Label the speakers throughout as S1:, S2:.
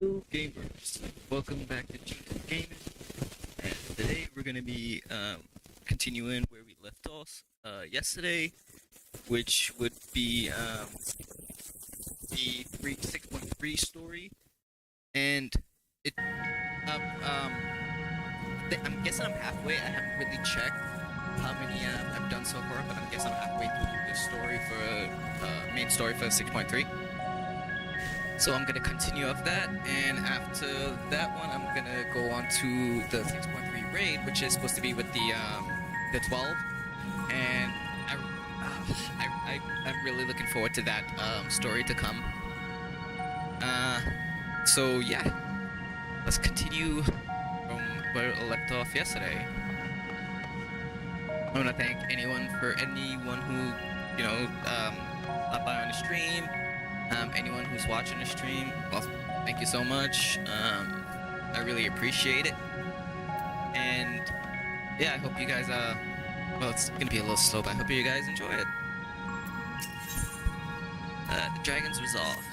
S1: Hello gamers, welcome back to Junta'sGaming, and today we're going to be continuing where we left off yesterday, which would be the 6.3 story, and I'm guessing I'm halfway. I haven't really checked how many I've done so far, but I'm guessing I'm halfway through the story for main story for 6.3. So I'm gonna continue off that, and after that one, I'm gonna go on to the 6.3 raid, which is supposed to be with the 12, and I'm really looking forward to that story to come. So yeah, let's continue from where I left off yesterday. I want to thank anyone who stopped by on the stream. Anyone who's watching the stream, well, thank you so much. I really appreciate it. And yeah, I hope you guys, well, it's gonna be a little slow, but I hope you guys enjoy it. The Dragon's Resolve.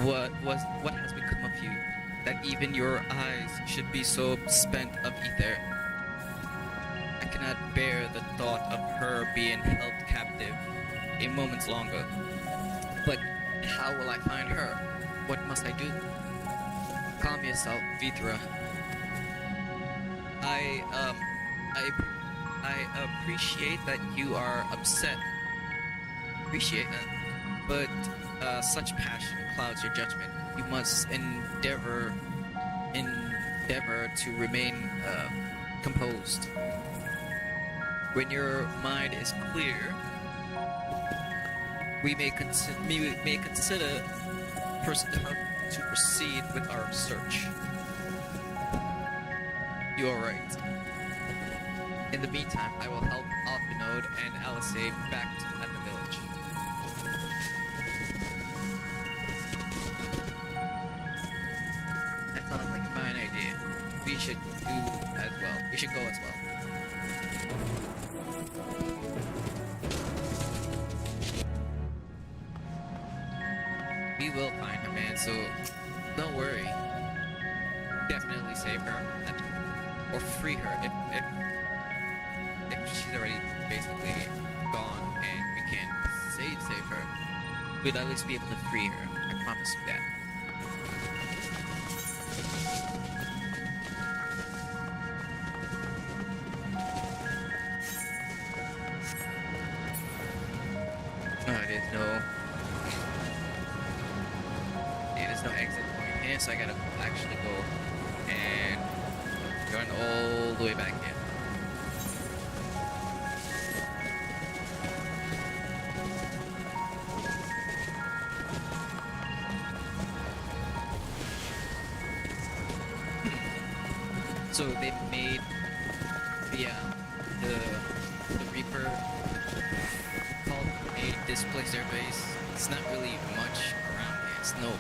S1: What has become of you, that even your eyes should be so spent of ether? I cannot bear the thought of her being held captive a moment longer. But how will I find her? What must I do? Calm yourself, Vithra. I appreciate that you are upset. Appreciate that. But such passion clouds your judgment. You must endeavor to remain composed. When your mind is clear, we may consider how to proceed with our search. You are right. In the meantime, I will help Alpinode and Alice back at the village. That sounds like a fine idea. We should do as well. We should go as well. We will find her, man, so don't worry. Definitely save her. Or free her if she's already basically gone and we can't save her. We'd at least be able to free her. I promise you that. There's no exit point here, so I gotta actually go and run all the way back here. So they made the Reaper called a displaced air base. It's not really much around here. It's no, I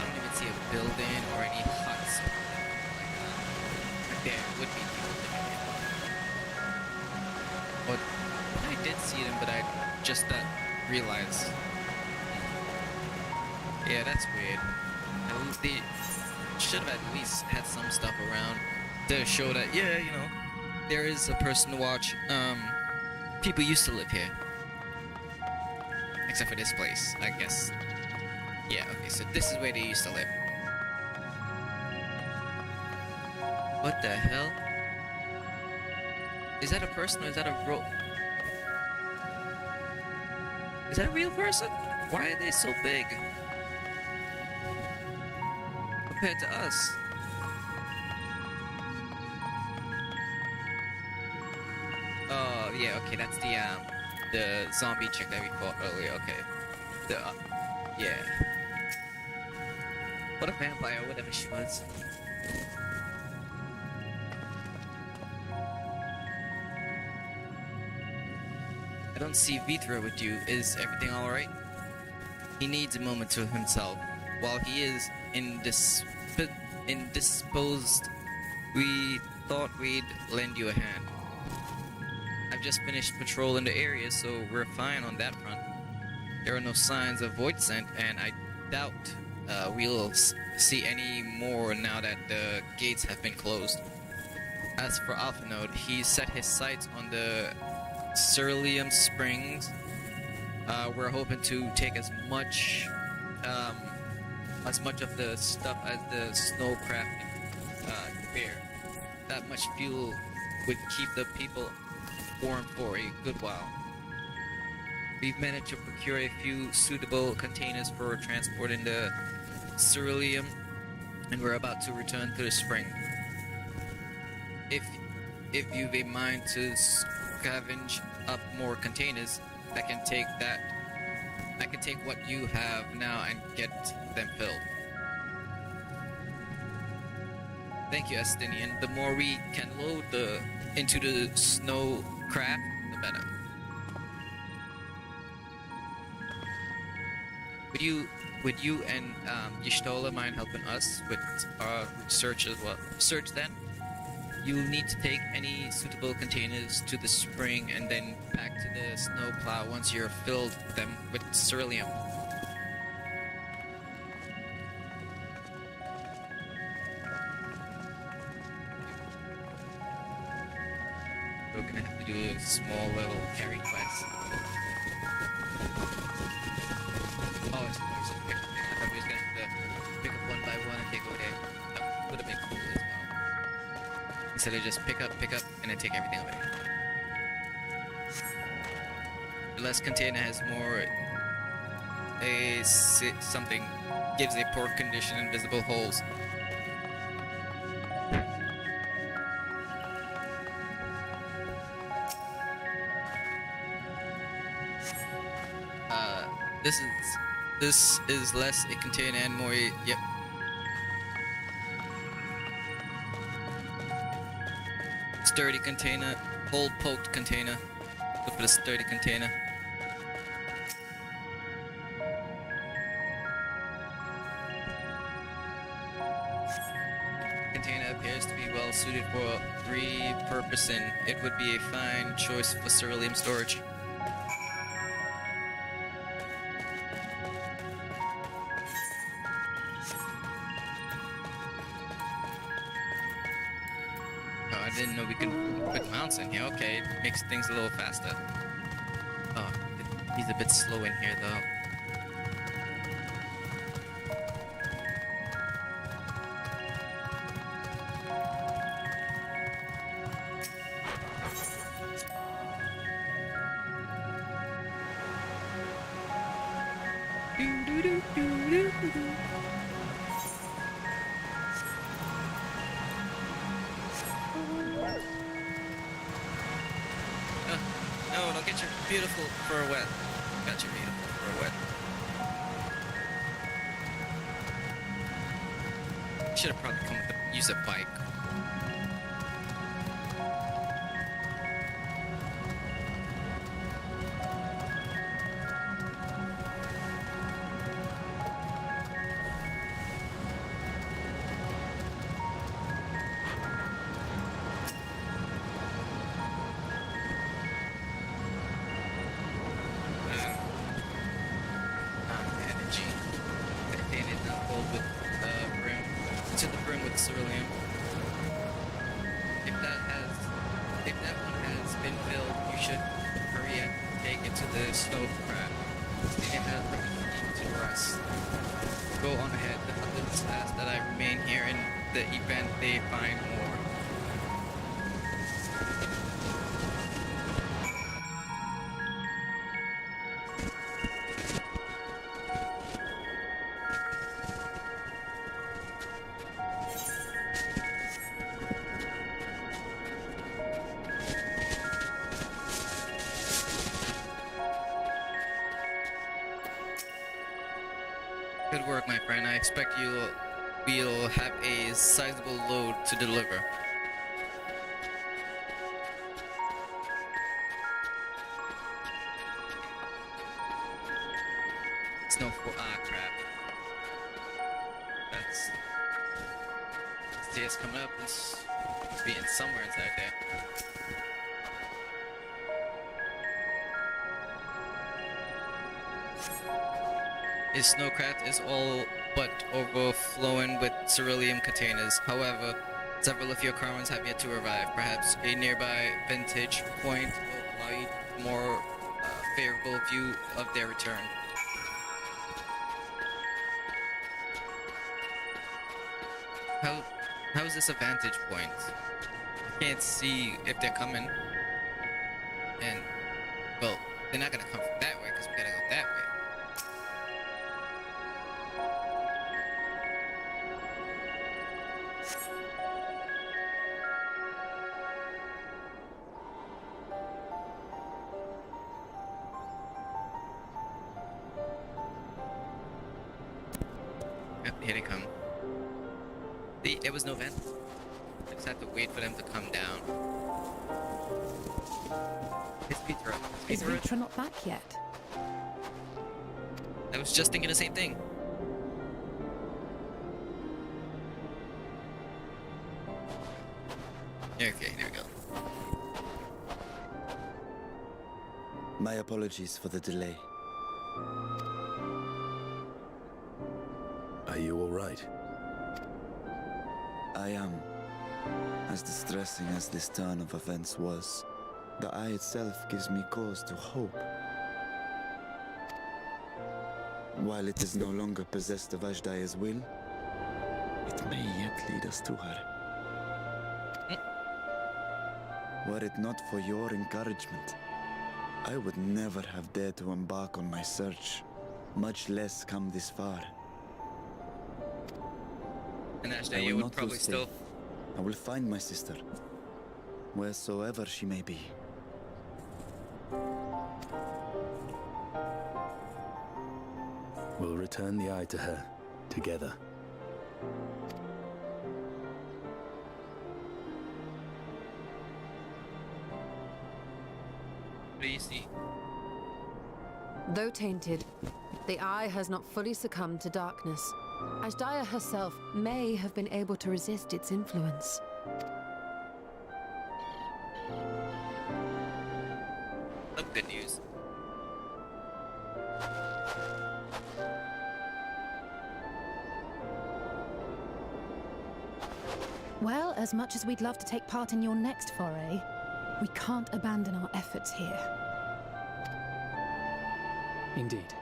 S1: don't even see a building or any huts. Like there would be people living in. But I did see them, but I just realized. Yeah, that's weird. They should have at least had some stuff around to show that, yeah, you know, there is a person to watch. People used to live here. Except for this place, I guess. Yeah, okay, so this is where they used to live. What the hell? Is that a person or is that a Is that a real person? Why are they so big? Compared to us. Oh, yeah, okay, that's the zombie chick that we fought earlier, okay. Yeah. What a vampire, whatever she was. I don't see Vithra with you. Is everything alright? He needs a moment to himself. While he is indisposed, we thought we'd lend you a hand. I've just finished patrolling the area, so we're fine on that front. There are no signs of void scent, and I doubt we'll see any more now that the gates have been closed. As for Alpha Node, he set his sights on the Cerulean Springs. We're hoping to take as much of the stuff as the snowcraft can bear. That much fuel would keep the people warm for a good while. We've managed to procure a few suitable containers for transporting the ceruleum, and we're about to return to the spring. If you've a mind to scavenge up more containers, I can take what you have now and get them filled. Thank you, Estinian. The more we can load into the snow craft, the better. Would you and Yishtola mind helping us with our search as well? Search then. You'll need to take any suitable containers to the spring and then back to the snowplow once you're filled them with ceruleum. We're gonna have to do a small little carry quest. Oh, it's a pick up thing. I thought we was gonna have to pick up one by one and take away. That would have been cool as well. Instead of just pick up, and then take everything away. The less container has more. Something gives a poor condition and visible holes. This is less a container and more yep. Sturdy container, old poked container. Look for the sturdy container. Container appears to be well suited for repurposing. It would be a fine choice for ceruleum storage. I didn't know we could put mounts in here. Okay, it makes things a little faster. Oh, he's a bit slow in here though. No, don't get your beautiful fur wet. Got your beautiful fur wet. Should have probably use a bike. Ceruleum. If that one has been filled, you should hurry and take it to the stove craft. It has to rest. Go on ahead. The others ask that I remain here in the event they find more. Good work, my friend. I expect we'll have a sizable load to deliver. Snow for crap. That's see it's coming up. It's being somewhere inside there. His snowcraft is all but overflowing with cerulean containers. However, several of your caravans have yet to arrive. Perhaps a nearby vantage point will allow you a more favorable view of their return. How is this a vantage point? I can't see if they're coming. And, well, they're not gonna come from that way because we gotta go that way. Yep, here they come. There was no vent. I just had to wait for them to come down. Is Peter up?
S2: Is Petra not back yet?
S1: I was just thinking the same thing. Okay, there we go.
S3: My apologies for the delay.
S4: Are you all right?
S3: I am. As distressing as this turn of events was, the eye itself gives me cause to hope. While it is no longer possessed of Ajdaya's will, it may yet lead us to her. Were it not for your encouragement, I would never have dared to embark on my search, much less come this far.
S1: And Ashdaya would probably still...
S3: I will find my sister, wheresoever she may be.
S4: We'll return the eye to her, together.
S1: What do you see?
S2: Though tainted, the eye has not fully succumbed to darkness. Ajdaya herself may have been able to resist its influence.
S1: That's good news.
S2: Well, as much as we'd love to take part in your next foray, we can't abandon our efforts here.
S5: Indeed.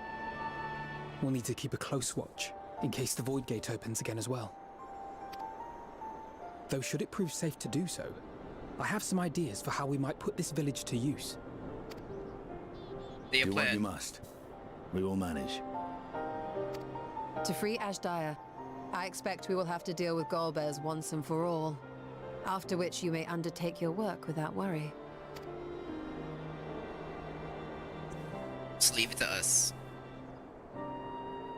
S5: We'll need to keep a close watch, in case the Void Gate opens again as well. Though should it prove safe to do so, I have some ideas for how we might put this village to use.
S1: Do
S4: what you must. We will manage.
S2: To free Ajdaya, I expect we will have to deal with Golbez once and for all. After which you may undertake your work without worry.
S1: Just leave it to us.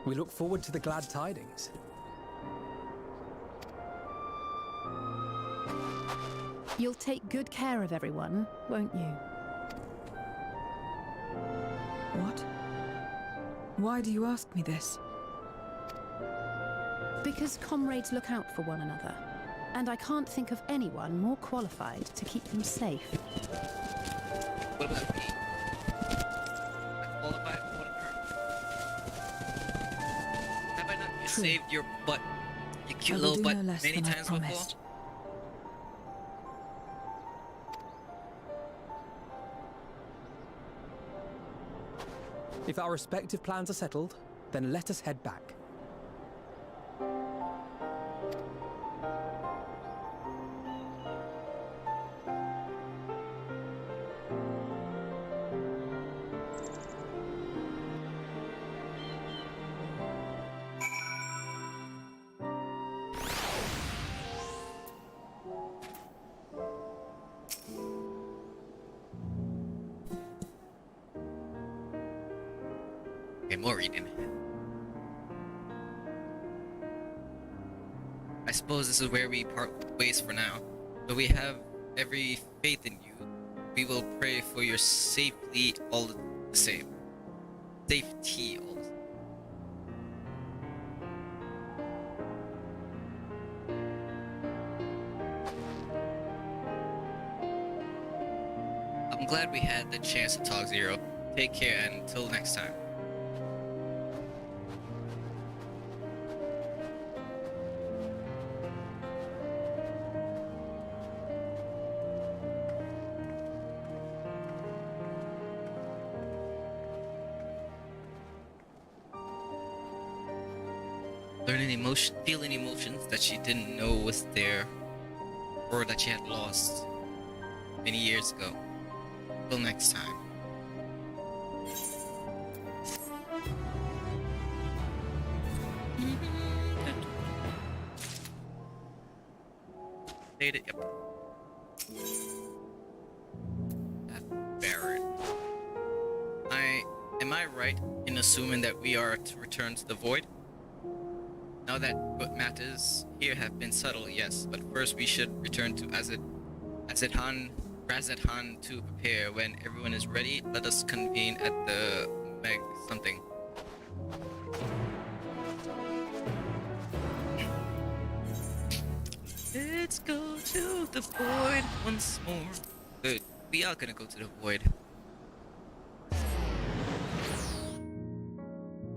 S5: We look forward to the glad tidings.
S2: You'll take good care of everyone, won't you?
S6: What? Why do you ask me this?
S2: Because comrades look out for one another, and I can't think of anyone more qualified to keep them safe.
S1: What about me? I qualify for what occurred. Have I not saved your butt, you cute little butt, many times before?
S5: If our respective plans are settled, then let us head back.
S1: Okay, more reading. I suppose this is where we part ways for now, but we have every faith in you. We will pray for your safety all the same. Safety all the same. I'm glad we had the chance to talk, Zero. Take care and until next time. Learning emotion, feeling emotions that she didn't know was there, or that she had lost many years ago. Till next time. Data, yep. That Barrett. Am I right in assuming that we are to return to the void? Now that what matters here have been settled, yes, but first we should return to Razathan to prepare. When everyone is ready, let us convene at the Meg something. Let's go to the void once more. Good. We are gonna go to the void.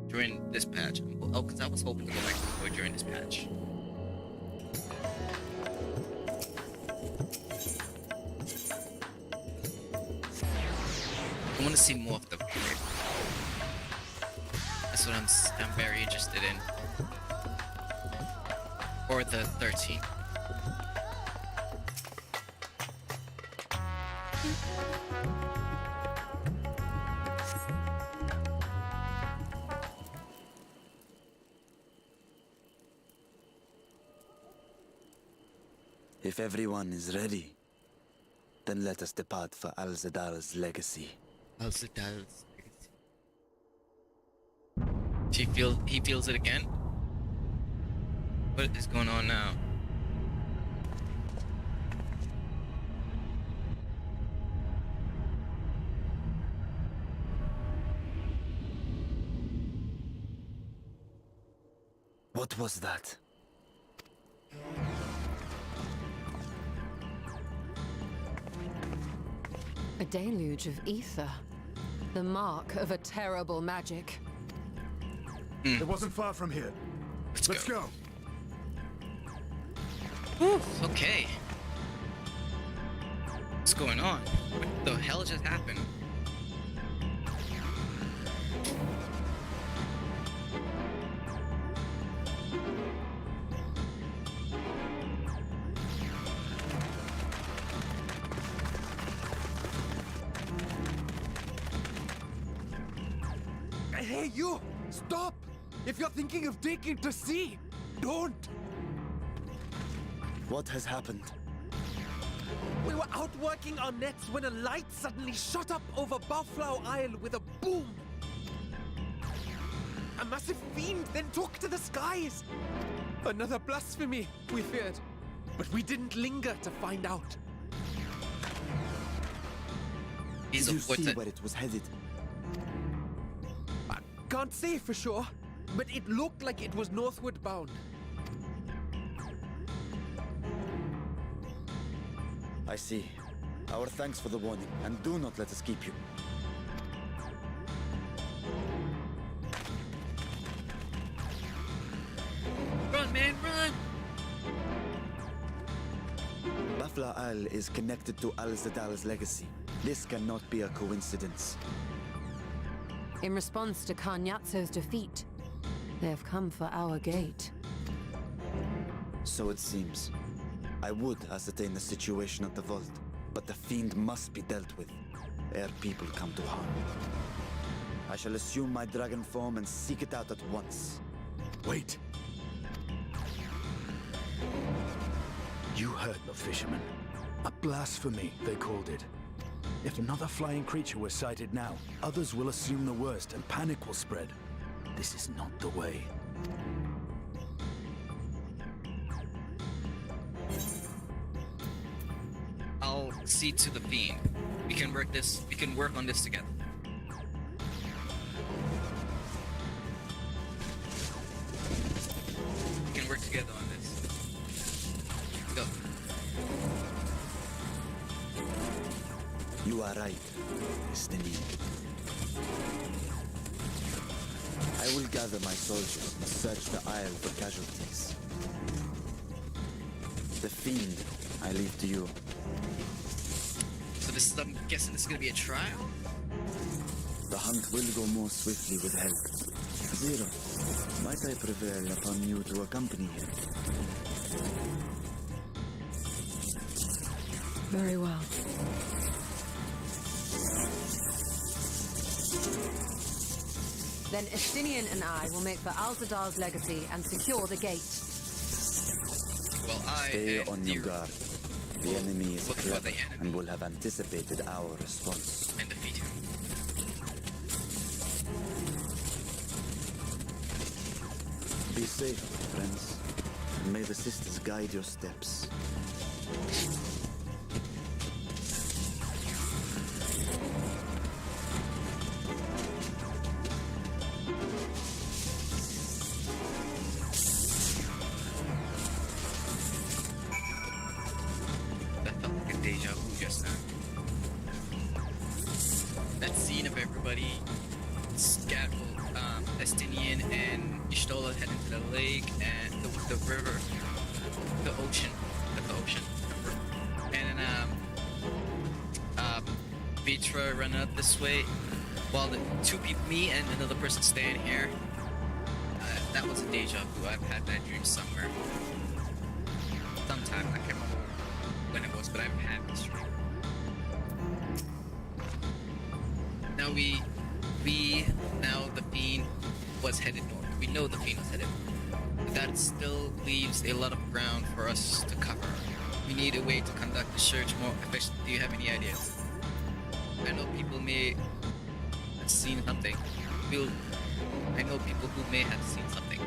S1: During this patch. Oh, because I was hoping to go back to the void during this patch. I want to see more of the void. That's what I'm very interested in. Or the 13th.
S3: If everyone is ready, then let us depart for Al-Zadal's legacy.
S1: Al-Zadal's legacy. He feels it again? What is going on now?
S3: What was that?
S2: A deluge of ether. The mark of a terrible magic.
S4: It wasn't far from here. Let's go.
S1: Whew, okay. What's going on? What the hell just happened?
S7: Hey, you! Stop! If you're thinking of taking to sea, don't!
S3: What has happened?
S7: We were out working our nets when a light suddenly shot up over Buffalo Isle with a boom. A massive fiend then took to the skies. Another blasphemy, we feared. But we didn't linger to find out.
S3: Did you see where it was headed?
S7: I can't say for sure, but it looked like it was northward bound.
S3: I see. Our thanks for the warning, and do not let us keep you.
S1: Run, man, run!
S3: Buffalo Isle is connected to Al-Zadal's legacy. This cannot be a coincidence.
S2: In response to Karnyatso's defeat, they have come for our gate.
S3: So it seems. I would ascertain the situation at the vault, but the fiend must be dealt with, ere people come to harm. I shall assume my dragon form and seek it out at once.
S4: Wait. You heard the fisherman. A blasphemy, they called it. If another flying creature were sighted now, others will assume the worst and panic will spread. This is not the way.
S1: I'll see to the fiend. We can work on this together. We can work together on this. Go.
S3: You are right, Destiny. I will gather my soldiers and search the Isle for casualties. The fiend, I leave to you.
S1: So this is, I'm guessing this is gonna be a trial?
S3: The hunt will go more swiftly with help. Zero, might I prevail upon you to accompany him?
S6: Very well.
S2: Then Estinian and I will make for Alzadar's legacy and secure the gate.
S1: Well, I
S3: Stay
S1: and
S3: on your
S1: Deer
S3: guard. The enemy is
S1: look for
S3: clever
S1: the enemy
S3: and will have anticipated our response.
S1: and defeat him.
S3: Be safe, friends. And may the sisters guide your steps.
S1: That felt like a deja vu just now. That scene of everybody Estinian and Ishtola head into the lake and the river, the ocean, remember? And then Vitra run up this way, while the two people, me and another person, stand here. That was a deja vu. I've had that dream somewhere, sometime. I can't remember when it was, but I've had this dream. Now now the Fiend was headed north. We know the Fiend was headed north. But that still leaves a lot of ground for us to cover. We need a way to conduct the search more efficiently. Do you have any ideas? I know people may have seen something. I know people who may have seen something.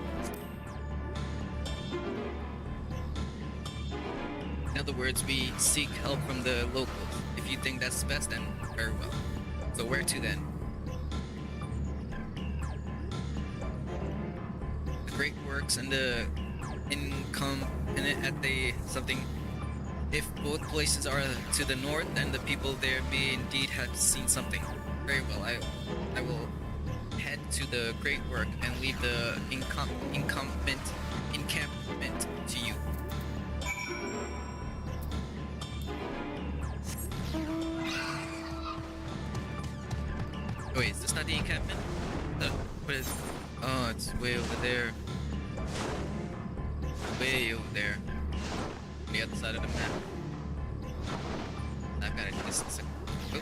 S1: In other words, we seek help from the locals. If you think that's best, then very well. So where to then? The Great Works and the income in it at the something. If both places are to the north, then the people there may indeed have seen something. Very well, I will head to the Great Work and leave the encampment to you. Wait, is this not the encampment? What is? Oh, it's way over there. Way over there. On the other side of the map. I've got a distance to go.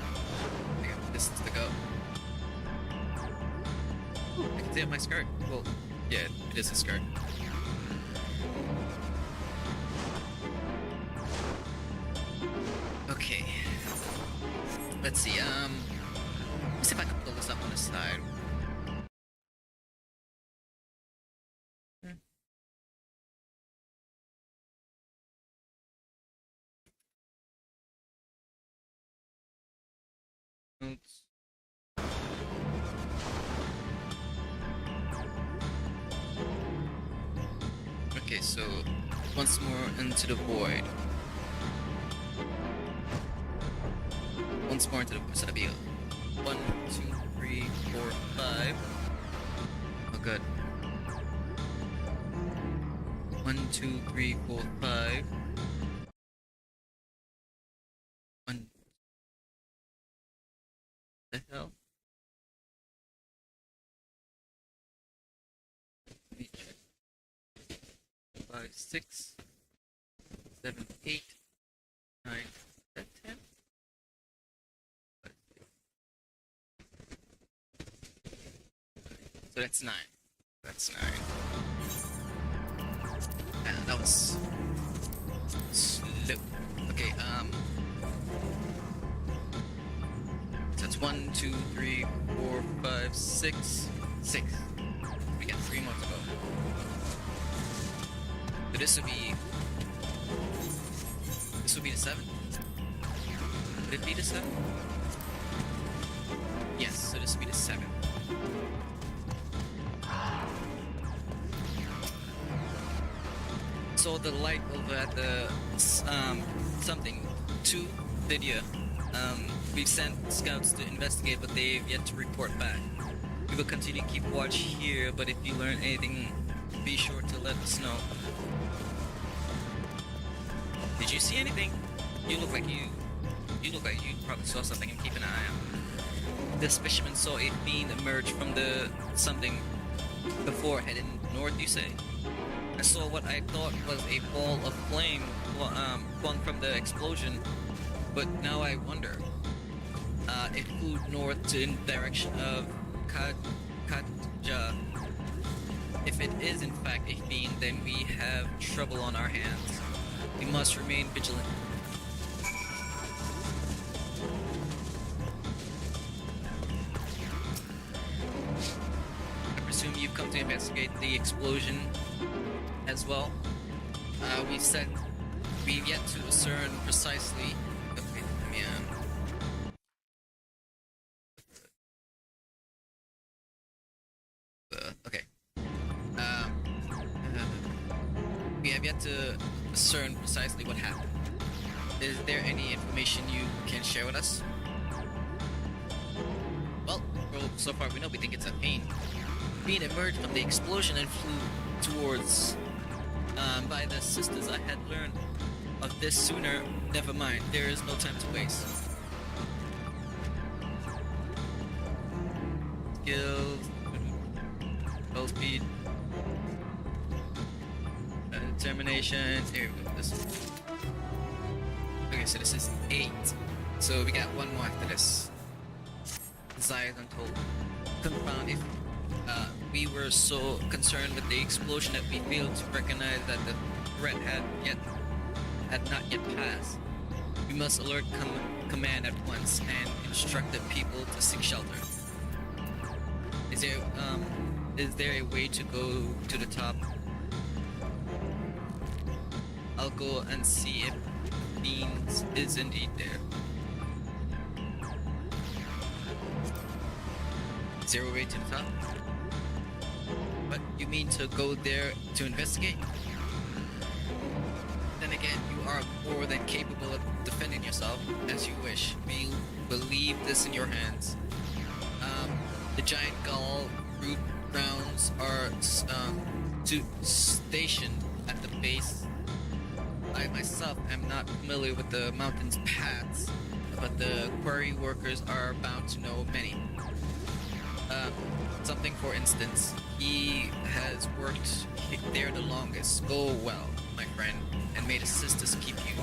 S1: I got a distance to go. I can see up my skirt. Well, yeah, it is a skirt. Okay. Let's see, let's see if I can pull this up on the side. Oops. Okay, so once more into the void. Once more into the void. So that'll be 1, 2, 3, 4, 5. Oh, good. 1, 2, 3, 4, 5. 1. The hell? Let me check. 5, 6, 7, 8, 9, is that 10? 5, 6. So that's 9. That's 9. That was slow. Okay, so it's 1, 2, 3, 4, 5, 6. 6. We got 3 more to go. So this would be the 7. Would it be the 7? Yes, so this would be the 7. So the light over at the something to Lydia. We've sent scouts to investigate, but they've yet to report back. We will continue to keep watch here, but if you learn anything, be sure to let us know. Did you see anything? You look like you probably saw something and keep an eye out. This fisherman saw a fiend emerge from the something before heading north, you say? I saw what I thought was a ball of flame flung from the explosion, but now I wonder. It flew north in the direction of Katja. If it is in fact a fiend, then we have trouble on our hands. We must remain vigilant. I presume you've come to investigate the explosion as well. We've yet to discern precisely. Okay, let me, okay. We have yet to discern precisely what happened. Is there any information you can share with us? Well, so far we know we think it's a fiend. Fiend emerged from the explosion and flew towards. By the sisters, I had learned of this sooner. Never mind, there is no time to waste. Skills, low speed, determination. Here we go. This. Okay, so this is 8. So we got one more after this. Desires Untold. Confound if we were so concerned with the explosion that we failed to recognize that the threat had not yet passed. We must alert command at once and instruct the people to seek shelter. Is there a way to go to the top? I'll go and see if Beans is indeed there. Is there a way to the top? What, you mean to go there to investigate? Then again, you are more than capable of defending yourself as you wish. We'll leave this in your hands. The giant gull root rounds are stationed at the base. I myself am not familiar with the mountain's paths, but the quarry workers are bound to know many. Something for instance, he has worked there the longest. Go well, my friend, and may the sisters keep you.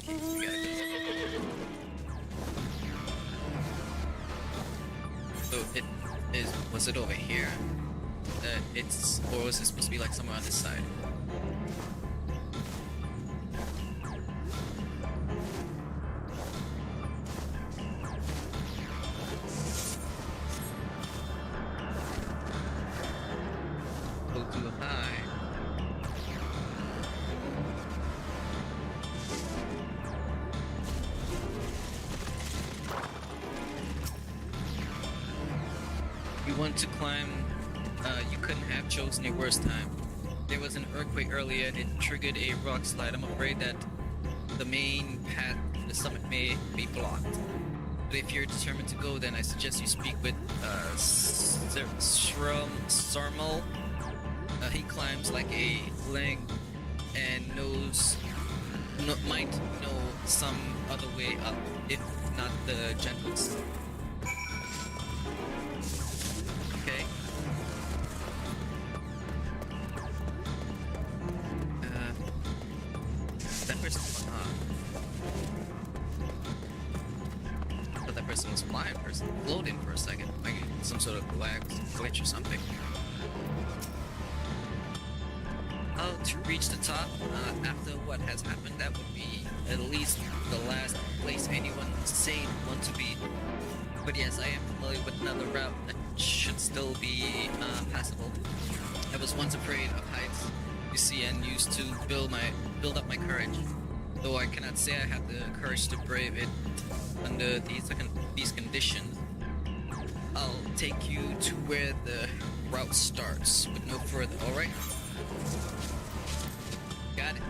S1: We gotta go. So was it over here? Or was it supposed to be like somewhere on this side? Too high. You want to climb, you couldn't have chosen a worse time. There was an earthquake earlier and it triggered a rock slide. I'm afraid that the main path to the summit may be blocked. But if you're determined to go, then I suggest you speak with Sarmal. He climbs like a ling and might know some other way up, if not the gentlest. Okay. That person. I thought that person was flying person, floating for a second, like some sort of glitch or something. How to reach the top after what has happened? That would be at least the last place anyone sane would want to be. But yes, I am familiar with another route that should still be passable. I was once afraid of heights, you see, and used to build up my courage. Though I cannot say I have the courage to brave it under these conditions. I'll take you to where the route starts, but no further. All right? Got it.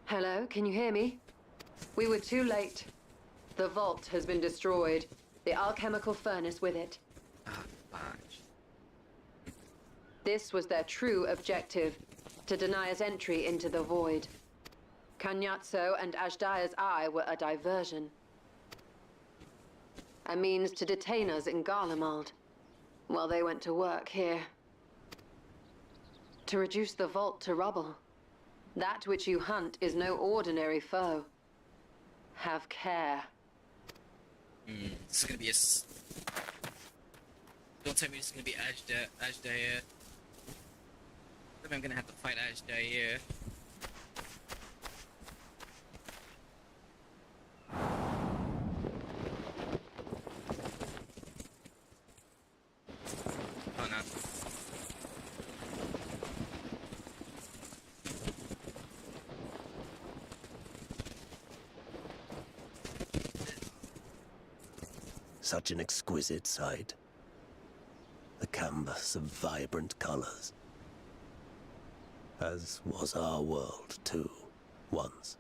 S2: Hello, can you hear me? We were too late. The vault has been destroyed. The alchemical furnace with it.
S1: Ah,
S2: This was their true objective, to deny us entry into the void. Kanyatso and Ajdaya's eye were a diversion. A means to detain us in Garlemald, while they went to work here. To reduce the vault to rubble. That which you hunt is no ordinary foe. Have care.
S1: This is gonna be Don't tell me this is gonna be Ajdaya. I'm gonna have to fight Ajdaya. Oh no.
S8: Such an exquisite sight. A canvas of vibrant colors. As was our world, too, once.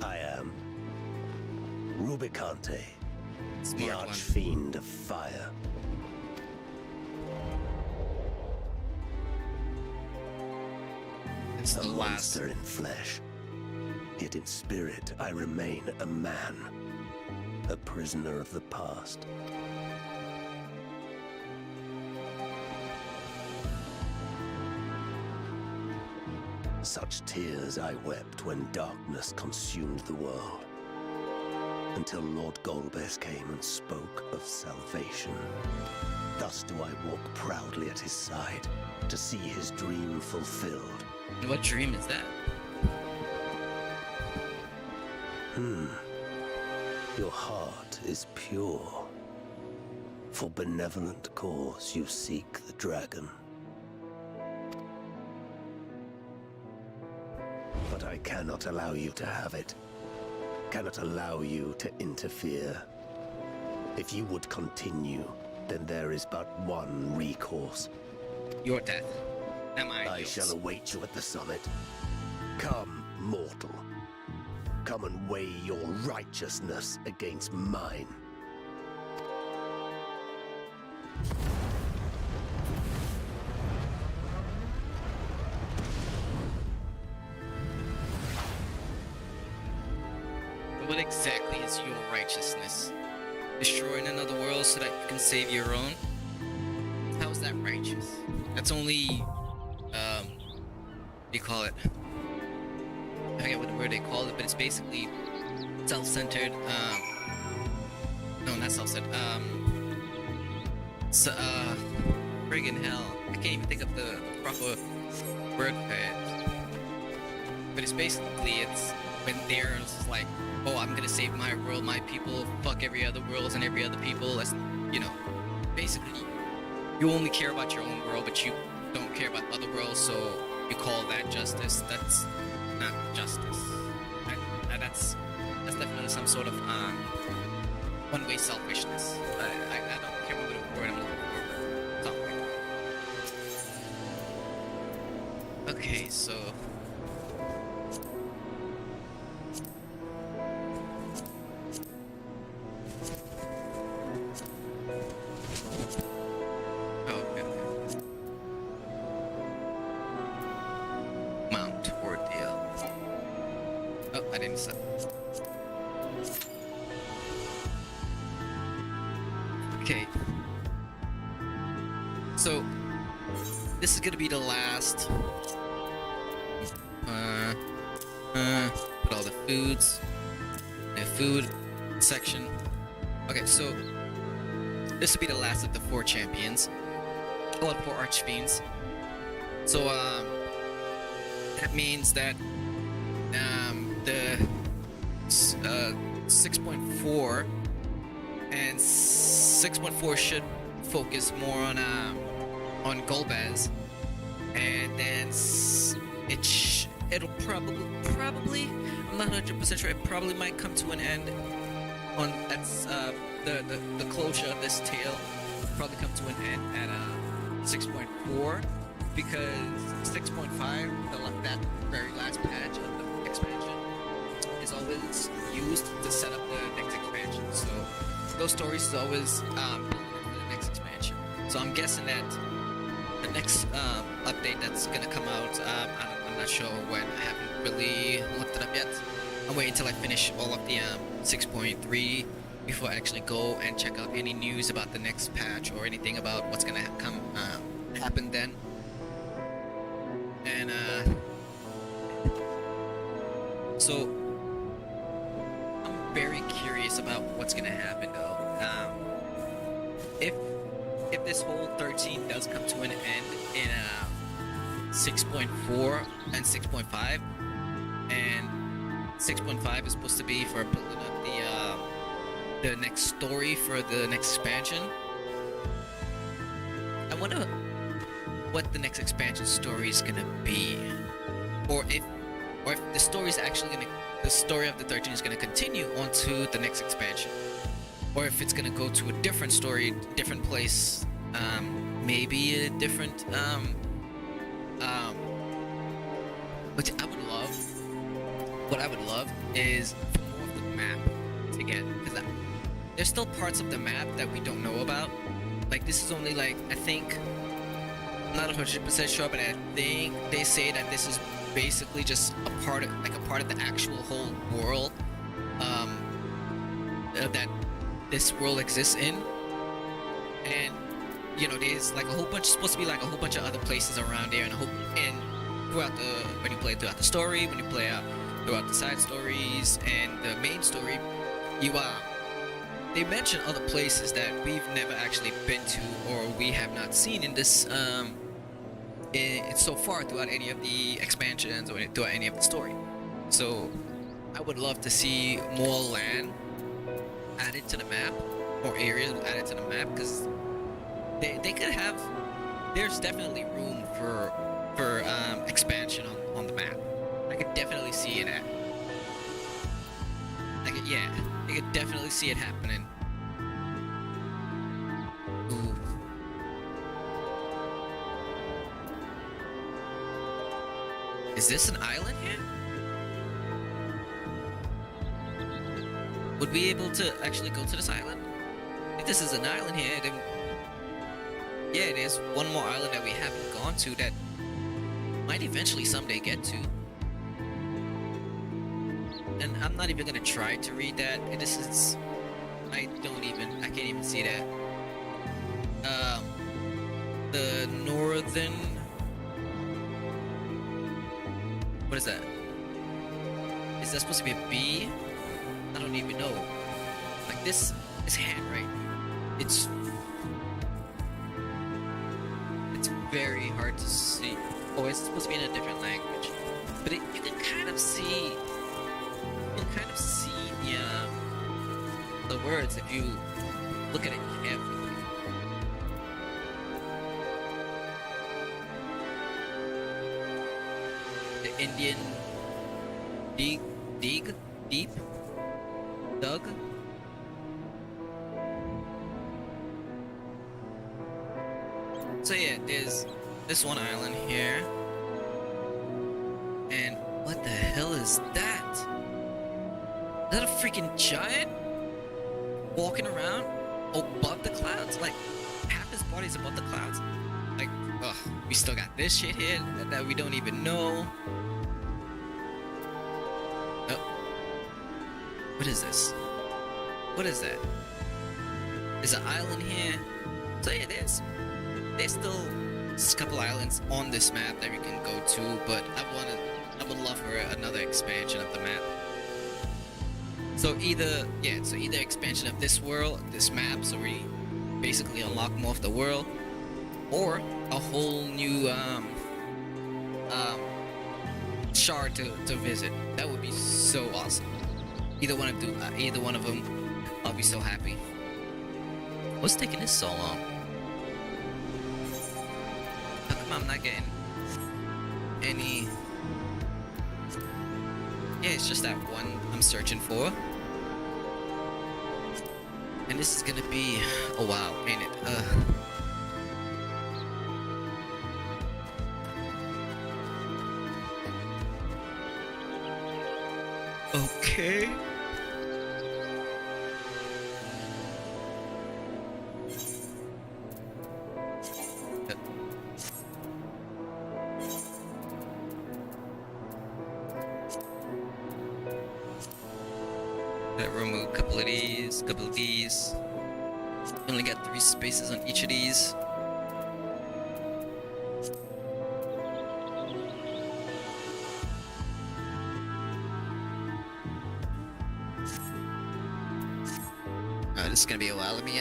S8: I am Rubicante, the
S1: Smart one.
S8: archfiend of fire.
S1: It's
S8: A
S1: the last.
S8: monster in flesh. Yet in spirit I remain a man. A prisoner of the past. Such tears I wept when darkness consumed the world. Until Lord Golbez came and spoke of salvation. Thus do I walk proudly at his side, to see his dream fulfilled.
S1: What dream is that?
S8: Your heart is pure. For benevolent cause you seek the dragon. But I cannot allow you to have it. Cannot allow you to interfere. If you would continue, then there is but one recourse.
S1: Your death. Not mine.
S8: I
S1: yours.
S8: shall await you at the summit. Come, mortal. Come and weigh your righteousness against mine.
S1: But what exactly is your righteousness? Destroying another world so that you can save your own? How is that righteous? That's only, what do you call it? I forget what the word they call it, but it's basically self-centered, no, not self-centered, friggin' hell. I can't even think of the proper word for it. But it's basically, it's when there's like, oh, I'm gonna save my world, my people, fuck every other world and every other people. That's, you know, basically, you only care about your own world, but you don't care about other worlds, so you call that justice. That's not justice. That's definitely some sort of one-way selfishness. I don't care what word I'm looking for. Something. Okay, so. Okay. Mount Ordeal. Oh, I didn't stop. Okay. So, this is gonna be the last. Put all the foods. The food section. Okay, so this will be the last of the 4 champions. Well, 4 archfiends. So, that means that the 6.4 and 6.4 should focus more on Golbez, and then it'll probably, I'm not 100% sure. It probably might come to an end on the closure of this tale. Probably come to an end at 6.4 because 6.5, that very last patch of the expansion, is always used to set up the next expansion. So those stories is always building up for the next expansion. So I'm guessing that the next update that's gonna come out, I'm not sure when. I haven't really looked it up yet. I'm waiting until I finish all of the 6.3 before I actually go and check out any news about the next patch or anything about what's gonna happen then. And so I'm very curious about what's gonna happen though. If this whole 13 does come to an end in 6.4 and 6.5, and 6.5 is supposed to be for building up the next story for the next expansion. I wonder what the next expansion story is gonna be, or if the story is actually the story of the 13 is gonna continue onto the next expansion, or if it's gonna go to a different story, different place, maybe a different which I would love. What I would love is for more of the map to get, because there's still parts of the map that we don't know about. Like this is only like, I think, I'm not 100% sure, but I think they say that this is basically just a part of the actual whole world that this world exists in. And you know, there's like supposed to be like a whole bunch of other places around there, and when you play throughout the story, when you play throughout the side stories and the main story, they mention other places that we've never actually been to or we have not seen in this so far throughout any of the expansions or throughout any of the story. So I would love to see more land added to the map, or areas added to the map, because they could have, there's definitely room for expansion on the map. I could definitely see it I could definitely see it happening. Ooh. Is this an island here? Would we be able to actually go to this island? If this is an island here, then yeah, there's one more island that we haven't gone to that might eventually someday get to. And I'm not even gonna try to read that. This is, I can't even see that. The northern, what is that? Is that supposed to be a B? I don't even know. Like this hand, right? It's very hard to see. Oh, it's supposed to be in a different language, but you can kind of see. The words if you look at it carefully. The Indian deep Doug. So yeah, there's this one island here. And what the hell is that? Is that a freaking giant walking around above the clouds? Like, half his body's above the clouds. Like, ugh, we still got this shit here that we don't even know. Oh. What is this? What is that? There's an island here. So yeah, there's still a couple islands on this map that we can go to, but I would love for another expansion of the map. So either expansion of this world, this map, so we basically unlock more of the world, or a whole new shard to visit. That would be so awesome. Either one of them, I'll be so happy. What's taking this so long? How come I'm not getting any yeah, it's just that one I'm searching for. And this is gonna be a while, ain't it? Okay. Remove a couple of these, couple of these. Only got 3 spaces on each of these. This is gonna be a while. Let me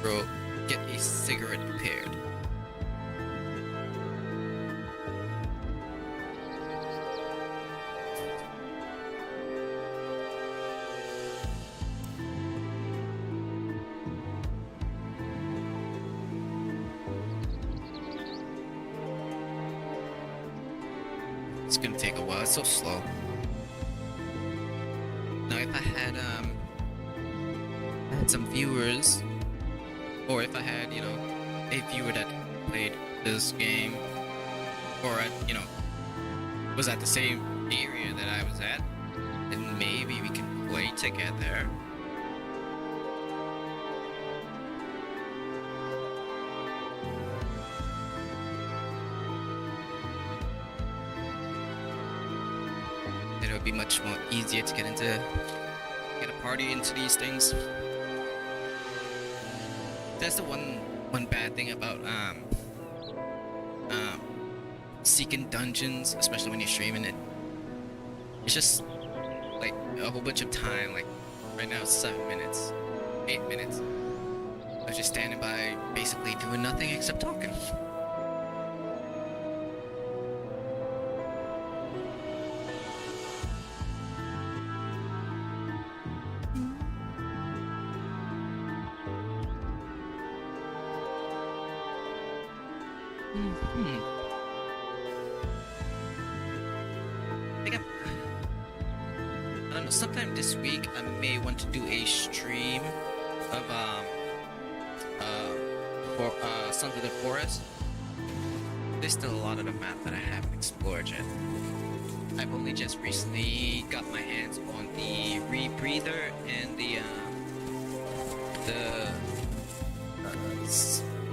S1: bro, get a cigarette prepared. It's gonna take a while. It's so slow. Now, if I had some viewers, or if I had, you know, a viewer that played this game, or you know, was at the same area that I was at, then maybe we can play together. It would be much more easier to get a party into these things. That's the one bad thing about seeking dungeons, especially when you're streaming it. It's just like a whole bunch of time. Like right now, it's 7 minutes, 8 minutes. I was just standing by, basically doing nothing except talking. I don't know, sometime this week I may want to do a stream of Sons of the Forest. There's still a lot of the map that I haven't explored yet. I've only just recently got my hands on the rebreather and the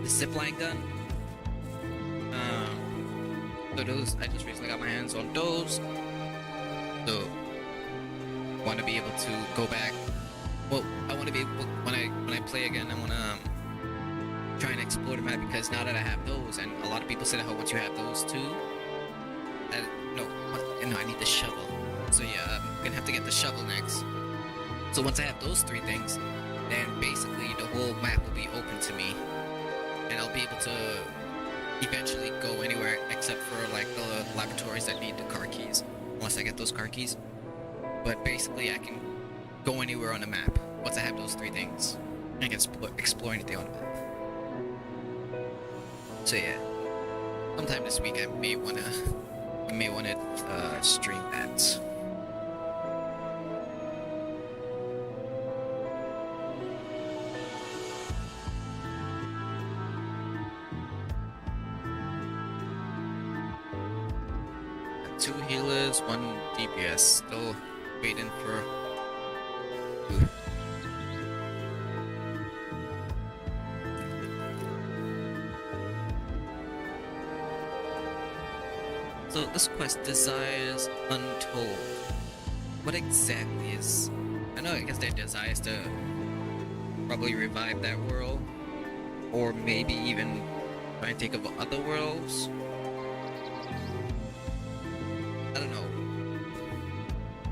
S1: zipline gun. So those, I just recently got my hands on those. So want to be able to go back. Well, I want to be able, when I play again, I want to try and explore the map, because now that I have those, and a lot of people say that once you have those two, I need the shovel. So yeah, I'm gonna have to get the shovel next. So once I have those 3 things, then basically the whole map will be open to me, and I'll be able to eventually go anywhere except for like the laboratories that need the car keys, once I get those car keys. But basically I can go anywhere on the map once I have those 3 things. I can explore anything on the map. So yeah, sometime this week I may wanna stream that. Two healers, 1 DPS. Still waiting for. So this quest, Desires Untold. What exactly is? I know, I guess their desire is to probably revive that world, or maybe even try and take over other worlds.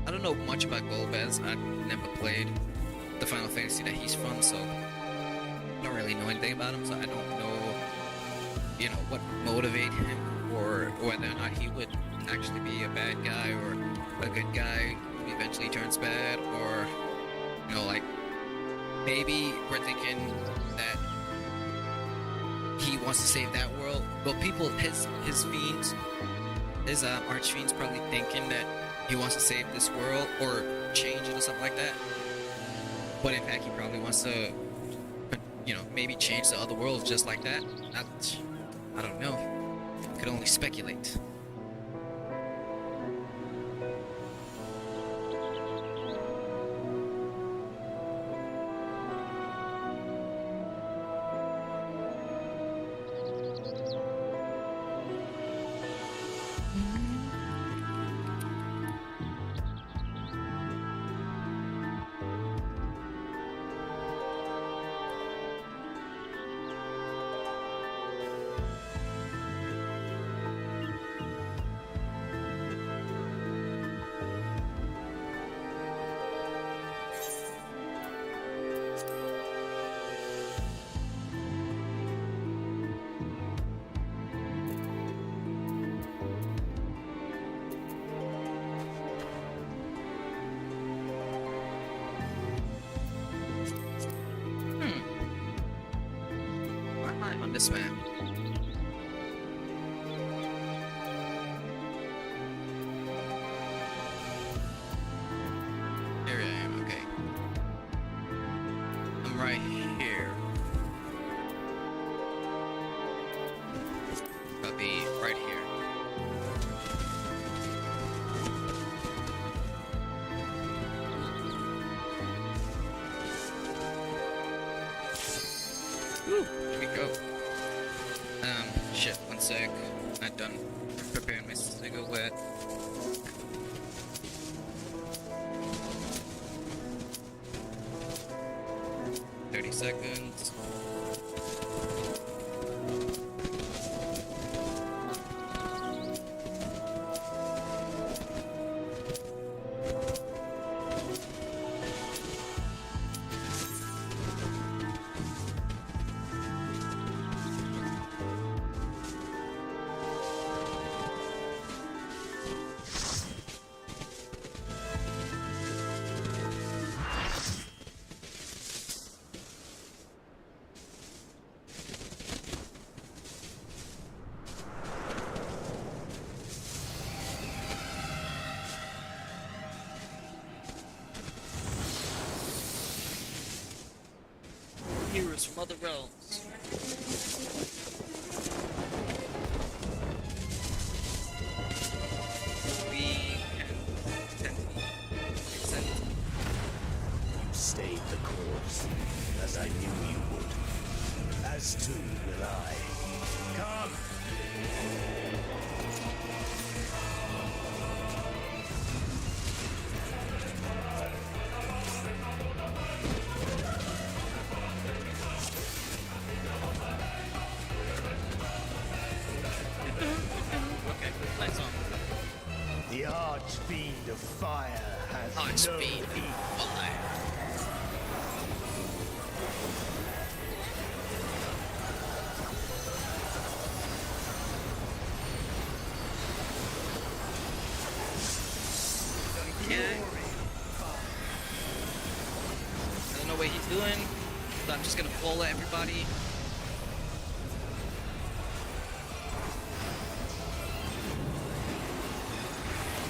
S1: I don't know much about Golbez. I've never played the Final Fantasy that he's from, so I don't really know anything about him. So I don't know, you know, what motivate him, or whether or not he would actually be a bad guy or a good guy who eventually turns bad, or, you know, like maybe we're thinking that he wants to save that world. Well, people, his fiends, his archfiends probably thinking that he wants to save this world or change it or something like that. But in fact, he probably wants to, you know, maybe change the other worlds just like that. I don't know. Could only speculate. Where am I on this map? Here I am, okay. I'm right here. I'll be right here. Ooh, here we go. Shit, one sec. Not done preparing my cigarette. $30. Heroes from other realms. We can send.
S8: You stayed the course, as I knew you would. As too will I. Come!
S1: Okay, nice song.
S8: The Archfiend of Fire has
S1: Archfiend
S8: no heat.
S1: of Fire. Okay. I don't know what he's doing, so I'm just gonna follow everybody.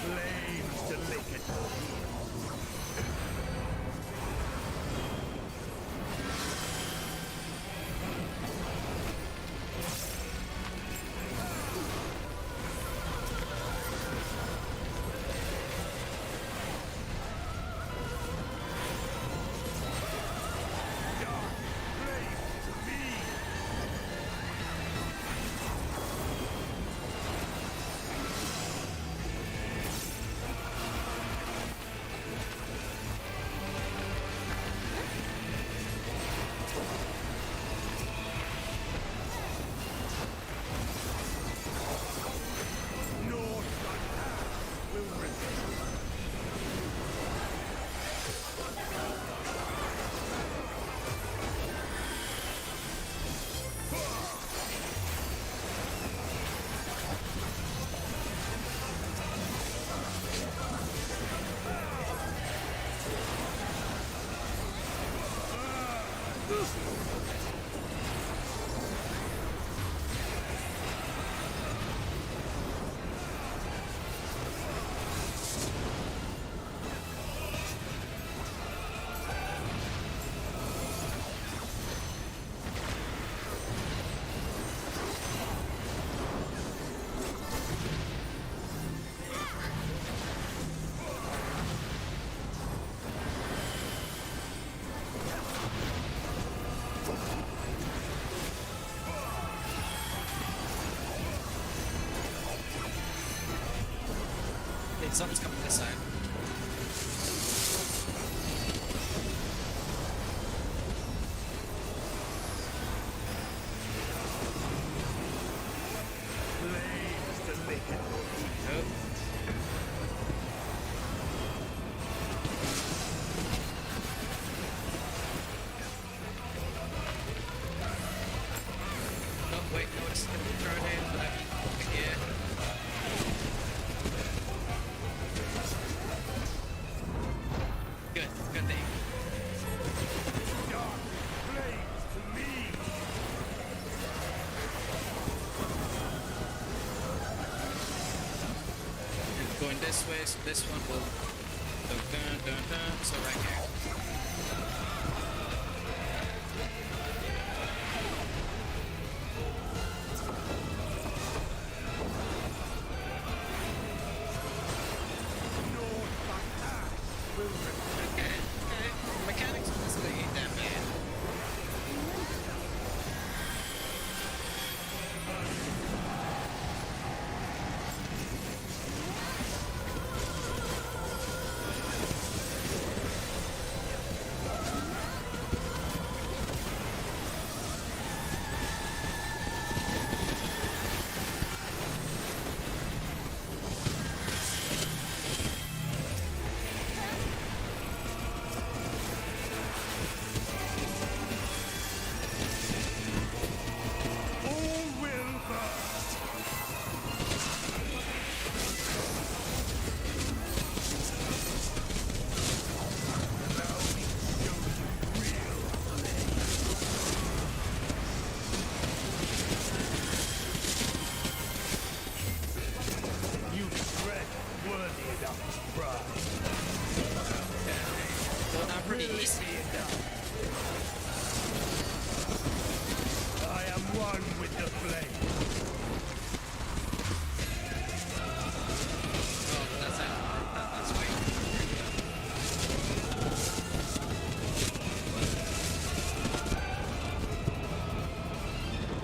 S8: Flames to lick at your
S1: Someone's coming this side. Nope. Oh, wait, no, it's gonna be thrown in, but I mean, yeah. Good, good thing. Going this way, so this one will so right here. Okay, mechanics honestly ain't that bad. Going down pretty easy.
S9: I am one with the flame.
S1: Oh, that's it. That's weak.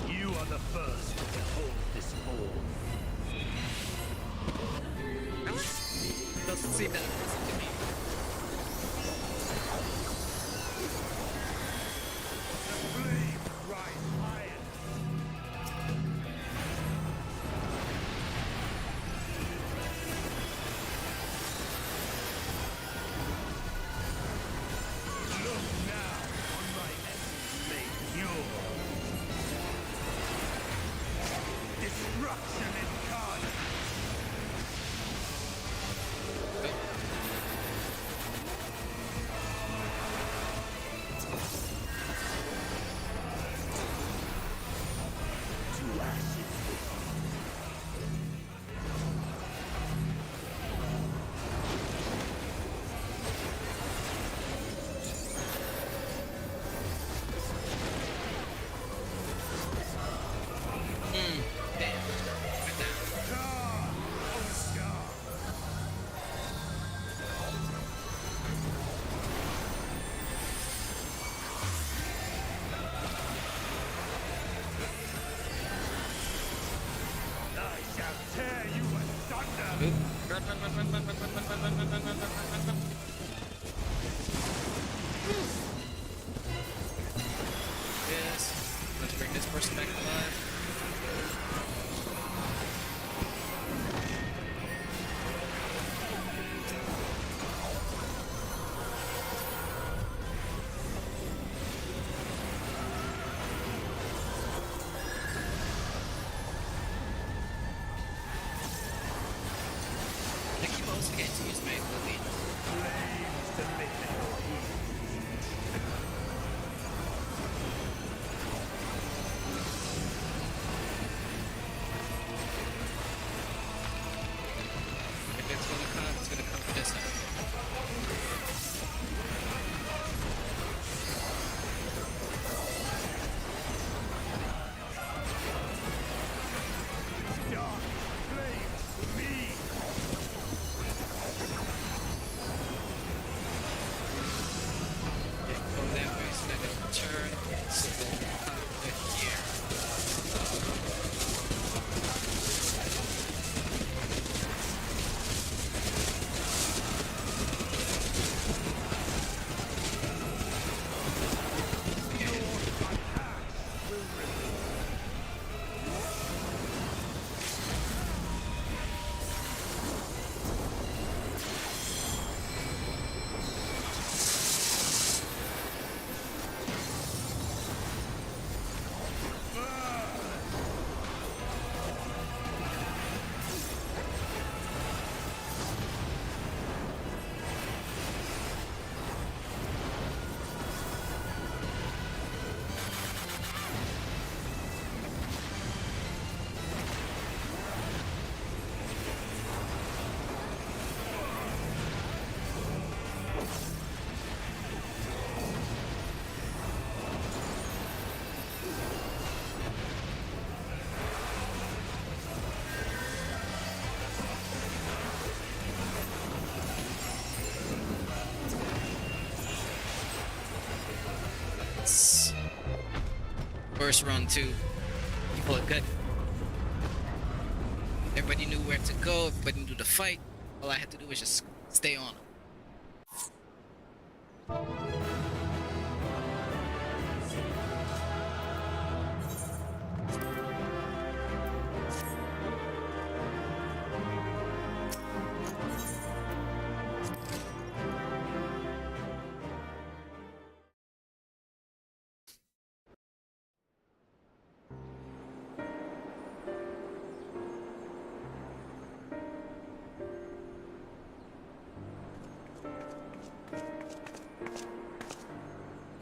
S9: You are the first to behold this form.
S1: Doesn't seem that impressive to me. Nice. First run too. People are good. Everybody knew where to go. Everybody knew the fight. All I had to do was just stay on.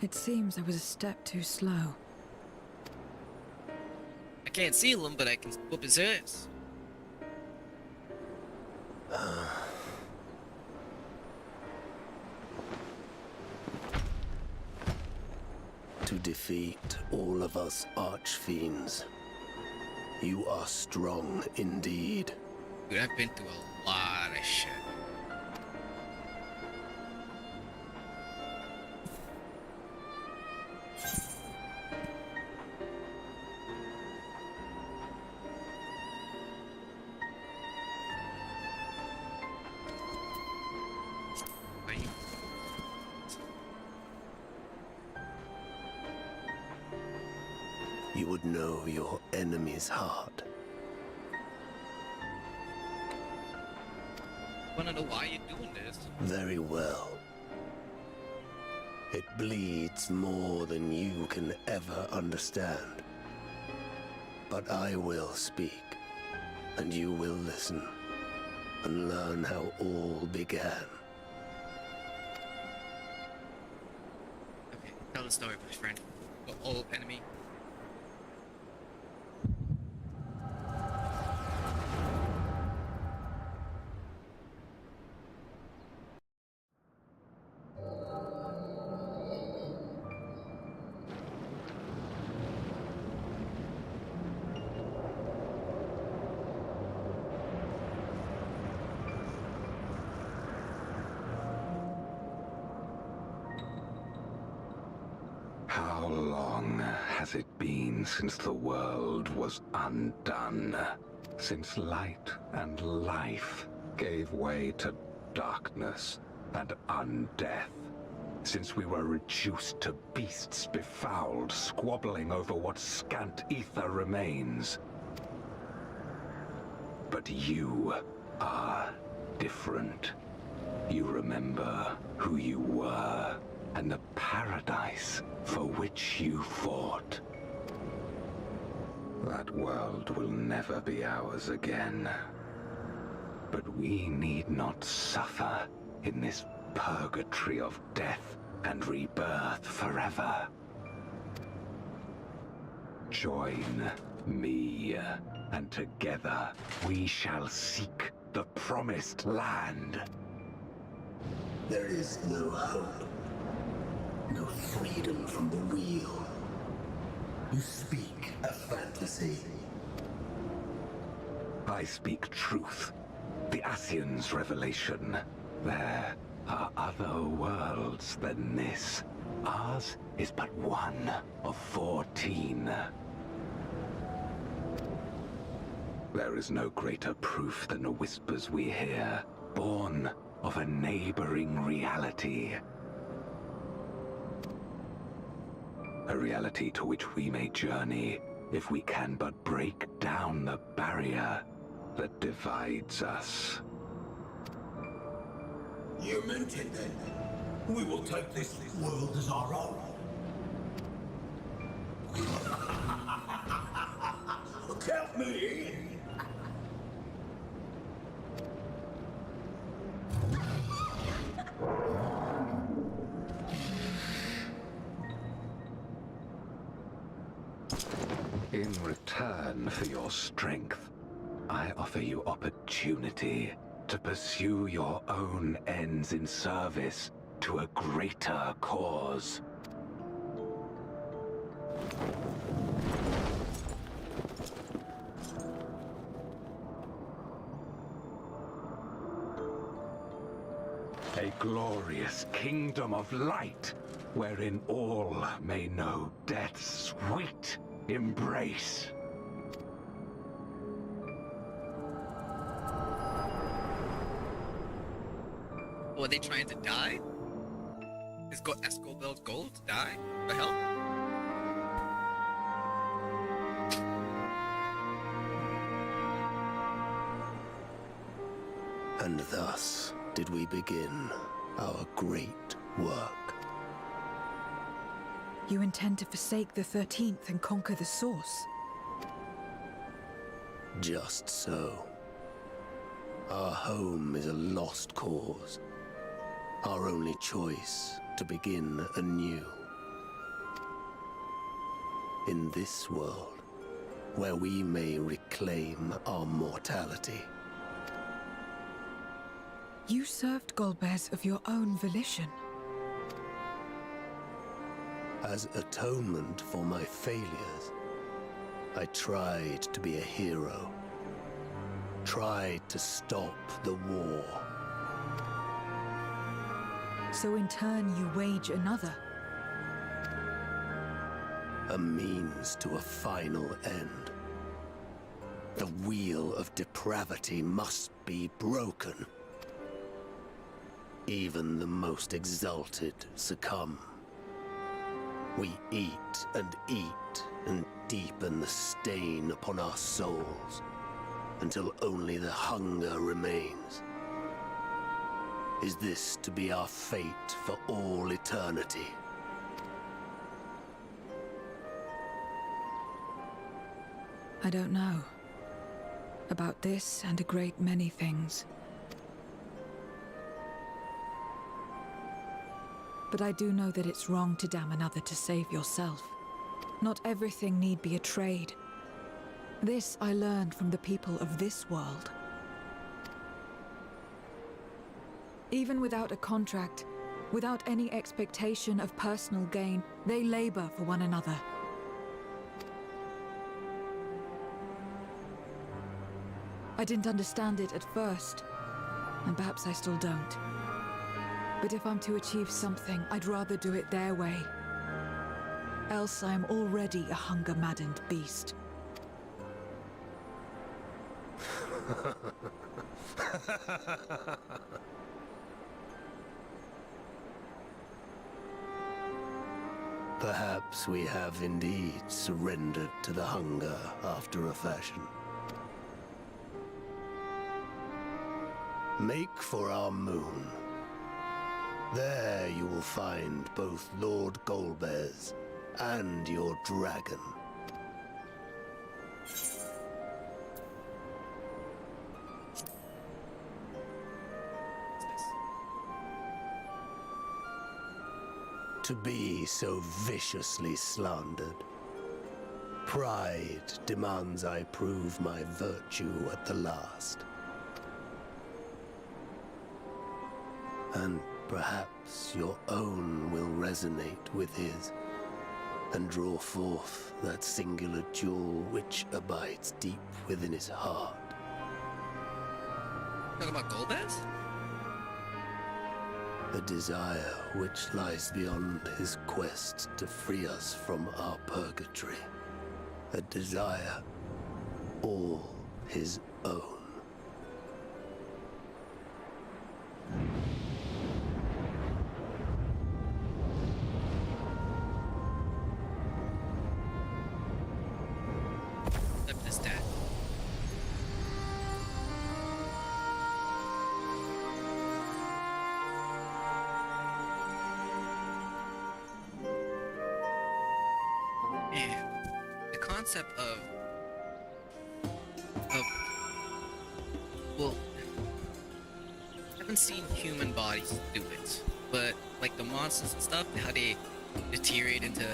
S6: It seems I was a step too slow.
S1: I can't seal him, but I can whoop his ass.
S8: To defeat all of us archfiends, you are strong indeed.
S1: Dude, I've been through a lot of shit.
S8: You would know your enemy's heart.
S1: Wanna know why you're doing this?
S8: Very well. It bleeds more than you can ever understand. But I will speak, and you will listen, and learn how all began.
S1: Okay, tell the story, my friend. The old enemy.
S10: How long has it been since the world was undone? Since light and life gave way to darkness and undeath? Since we were reduced to beasts befouled, squabbling over what scant ether remains? But you are different. You remember who you were and the paradise for which you fought. That world will never be ours again. But we need not suffer in this purgatory of death and rebirth forever. Join me, and together we shall seek the promised land.
S8: There is no hope. No freedom from the wheel. You speak a fantasy.
S10: I speak truth. The Ascian's revelation. There are other worlds than this. Ours is but one of 14. There is no greater proof than the whispers we hear, born of a neighboring reality. A reality to which we may journey if we can but break down the barrier that divides us.
S11: You meant it then. We will take this world as our own. Count me in.
S10: In return for your strength, I offer you opportunity to pursue your own ends in service to a greater cause. A glorious kingdom of light wherein all may know death's sweet embrace.
S1: Were they trying to die? Is Escobel's goal to die? The hell?
S8: And thus did we begin our great work.
S6: You intend to forsake the 13th and conquer the Source?
S8: Just so. Our home is a lost cause. Our only choice to begin anew. In this world, where we may reclaim our mortality.
S6: You served Golbez of your own volition.
S8: As atonement for my failures, I tried to be a hero. Tried to stop the war.
S6: So in turn you wage another.
S8: A means to a final end. The wheel of depravity must be broken. Even the most exalted succumb. We eat and deepen the stain upon our souls, until only the hunger remains. Is this to be our fate for all eternity?
S6: I don't know. About this and a great many things. But I do know that it's wrong to damn another to save yourself. Not everything need be a trade. This I learned from the people of this world. Even without a contract, without any expectation of personal gain, they labor for one another. I didn't understand it at first, and perhaps I still don't. But if I'm to achieve something, I'd rather do it their way. Else I am already a hunger-maddened beast.
S8: Perhaps we have indeed surrendered to the hunger after a fashion. Make for our moon. There you will find both Lord Golbez and your dragon. To be so viciously slandered. Pride demands I prove my virtue at the last. And perhaps your own will resonate with his, and draw forth that singular jewel which abides deep within his heart.
S1: Talking about Golbez?
S8: A desire which lies beyond his quest to free us from our purgatory. A desire all his own.
S1: Concept of well, I haven't seen human bodies do it, but like the monsters and stuff, how they deteriorate into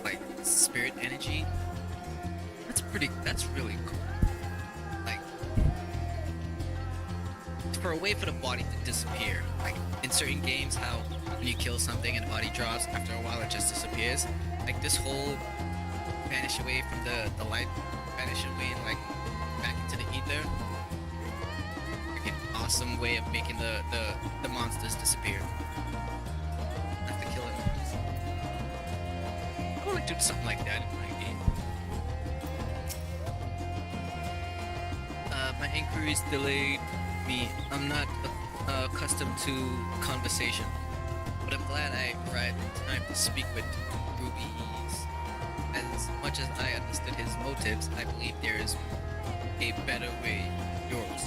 S1: like spirit energy, that's really cool. Like for a way for the body to disappear, like in certain games how when you kill something and the body drops, after a while it just disappears. Like this whole vanish away from the light, vanish away and like back into the ether. Like an awesome way of making the monsters disappear. Have to kill it. do something like that in my game. My inquiries delayed me. I'm not accustomed to conversation, but I'm glad I arrived in time to speak with Ruby's. As much as I understood his motives, I believe there is a better way. Yours.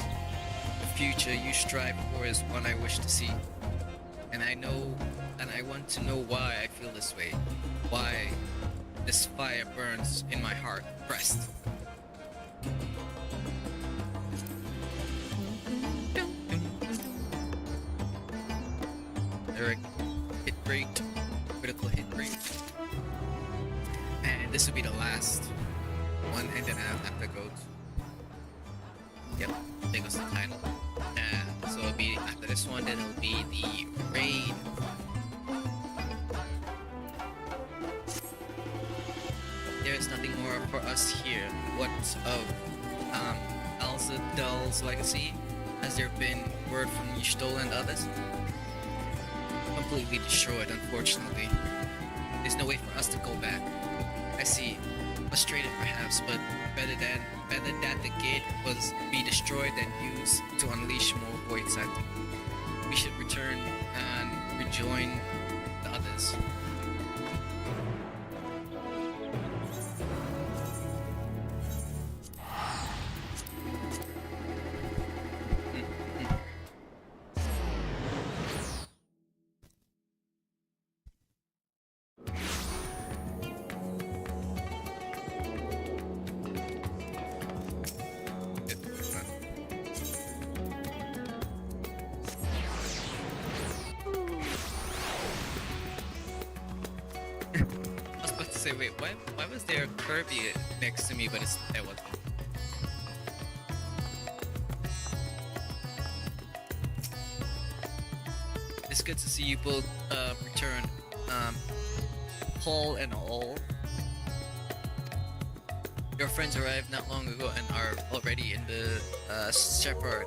S1: The future you strive for is one I wish to see. And I want to know why I feel this way. Why this fire burns in my heart, breast. Eric, hit rate, critical hit rate. And this will be the last one, and then I'll have to go to... Yep, I think it's the title. So it'll be after this one, then it'll be the raid. There's nothing more for us here. What of Alzadal's legacy? Has there been word from Yshtola and others? Completely destroyed, unfortunately. There's no way for us to go back. I see. Frustrated perhaps, but better that the gate was be destroyed than used to unleash more void sent. We should return and rejoin the others. Wait, why was there a Kirby next to me, but there wasn't? It's good to see you both return. Paul and all. Your friends arrived not long ago and are already in the Shepherd.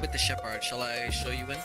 S1: With the Shepherd, shall I show you in?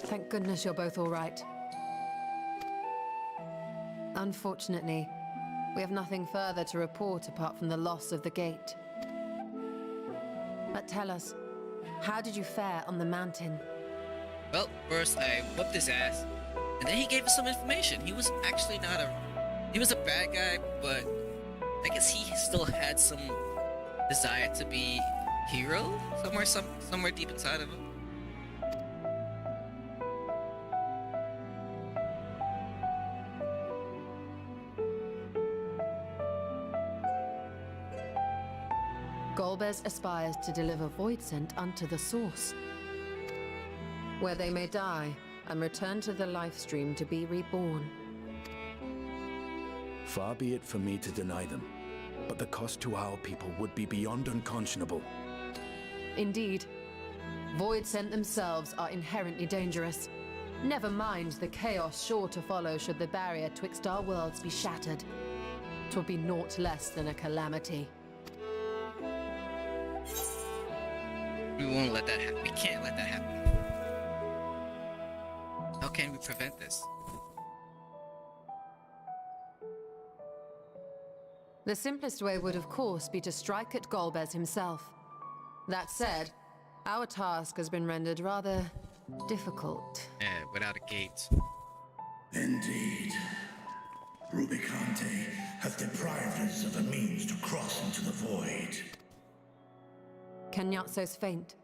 S2: Thank goodness you're both all right. Unfortunately, we have nothing further to report apart from the loss of the gate. But tell us, how did you fare on the mountain?
S1: Well, first I whooped his ass, and then he gave us some information. He was actually not he was a bad guy, but I guess he still had some desire to be hero somewhere deep inside of him.
S2: Golbez aspires to deliver void scent unto the source, where they may die and return to the life stream to be reborn.
S4: Far be it for me to deny them, but the cost to our people would be beyond unconscionable.
S2: Indeed, void scent themselves are inherently dangerous. Never mind the chaos sure to follow should the barrier twixt our worlds be shattered. 'Twill be naught less than a calamity.
S1: We won't let that happen. We can't let that happen. How can we prevent this?
S2: The simplest way would, of course, be to strike at Golbez himself. That said, our task has been rendered rather difficult.
S1: Yeah, without a gate.
S11: Indeed. Rubicante hath deprived us of a means to cross into the void.
S2: Kenyatso's faint.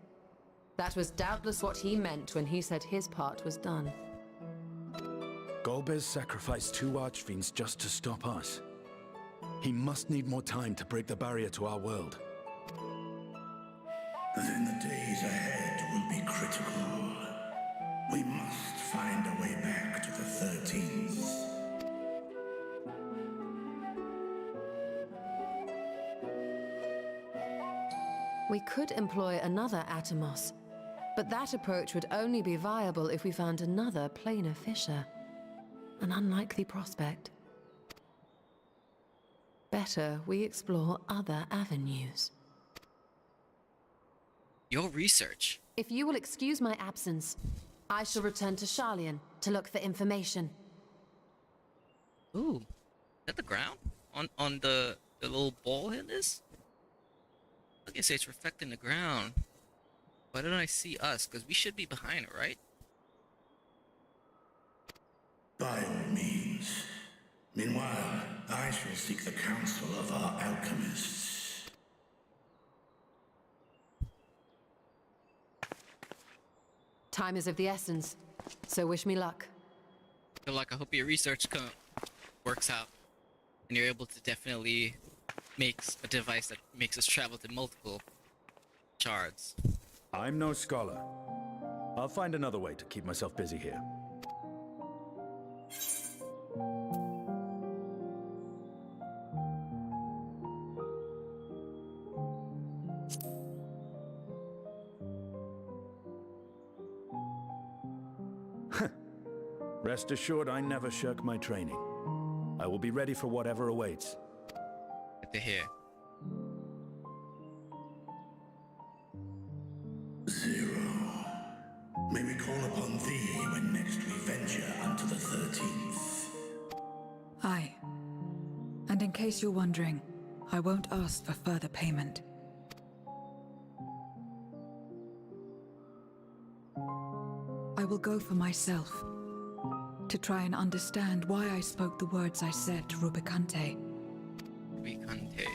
S2: That was doubtless what he meant when he said his part was done.
S4: Golbez sacrificed 2 archfiends just to stop us. He must need more time to break the barrier to our world.
S11: Then the days ahead will be critical. We must find a way back to the 13th.
S2: We could employ another Atomos, but that approach would only be viable if we found another planar fissure. An unlikely prospect. Better we explore other avenues.
S1: Your research.
S2: If you will excuse my absence, I shall return to Sharlayan to look for information.
S1: Ooh. Is that the ground? On the little ball in this? I can say it's reflecting the ground. Why don't I see us? Because we should be behind it, right?
S11: By all means. Meanwhile, I shall seek the counsel of our alchemists.
S2: Time is of the essence, so wish me luck.
S1: Good luck. I hope your research works out. And you're able to definitely make a device that makes us travel to multiple shards.
S4: I'm no scholar. I'll find another way to keep myself busy here. Rest assured, I never shirk my training. I will be ready for whatever awaits.
S1: Good to hear.
S11: Zero. May we call upon thee when next we venture unto the 13th.
S6: Aye. And in case you're wondering, I won't ask for further payment. I will go for myself, to try and understand why I spoke the words I said to Rubicante.
S1: Rubicante.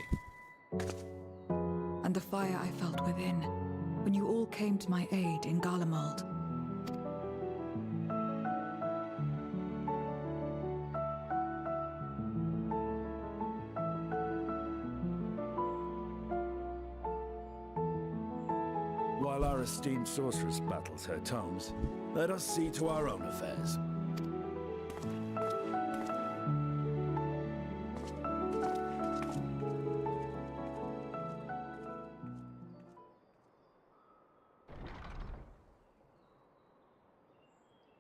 S6: And the fire I felt within, when you all came to my aid in Garlemald.
S4: While our esteemed sorceress battles her tomes, let us see to our own affairs.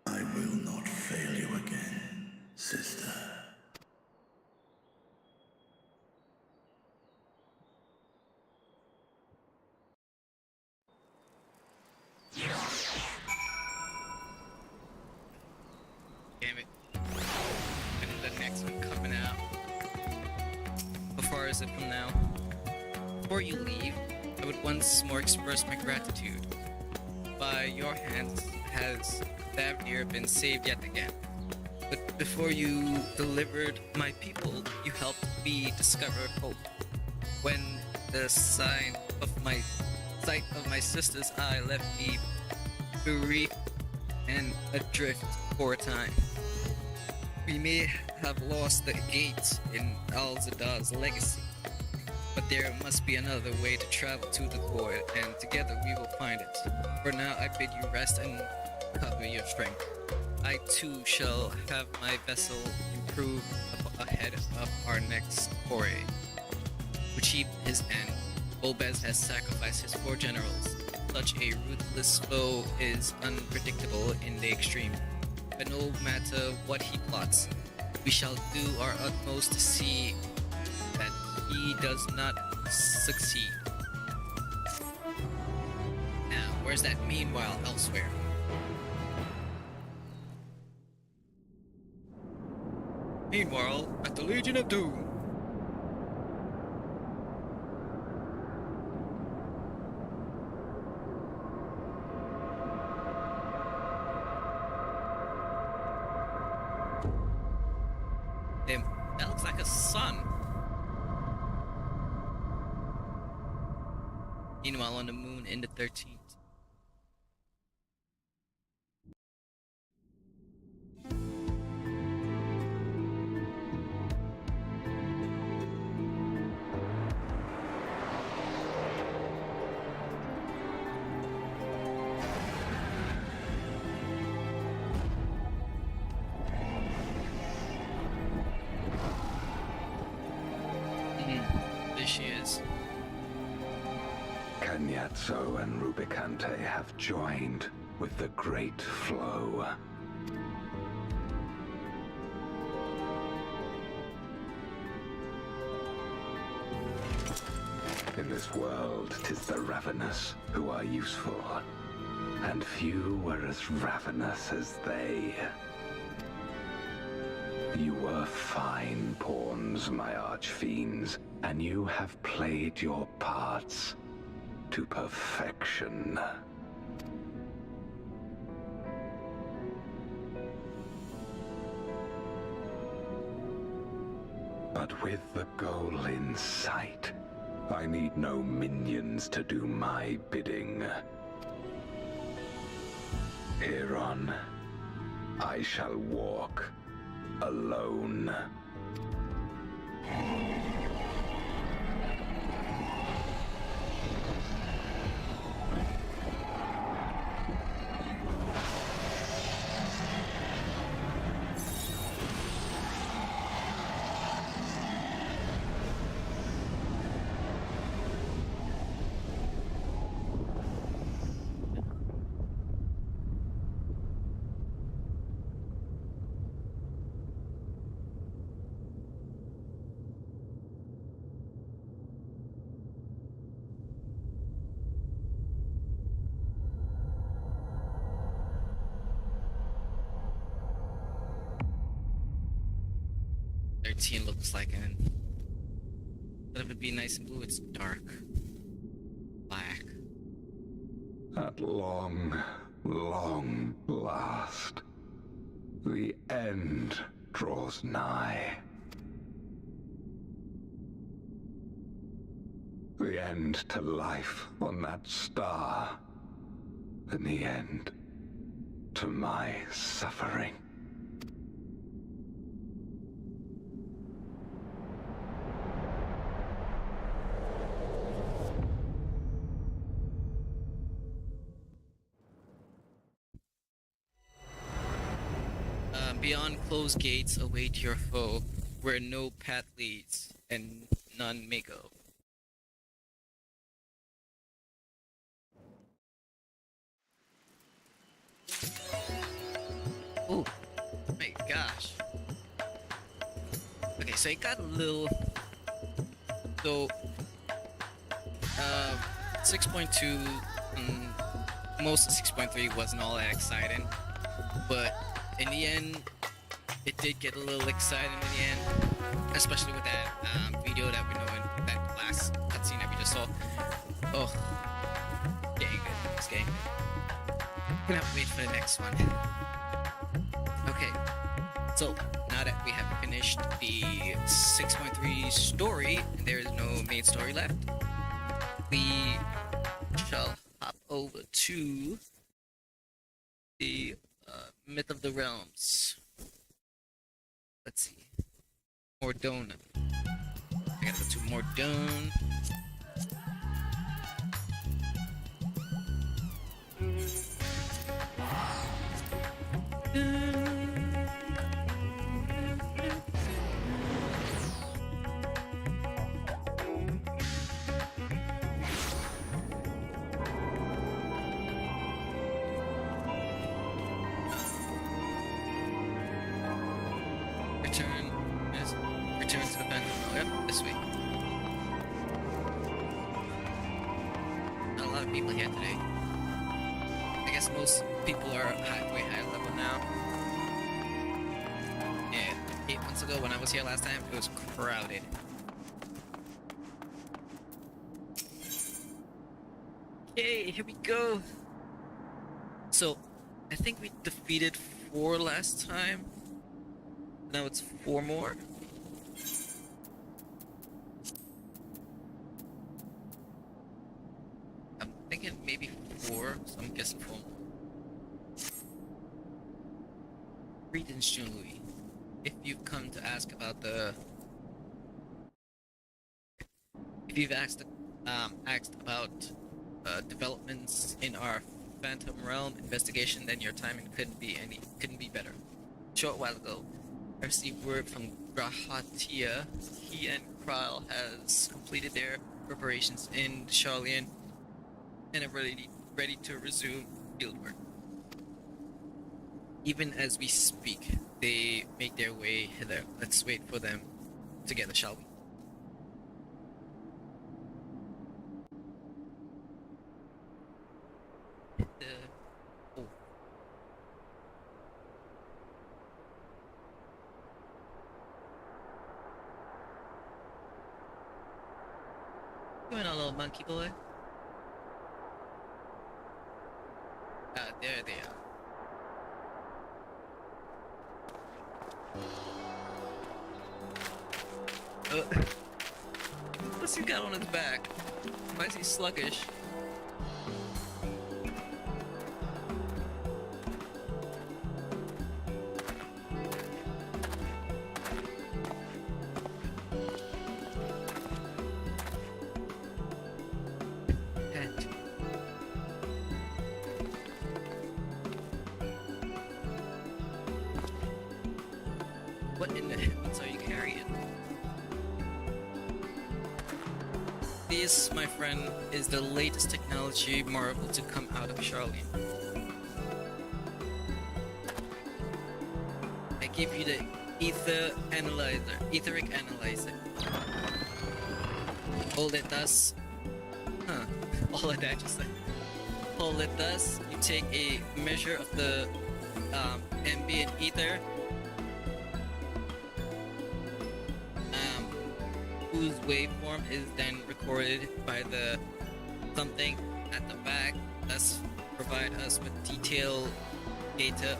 S11: I will not fail you again, sister.
S1: Damn it. And the next one coming out. How far is it from now? Before you leave, I would once more express my gratitude. By your hands has Thavnir been saved yet again. But before you delivered my people, you helped me discover hope. When the sight of my sister's eye left me bereaved and adrift for a time. We may have lost the gate in Alzada's legacy, but there must be another way to travel to the void, and together we will find it. For now, I bid you rest and recover your strength. I too shall have my vessel improve ahead of our next foray. To achieve his end, Obez has sacrificed his 4 generals. Such a ruthless foe is unpredictable in the extreme. But no matter what he plots, we shall do our utmost to see that he does not succeed. Now, where's that meanwhile elsewhere? Meanwhile, at the Legion of Doom. That looks like a sun. Meanwhile, on the moon in the 13th. There she is.
S10: Kenyatso and Rubicante have joined with the Great Flow. In this world, 'tis the ravenous who are useful, and few were as ravenous as they. You were fine pawns, my archfiends, and you have played your parts to perfection. But with the goal in sight, I need no minions to do my bidding. Hereon, I shall walk alone.
S1: Looks like, and instead of it being nice and blue, it's dark black.
S10: At long, long last, the end draws nigh. The end to life on that star, and the end to my suffering.
S1: Beyond closed gates await your foe, where no path leads and none may go. Oh my gosh. Okay, so it got a little... So... 6.2... most of 6.3 wasn't all that exciting, but in the end, it did get a little exciting in the end, especially with that video that we know in that last cutscene that we just saw. Oh, getting good. It's getting good. Gonna have to wait for the next one. Okay, so now that we have finished the 6.3 story, and there is no main story left, we shall hop over to the Myth of the Realms. Let's see. Mordone. I gotta go to Mordone. Return to the Phantom. Yep, this week. Not a lot of people here today. I guess most people are way high level now. And 8 months ago when I was here last time, it was crowded. Okay, here we go. So, I think we defeated 4 last time. Now it's 4 more. I'm thinking maybe 4, so I'm guessing 4 more. Greetings, Jean-Louis. If you've come to ask about the... If you've asked about developments in our Phantom Realm investigation, then your timing couldn't be better. A short while ago, I received word from Grahatia. He and Kral has completed their preparations in Charlian and are ready to resume fieldwork. Even as we speak, they make their way hither. Let's wait for them together, shall we? Oh. Doing a little monkey boy. There they are. What's he got on his back? Why is he sluggish? Hat. What in the heavens are you carrying? This, my friend, is the latest technology marvel to come out of Charlene. I give you the etheric analyzer. All it does, all it actually, all it does, you take a measure of the ambient ether, whose waveform is then recorded by the something at the back, thus provide us with detailed data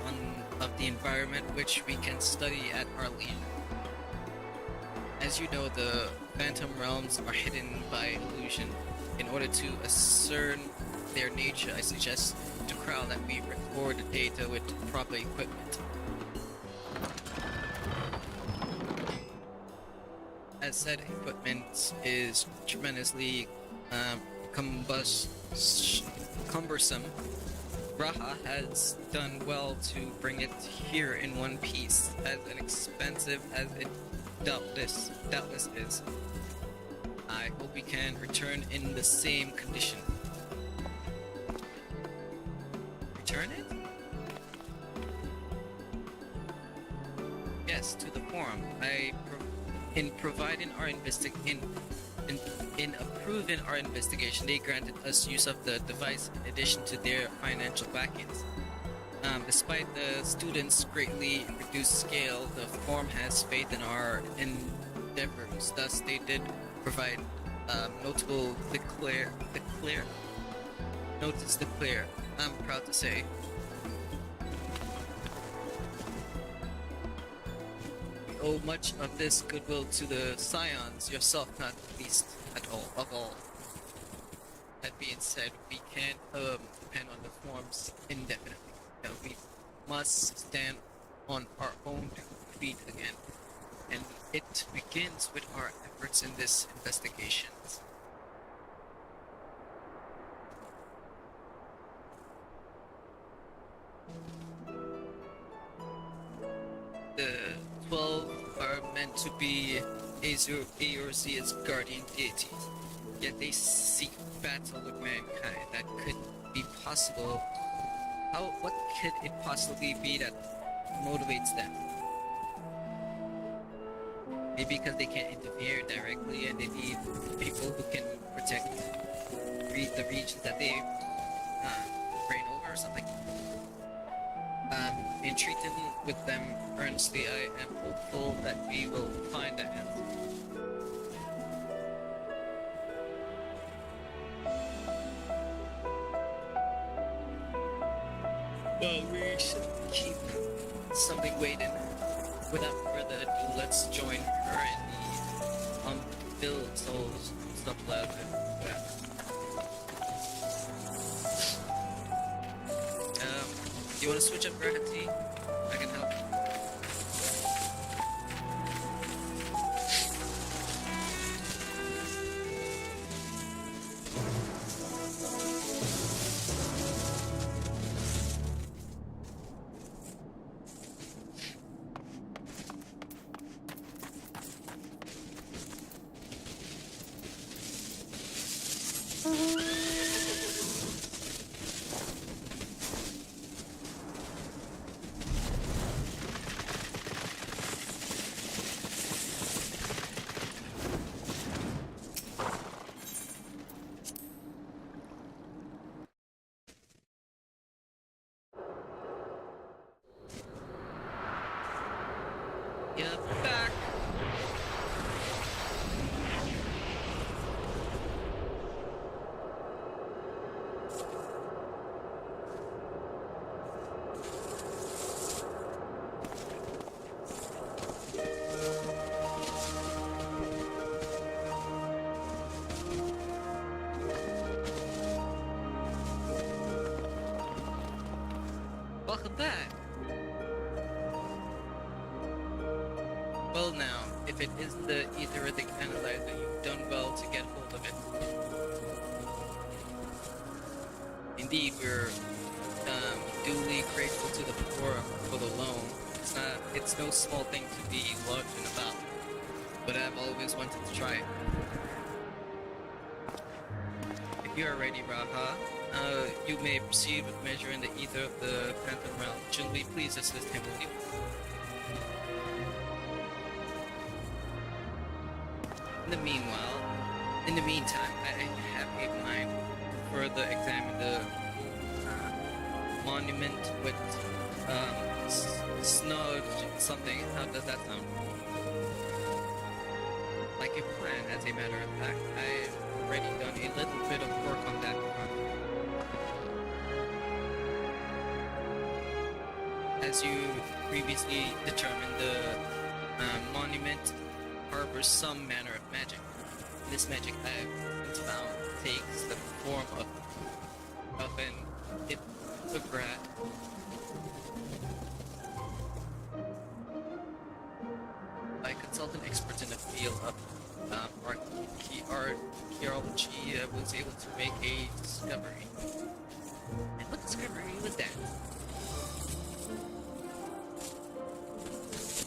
S1: of the environment which we can study at our leisure. As you know, the phantom realms are hidden by illusion. In order to ascertain their nature, I suggest to Crow that we record the data with proper equipment. As said equipment is tremendously cumbersome, Raha has done well to bring it here in one piece, as inexpensive as it doubtless is. I hope we can return in the same condition. Return it? Yes, to the forum. In approving our investigation, they granted us use of the device in addition to their financial backings. Despite the students' greatly reduced scale, the forum has faith in our endeavors. Thus, they did provide notable notice declare. I'm proud to say. We owe much of this goodwill to the scions, yourself not least of all. That being said, we can't depend on the forms indefinitely. We must stand on our own feet again, and it begins with our efforts in this investigation. The 12 are meant to be Eorzea's guardian deities, yet they seek battle with mankind. That could be possible. What could it possibly be that motivates them? Maybe because they can't interfere directly and they need people who can protect the regions that they reign over or something. In treating with them earnestly, I am hopeful that we will find an answer. Well, we should keep something waiting. Without further ado, let's join her in the build souls stuff like that. You want to switch up her tea? I can help. Yeah, back. Welcome back. Well now, if it is the etheric analyzer, you've done well to get hold of it. Indeed, we're duly grateful to the poor for the loan. It's no small thing to be larging about, but I've always wanted to try it. If you are ready, Raha, you may proceed with measuring the ether of the Phantom Realm. Junli, please assist him, will you? In the meantime, I have a mind to further examine the monument with snudge something. How does that sound? Like a plan, as a matter of fact. I've already done a little bit of work on that front. As you previously determined, the monument harbors some manner of magic. This magic I've found takes the form of an hippograt. I consulted experts in the field of archaeology. I was able to make a discovery. And what discovery was that?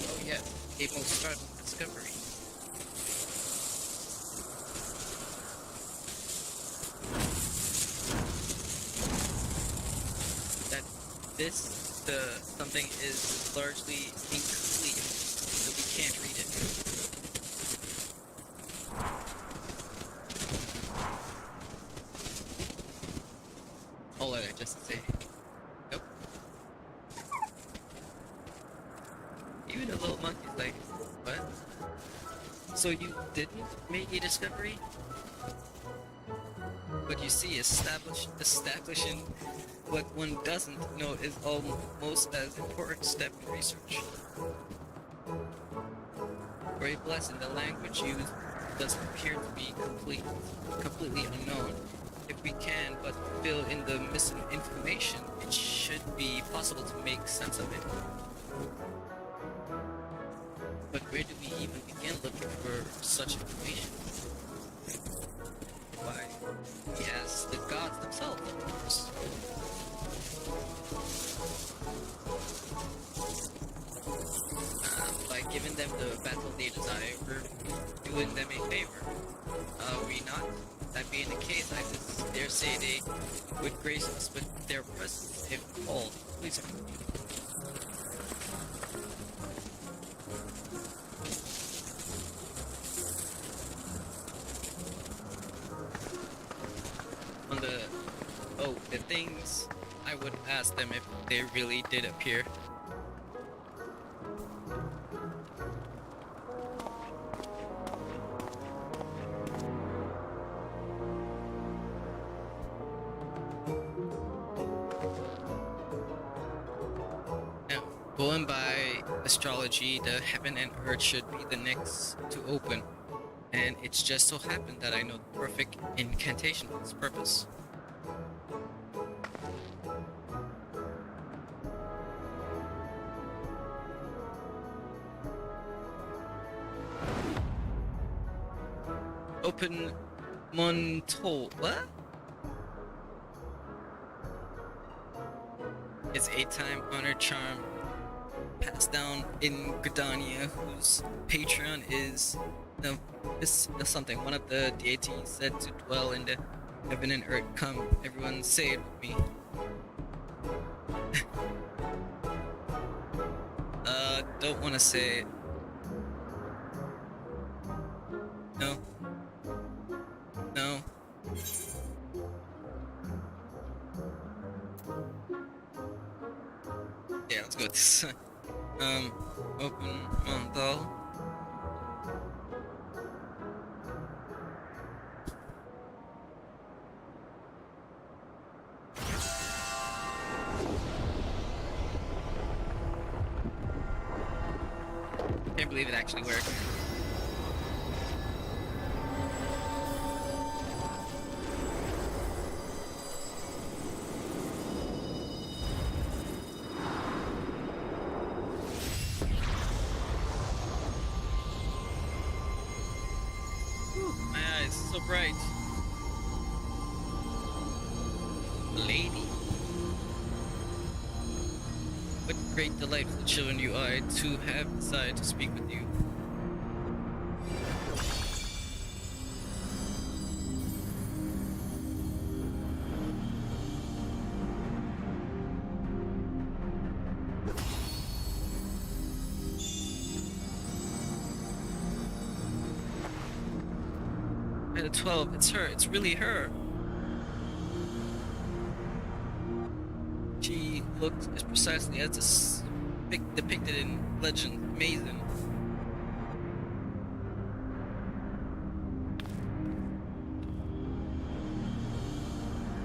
S1: Oh yes, a most startling discovery. Something is largely incomplete, so we can't read it. I'll let it just say, nope. Even a little monkey's like, what? So you didn't make a discovery? But you see, establishing what one doesn't know is almost as important step in research. For a blessing, the language used does appear to be completely unknown. If we can but fill in the missing information, it should be possible to make sense of it. But where do we even begin looking for such information? Why, yes, the gods themselves, of course. By giving them the battle they desire, we're doing them a favor. Are we not? That being the case, I dare say they would grace us with their presence if called. Please continue. The things, I would ask them if they really did appear. Now, going by astrology, the heaven and earth should be the next to open, and it's just so happened that I know the perfect incantation for this purpose. Open Montol. What? It's a time-honored charm passed down in Gridania, whose patron is something. One of the deities said to dwell in the heaven and earth. Come, everyone, say it with me. Don't want to say it. No. No. Yeah, let's go with this. Open Montal. Can't believe it actually worked. My eyes, so bright. Lady. What great delightful children you are to have decided to speak with you. By the 12, it's her, it's really her. She looked as precisely as depicted in legend. Amazing.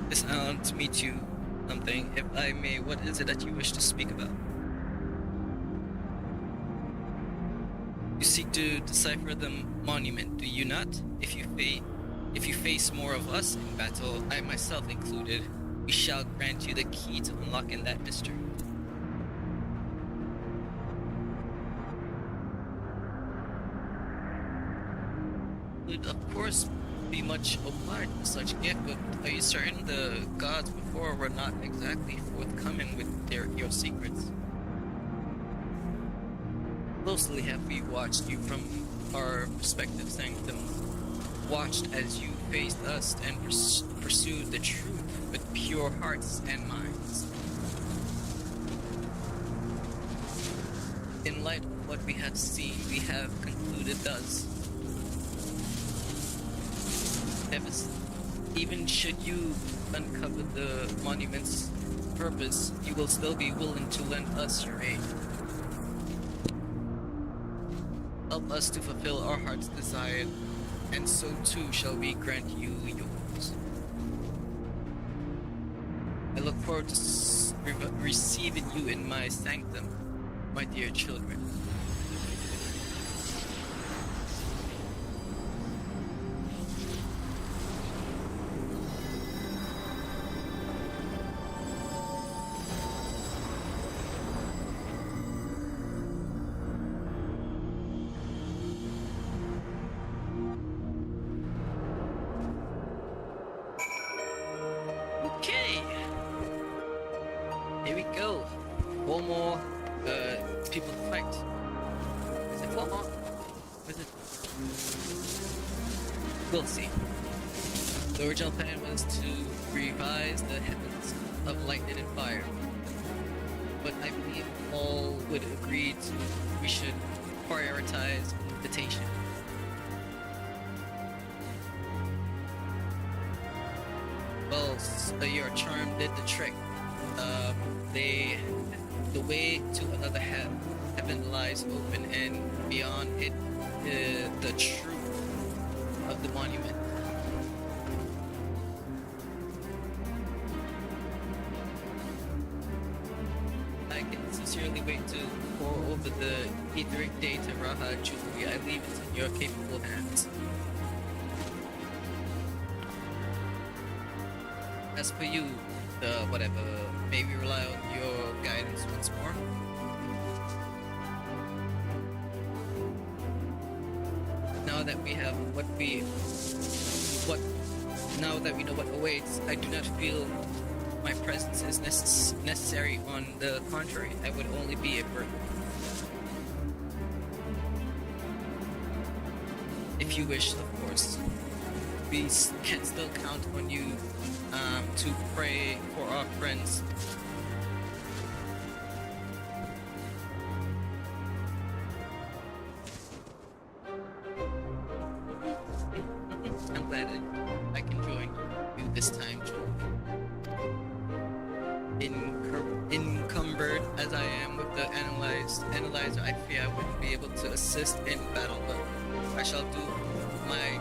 S1: Miss Allen, to meet you something, if I may. What is it that you wish to speak about? You seek to decipher the monument, do you not? If you face more of us in battle, I myself included, we shall grant you the key to unlocking that mystery. Would of course be much obliged for such gift, but are you certain the gods before were not exactly forthcoming with your secrets? Closely have we watched you from our respective sanctums, watched as you faced us and pursued the truth with pure hearts and minds. In light of what we have seen, we have concluded thus. Even should you uncover the monument's purpose, you will still be willing to lend us your aid. Help us to fulfill our heart's desire, and so too shall we grant you yours. I look forward to receiving you in my sanctum, my dear children. Okay, here we go. Four more people to fight. Is it four more? Or is it? We'll see. The original plan was to revise the heavens of lightning and fire, but I believe all would agree we should prioritize invitation. Well, your charm did the trick. The way to another heaven lies open, and beyond it, the truth of the monument. I can sincerely wait to pour over the etheric data, Raha Julie. I leave it in your capable hands. As for you, whatever, may we rely on your guidance once more? Now that we have now that we know what awaits, I do not feel my presence is necessary. On the contrary, I would only be a burden. If you wish, of course. We can still count on you to pray for our friends. I'm glad I can join you this time, Joel. Encumbered as I am with the I fear I wouldn't be able to assist in battle, but I shall do my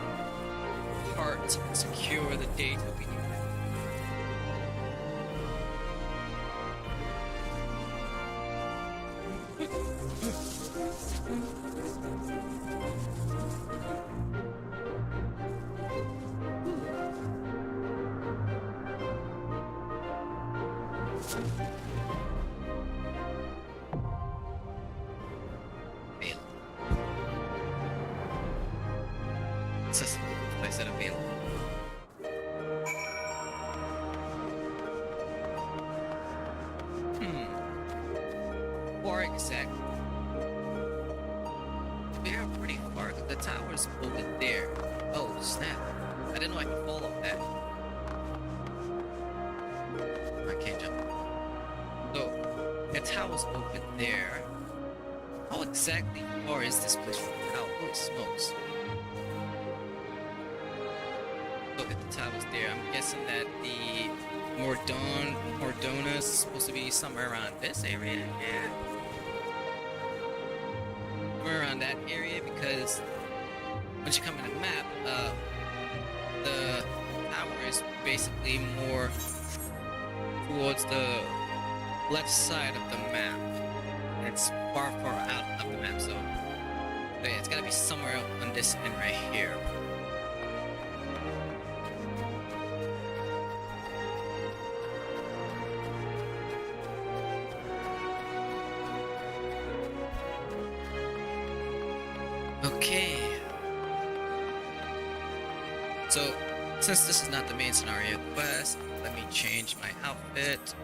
S1: part to secure the data we need. Available. It's just I said available. Or exactly. We are pretty far. The tower's over there. Oh snap! I didn't know I could fall off that. I can't jump. So the tower's over there. How exactly far is this place from the tower? Holy smokes! So if the tower's there, I'm guessing that the Mordona is supposed to be somewhere around this area. Yeah. Somewhere around that area, because once you come in the map, the tower is basically more towards the left side of the map. And it's far out of the map, so yeah, it's gotta be somewhere on this end right here. Okay. So, since this is not the main scenario quest, let me change my outfit.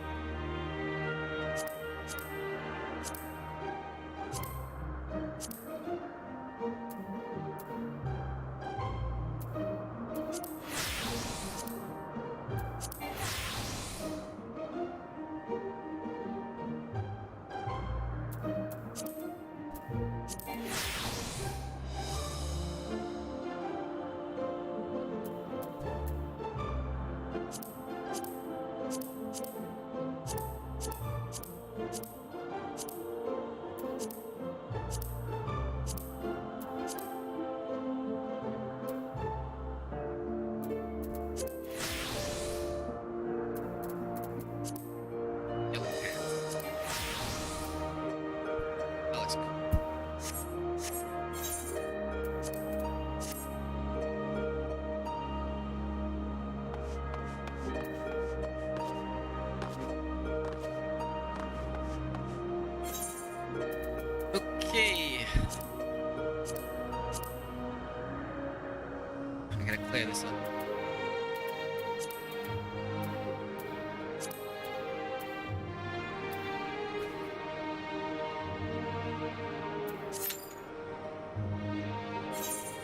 S1: Okay. I'm gonna clear this up.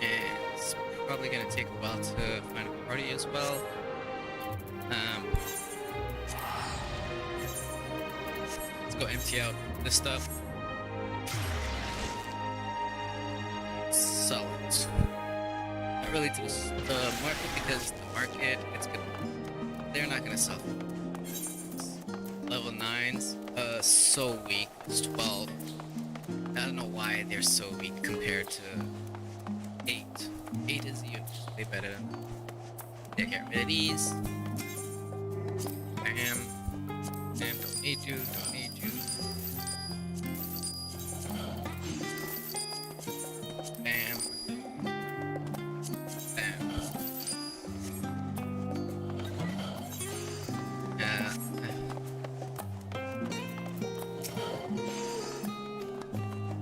S1: And it's probably gonna take a while to find a party as well. Let's go empty out this stuff. Sell it. Not really to the market, because the market, it's good. They're not gonna sell. Level 9s, so weak. It's 12. I don't know why they're so weak compared to 8. 8 is way better. Take care of these. Bam. Bam, don't need you, don't need you. Bam. Bam.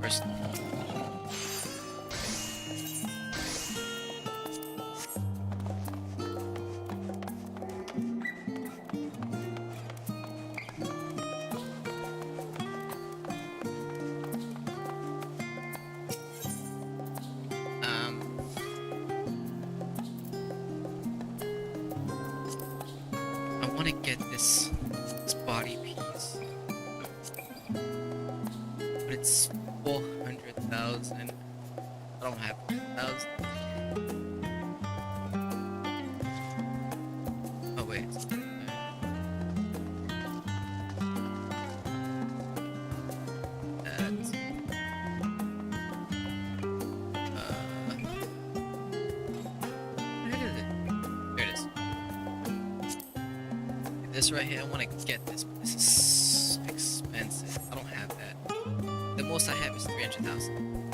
S1: First. I want to get this body piece, but it's 400,000. I don't have 1,000. Oh wait. That. This right here, I want to get this, but this is expensive. I don't have that. The most I have is 300,000.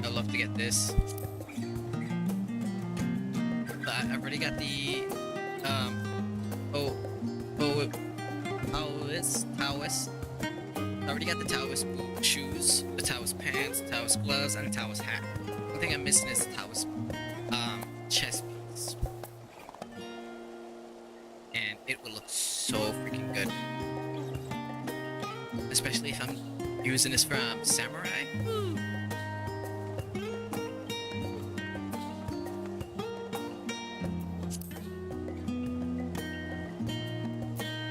S1: I'd love to get this. But I've already got the Taoist. I already got the Taoist shoes, the Taoist pants, the Taoist gloves, and the Taoist hat. One thing I'm missing is the Taoist chest piece. And it will look so freaking good. Especially if I'm using this from Samurai.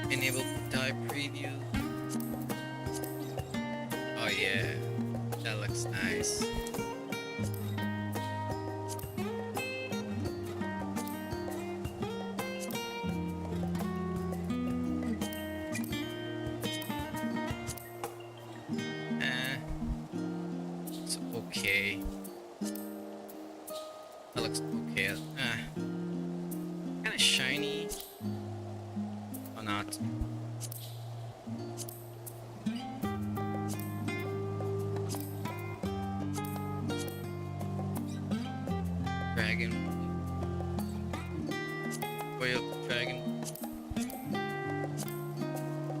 S1: Enable die preview. Oh yeah, that looks nice. It's okay. That looks okay. Kind of shiny. Or not. Dragon. Royal dragon.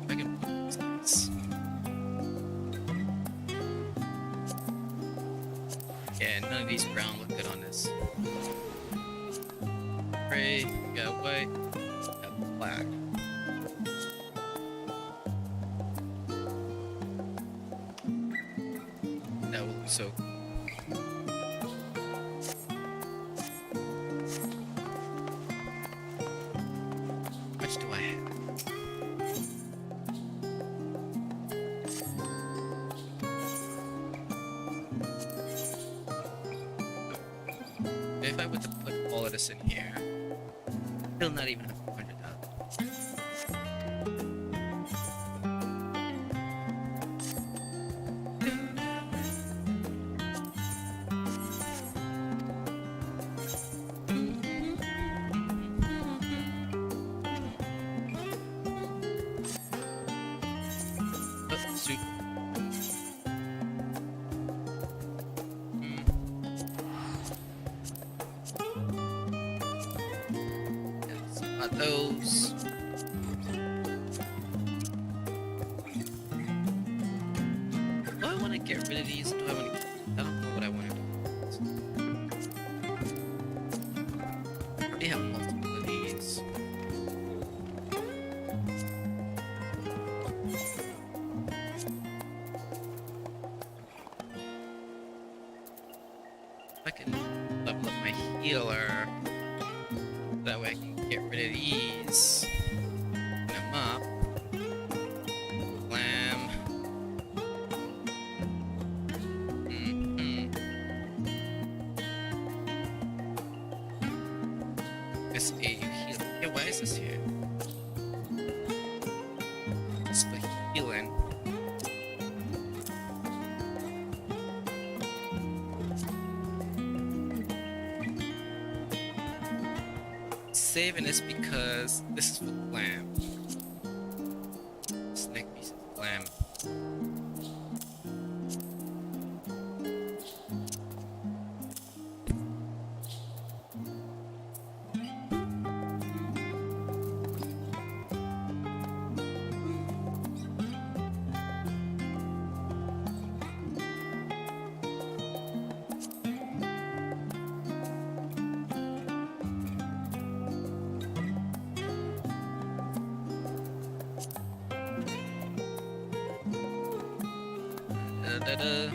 S1: Dragon is nice. Yeah, none of these brown look good on this. Gray, we got white, we got black. That will look so cool. How much do I have? If I were to put all of this in here, still not even have 100,000. Oh, suit. Got those. Do I want to get rid of these? Or do I want to? I don't know what I want to do. I already have multiple of these. I can level up my healer. That way I can get rid of these. Clean them up. Blam. This AU heal. Yeah, why is this here? It's for healing. Saving this because this is for glam. This neck piece is glam. Da-da-da.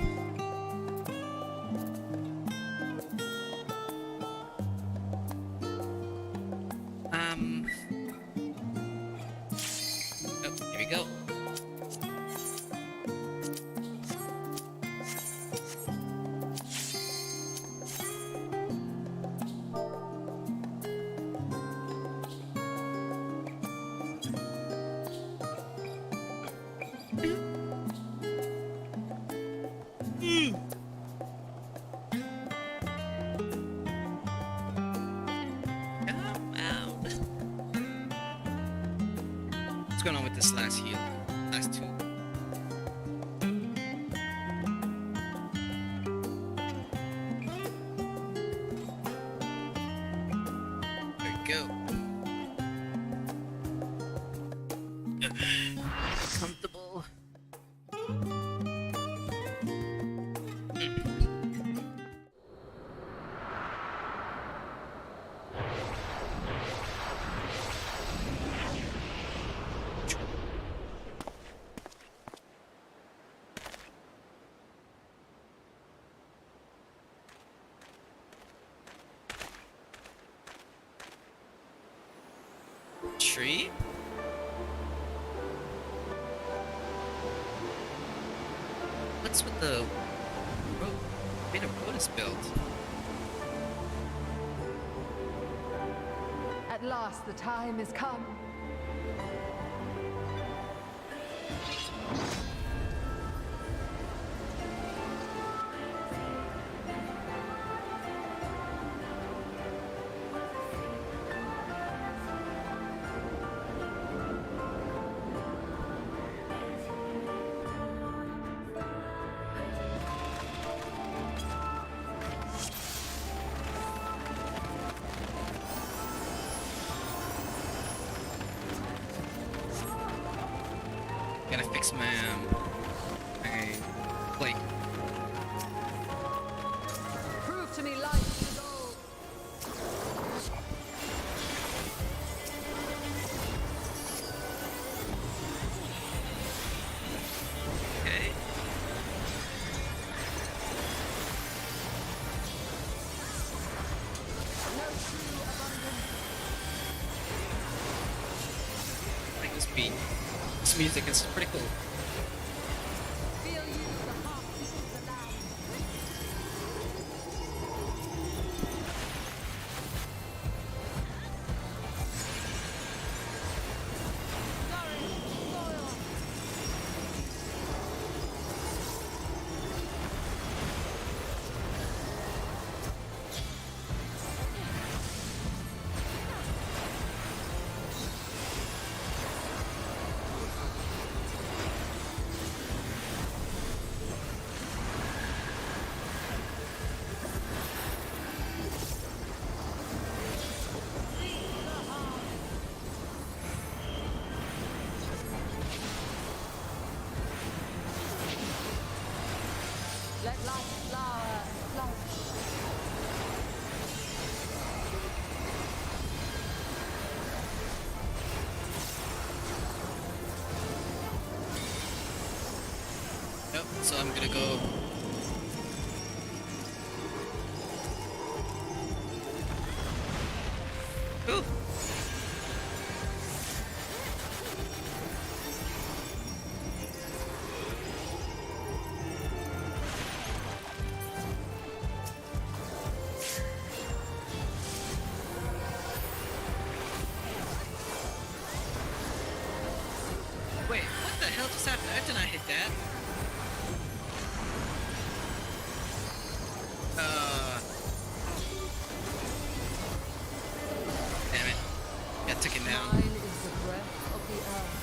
S1: Oh, here we go. going on with this last heal? Last two. There we go. Comfortable. Tree? What's with the road? Made a road is built.
S2: At last, the time has come.
S1: Gotta fix my plate.
S2: Prove to me life is old.
S1: Okay.
S2: No true abundance.
S1: I like this beat. This music is pretty cool.
S2: Feel you, the heartbeat of the land. Nourish soil. Let life flower and flourish.
S1: Yep, so I'm gonna go. Ooh. Wait, what the hell just happened? I did not hit that. Damn it. Yeah, I took it down.
S2: Mine is the breath of the earth.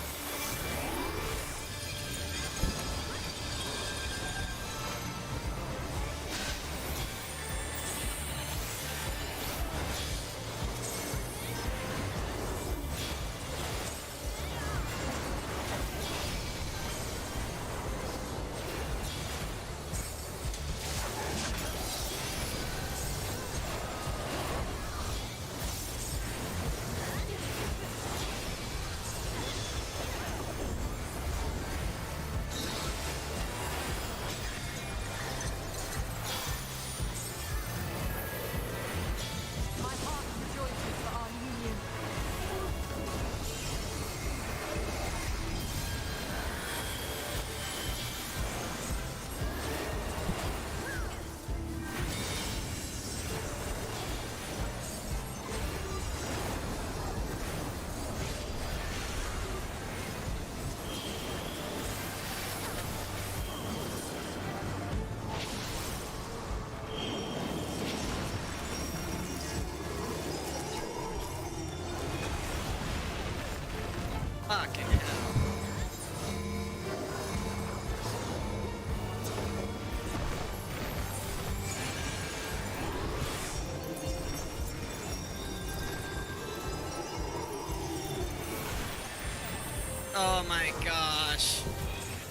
S1: Oh my gosh.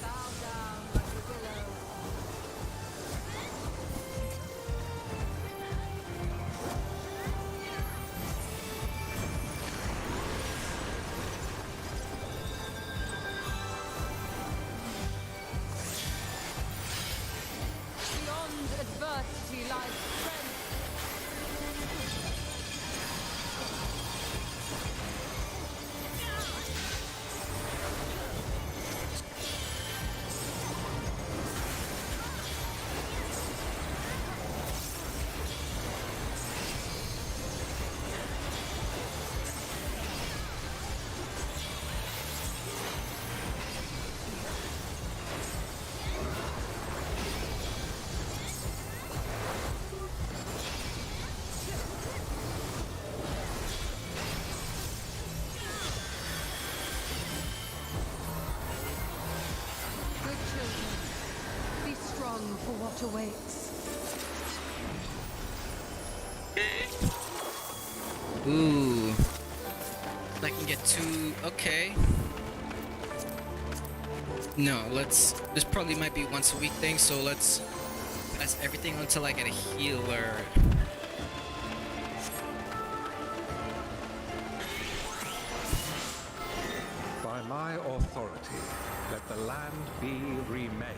S2: Bow down like a willow. Beyond adversity lies strength. Good children, be strong for what awaits.
S1: Ooh. I can get two. Okay. No, let's. This probably might be once a week thing, so let's pass everything until I get a healer.
S10: By my authority, let the land be remade.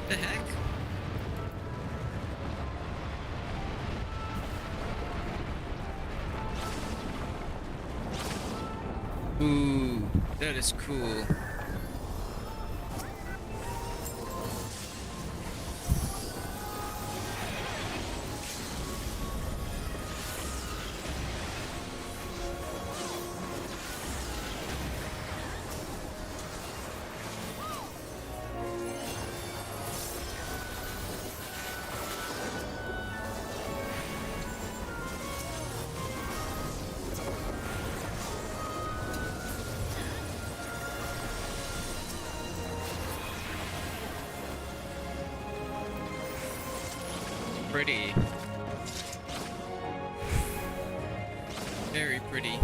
S1: The heck? Ooh, that is cool. Pretty. Very pretty.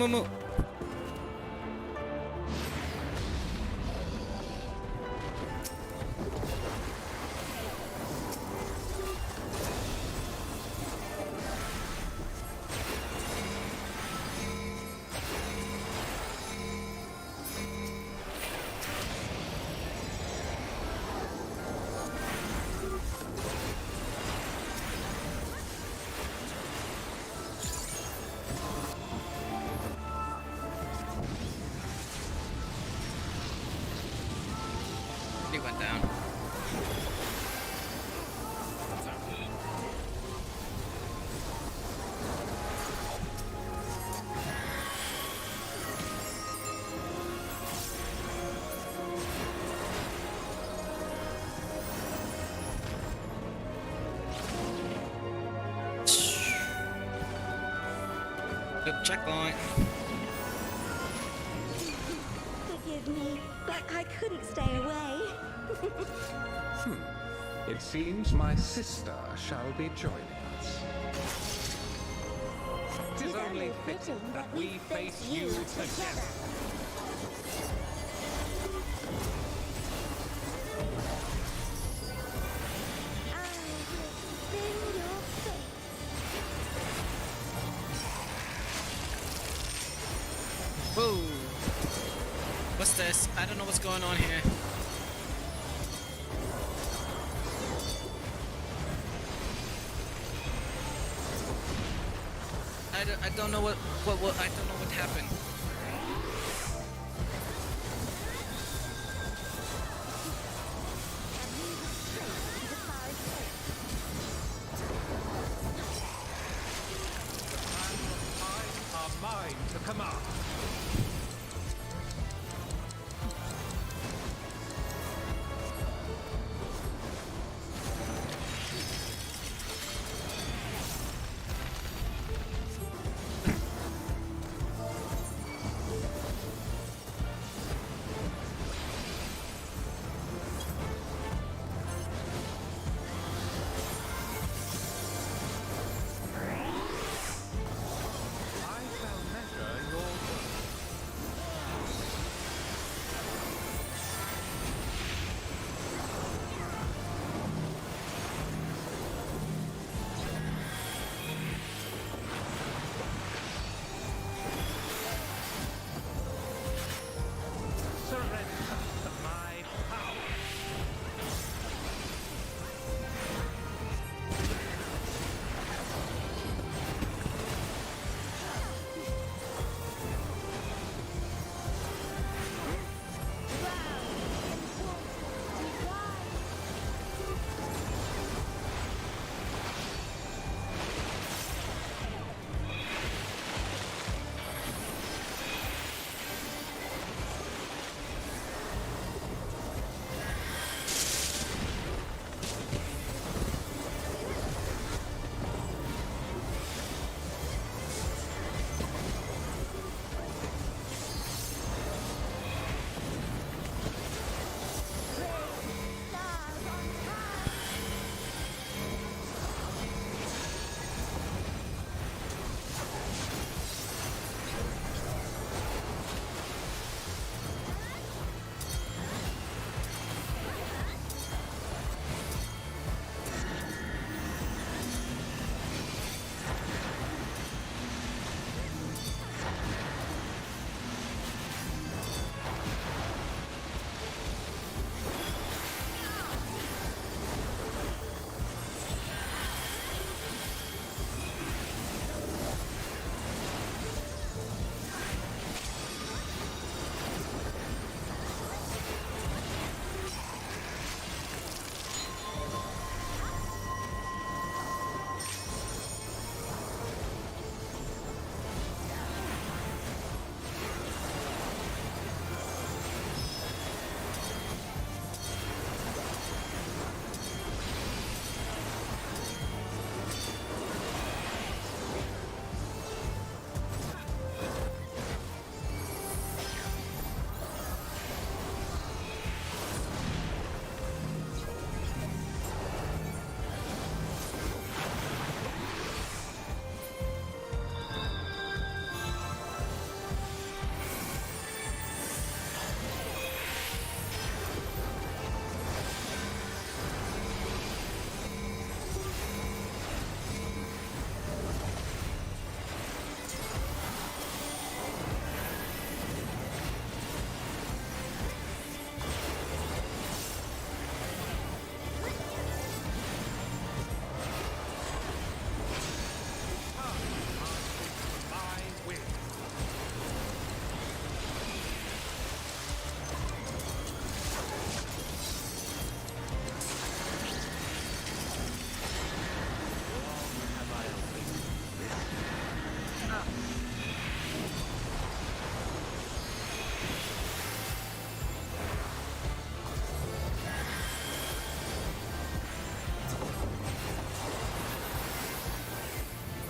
S1: Mo. He went down. Good checkpoint.
S12: Forgive me, but I couldn't stay away.
S10: It seems my sister shall be joining us. 'Tis only fitting that we face you together.
S12: I will spin your fate.
S1: Whoa. What's this? I don't know what's going on here. I don't know what I don't know what happened.
S9: Are mine to command.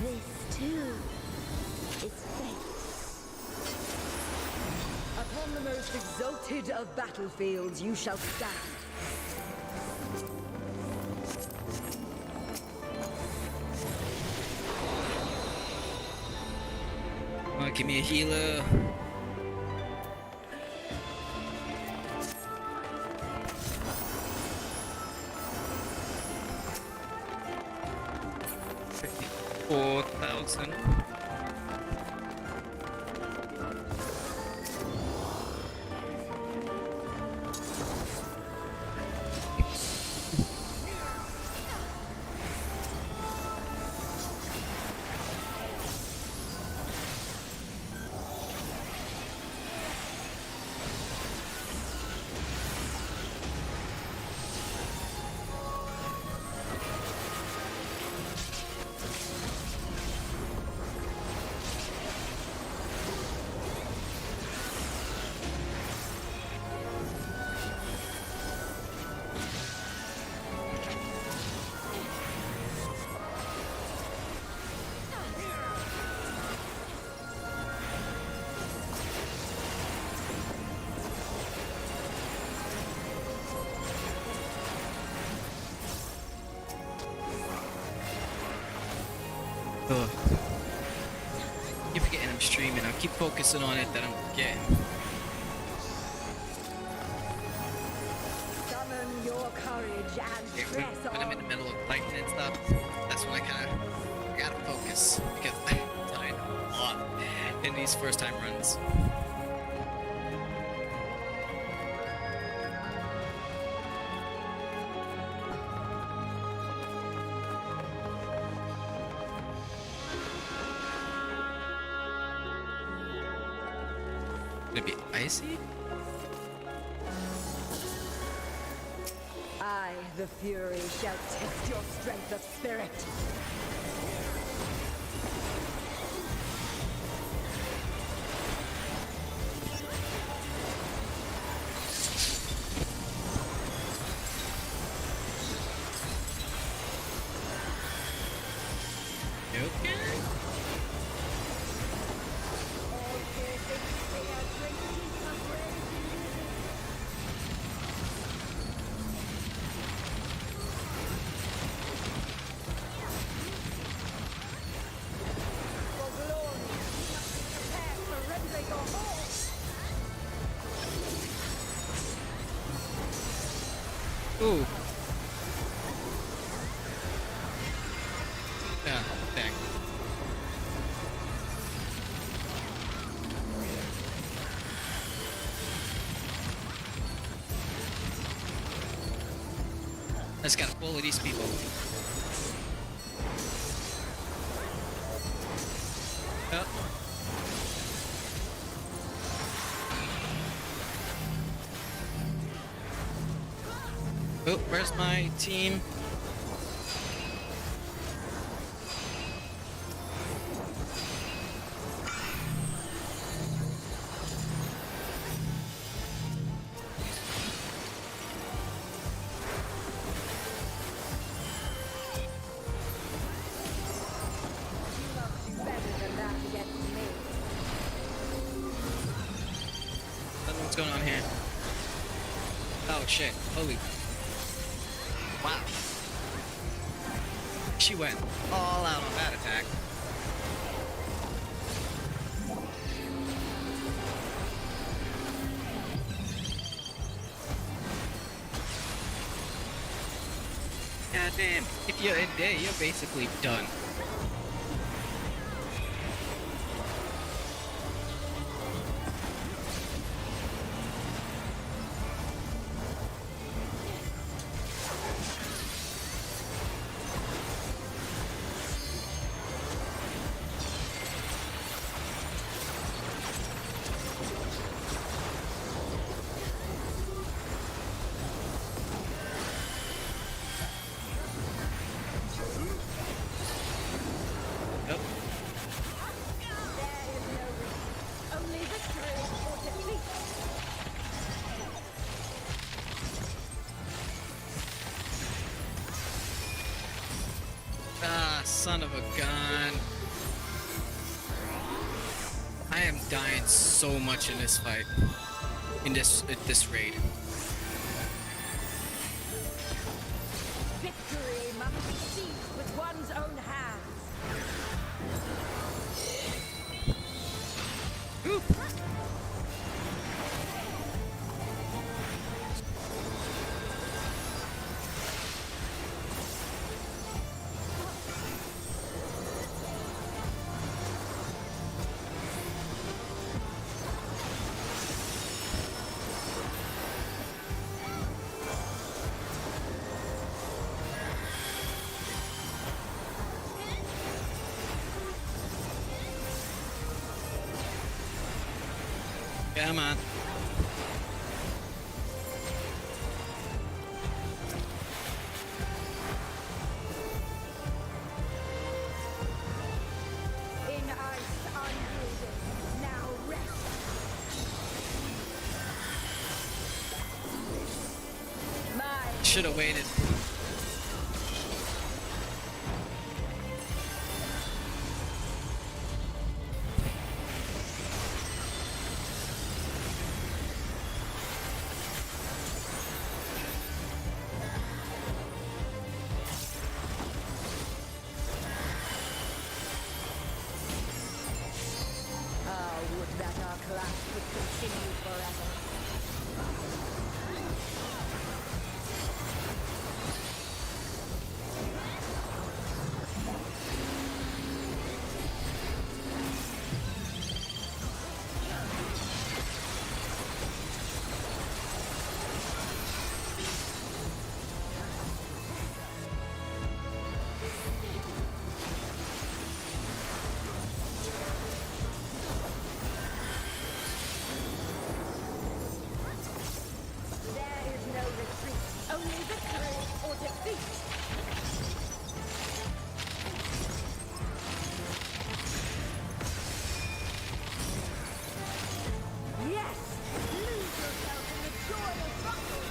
S12: This too is fate.
S13: Upon the most exalted of battlefields you shall stand.
S1: Oh, give me a healer. $54,000. stream and I'll keep focusing on it that I'm getting.
S13: Summon your courage and press
S1: When I'm in
S13: on.
S1: the middle of fighting and stuff, that's when I gotta focus because I'm dying a lot in these first time runs. Gonna be icy?
S13: I, the Fury, shall test your strength of spirit.
S1: You okay? Ooh. Yeah, dang. I just gotta bully these people. Oh. Oh, where's my team? What's going on here? Oh shit, holy. Wow. She went all out on that attack. God damn, if you're in there, you're basically done. Yep.
S13: Only victory or defeat.
S1: Ah, son of a gun. I am dying so much in this fight. In this raid.
S13: Victory must be seized with one's own hands.
S1: Ooh. Come on.
S13: In ice unyielding, now rest. My
S1: Should have waited.
S13: that our clash would continue forever. There is no retreat, only victory or defeat. Yes! Lose yourself in the joy of battle!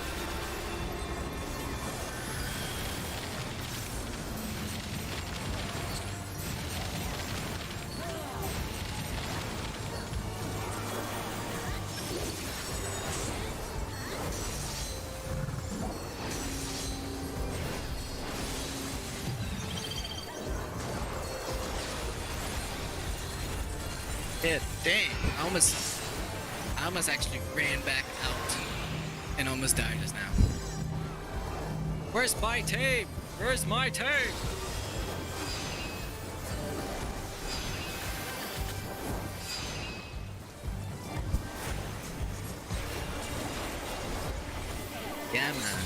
S1: Yeah, dang. I almost actually ran back out and almost died just now. Where's my tape? Where's my tape? Yeah, man.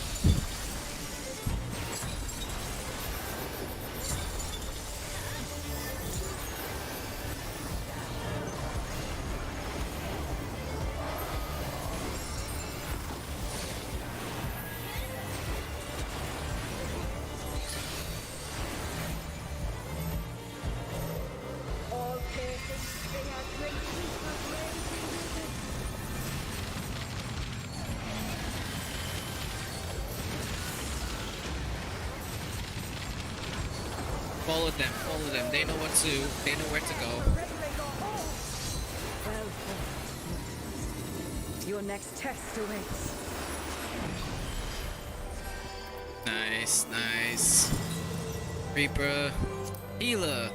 S13: All piercing, they are great people blazing rivers.
S1: Follow them. They know where to go.
S13: Well fought. Your next test awaits.
S1: Nice. Reaper. Healer.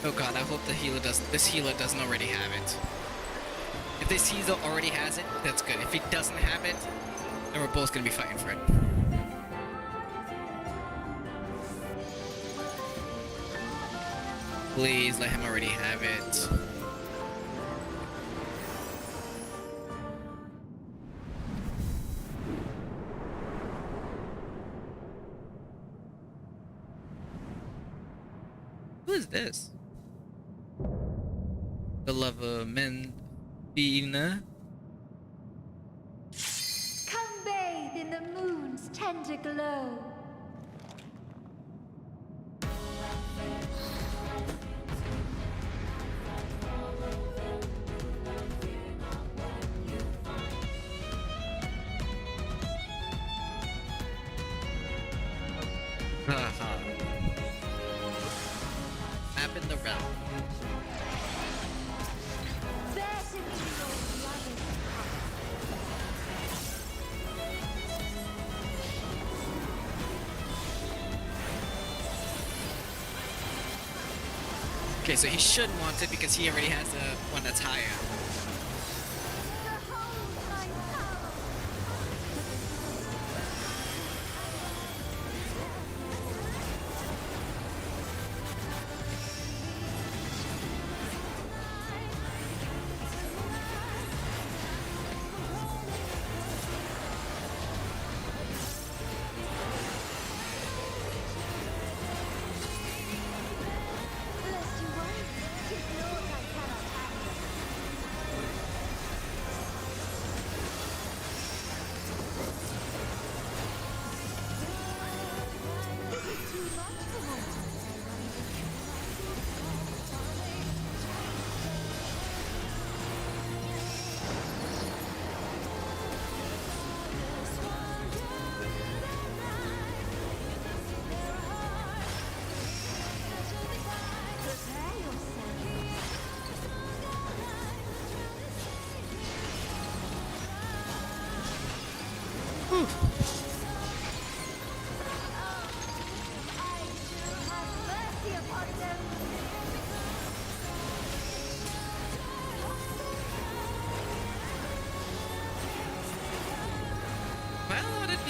S1: Oh god, I hope this healer doesn't already have it. If this healer already has it, that's good. If he doesn't have it, then we're both gonna be fighting for it. Please let him already have it. Who is this? The lover Mendina?
S12: Come bathe in the moon's tender glow.
S1: Haha. Map in the realm.
S12: There to be your loving
S1: Okay, so he should want it because he already has a one that's higher.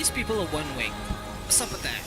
S1: these people are one wing. What's up with that?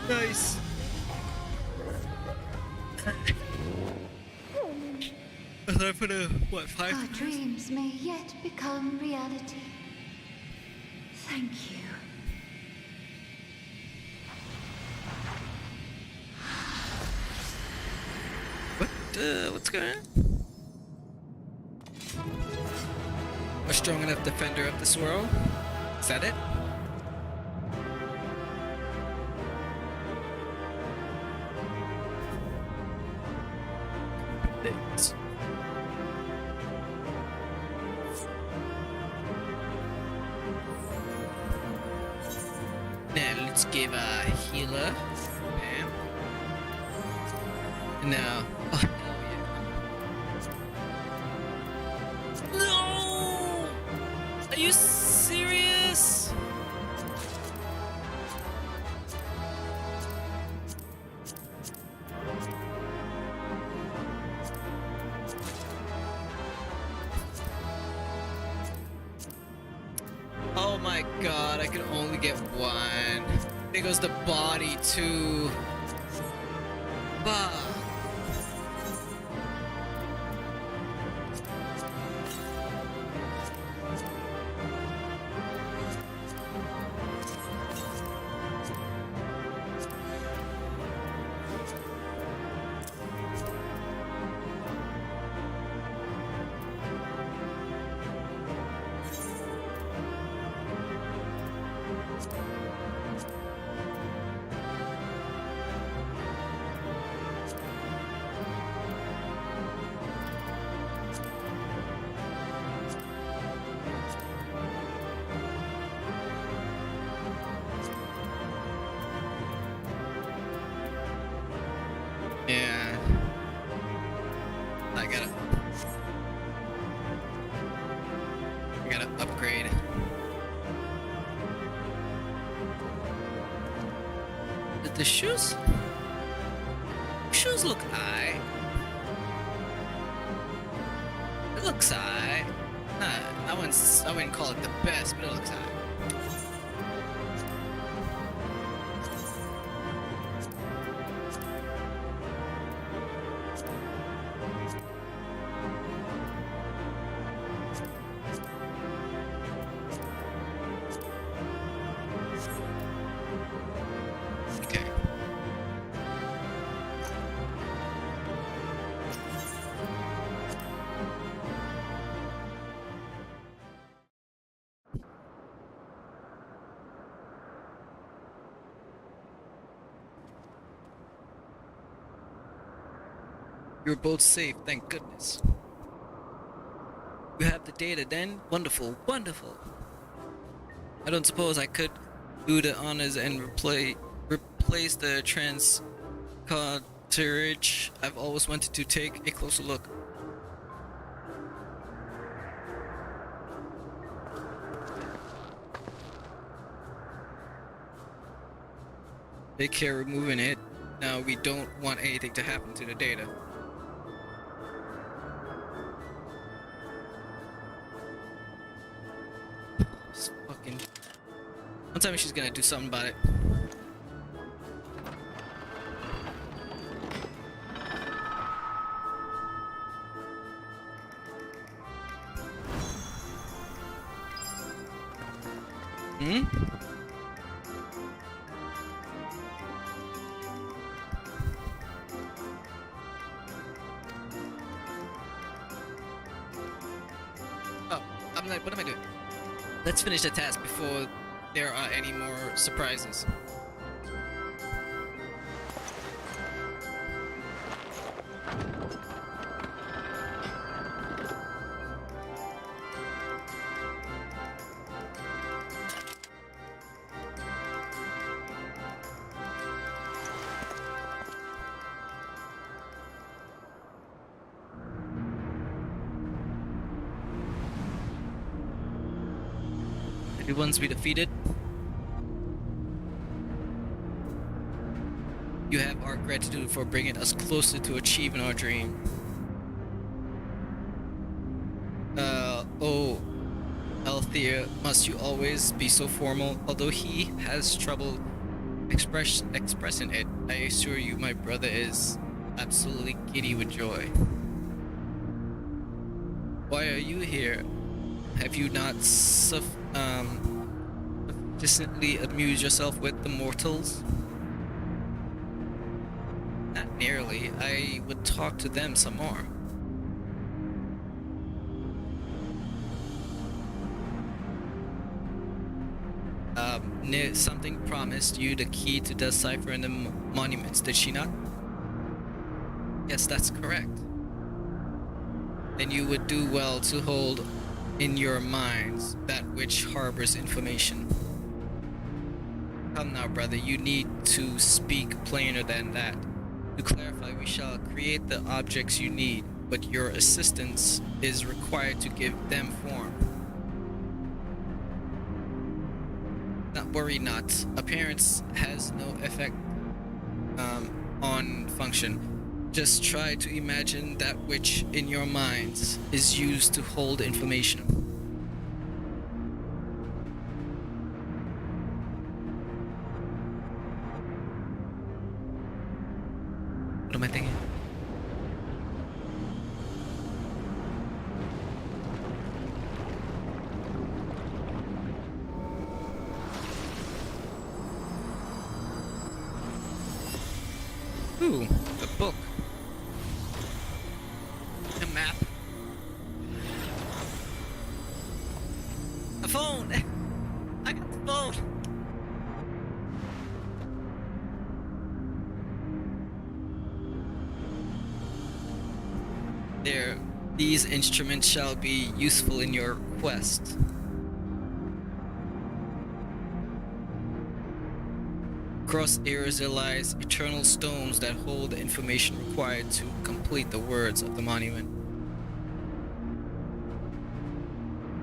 S14: Nice. I thought I put a, what, 5?
S15: Our dreams may yet become reality. Thank you.
S14: What's going on? A strong enough defender of this world? Is that it? Thanks. Now let's give a healer. Bam. Now, oh hell yeah. No! Are you serious? Oh my god, I can only get one. There goes the body too. Bah. Yeah. I gotta upgrade. The shoes? Shoes look high. It looks high. I wouldn't call it the best, but it looks high. Okay. You're both safe, thank goodness. You have the data then? Wonderful, wonderful. I don't suppose I could do the honors and replace the cartridge. I've always wanted to take a closer look. Take care of removing it. Now we don't want anything to happen to the data. This fucking... Don't tell me she's gonna do something about it. Hmm? Oh, I'm like, what am I doing? Let's finish the task before there are any more surprises. Once we defeated, you have our gratitude for bringing us closer to achieving our dream. Oh, Althea, must you always be so formal? Although he has trouble expressing it, I assure you my brother is absolutely giddy with joy. Why are you here? Have you not sufficiently amused yourself with the mortals? Nah, not nearly. I would talk to them some more. Something promised you the key to decipher the monuments, did she not? Yes, that's correct. Then you would do well to hold in your minds that which harbors information. Come now, brother, you need to speak plainer than that. To clarify, we shall create the objects you need, but your assistance is required to give them form. Not worry not. Appearance has no effect on function. Just try to imagine that which in your minds is used to hold information. What am I thinking? Ooh, a book. A map. A phone! I got the phone! There, these instruments shall be useful in your quest. Across areas there lies eternal stones that hold the information required to complete the words of the monument.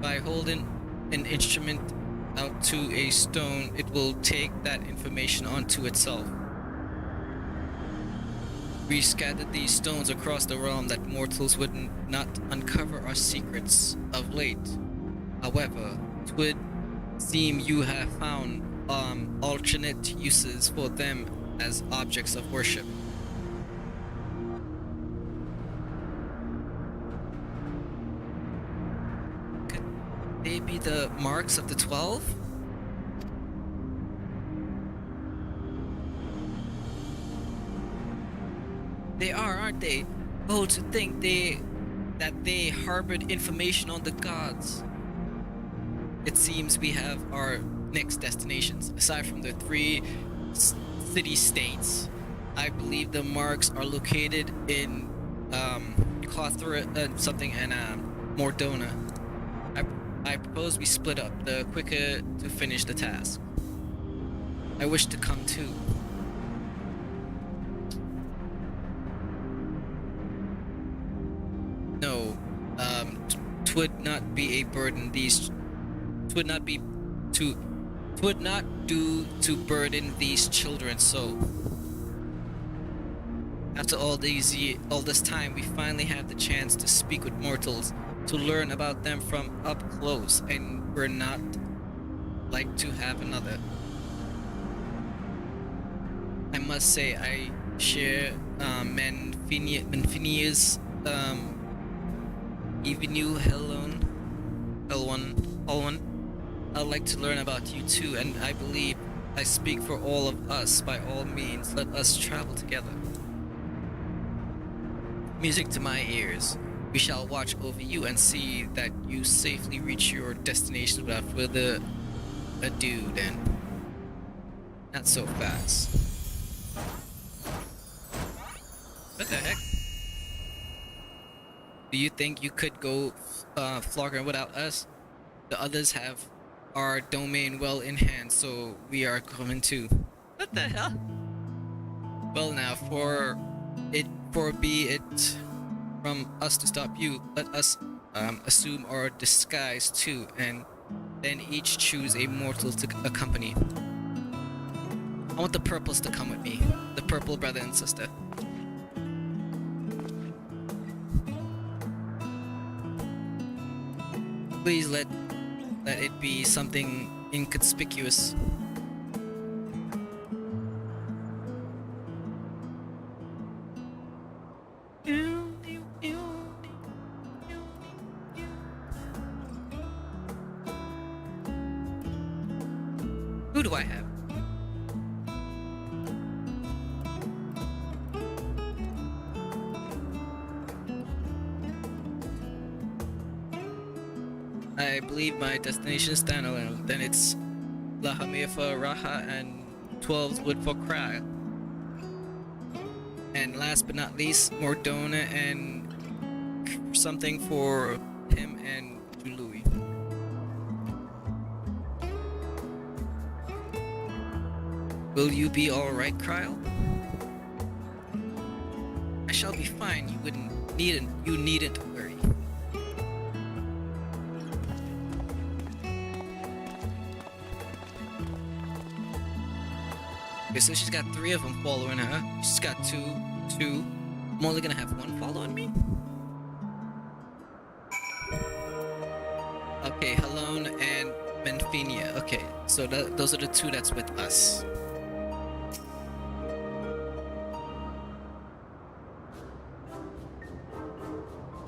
S14: By holding an instrument out to a stone, it will take that information onto itself. We scattered these stones across the realm that mortals would not uncover our secrets of late. However, 'twould seem you have found alternate uses for them as objects of worship. Could they be the marks of the 12? They are, aren't they? Oh, to think that they harbored information on the gods. It seems we have our next destinations. Aside from the 3 city-states, I believe the marks are located in Clothra, something, and Mordona. I propose we split up, the quicker to finish the task. I wish to come too. No, 'twould not be a burden. Twould not do to burden these children so. After all this time, we finally have the chance to speak with mortals, to learn about them from up close, and we're not like to have another. I must say, I share Manfinia's Evenu Helwan. I'd like to learn about you too, and I believe I speak for all of us. By all means, let us travel together. Music to my ears. We shall watch over you and see that you safely reach your destination without further ado, then. Not so fast. What the heck? Do you think you could go Flogger without us? The others have our domain well in hand, so we are coming too. What the hell? Well now, be it from us to stop you, let us assume our disguise too, and then each choose a mortal to accompany. I want the purples to come with me. The purple brother and sister. Please let it be something inconspicuous. Who do I have? I believe my destination is standalone. Then it's Lahamir for Raha and 12's Wood for Kra. And last but not least, Mordona and something for him and Louis. Will you be alright, Kryle? I shall be fine. You needn't worry. Okay, so she's got 3 of them following her. She's got two. I'm only gonna have 1 following me? Okay, Halone and Menfinia. Okay, so those are the 2 that's with us.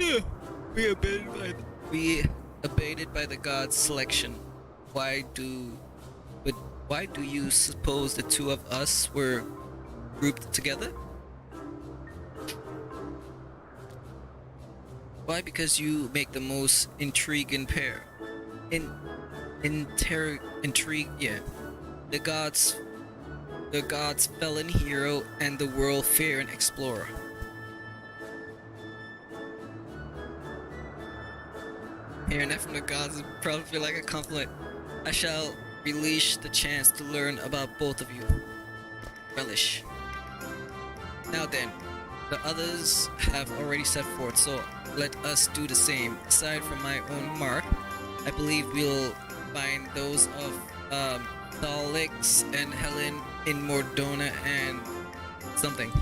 S14: Yeah, we abated by the god's selection. Why do you suppose the 2 of us were grouped together? Why? Because you make the most intriguing pair. Intrigue, yeah. The gods felon hero and the world faring explorer. Hearing that from the gods would probably feel like a compliment. I shall relish the chance to learn about both of you. Relish. Now then, the others have already set forth, so let us do the same. Aside from my own mark, I believe we'll find those of Thalix and Helen in Mordona and something.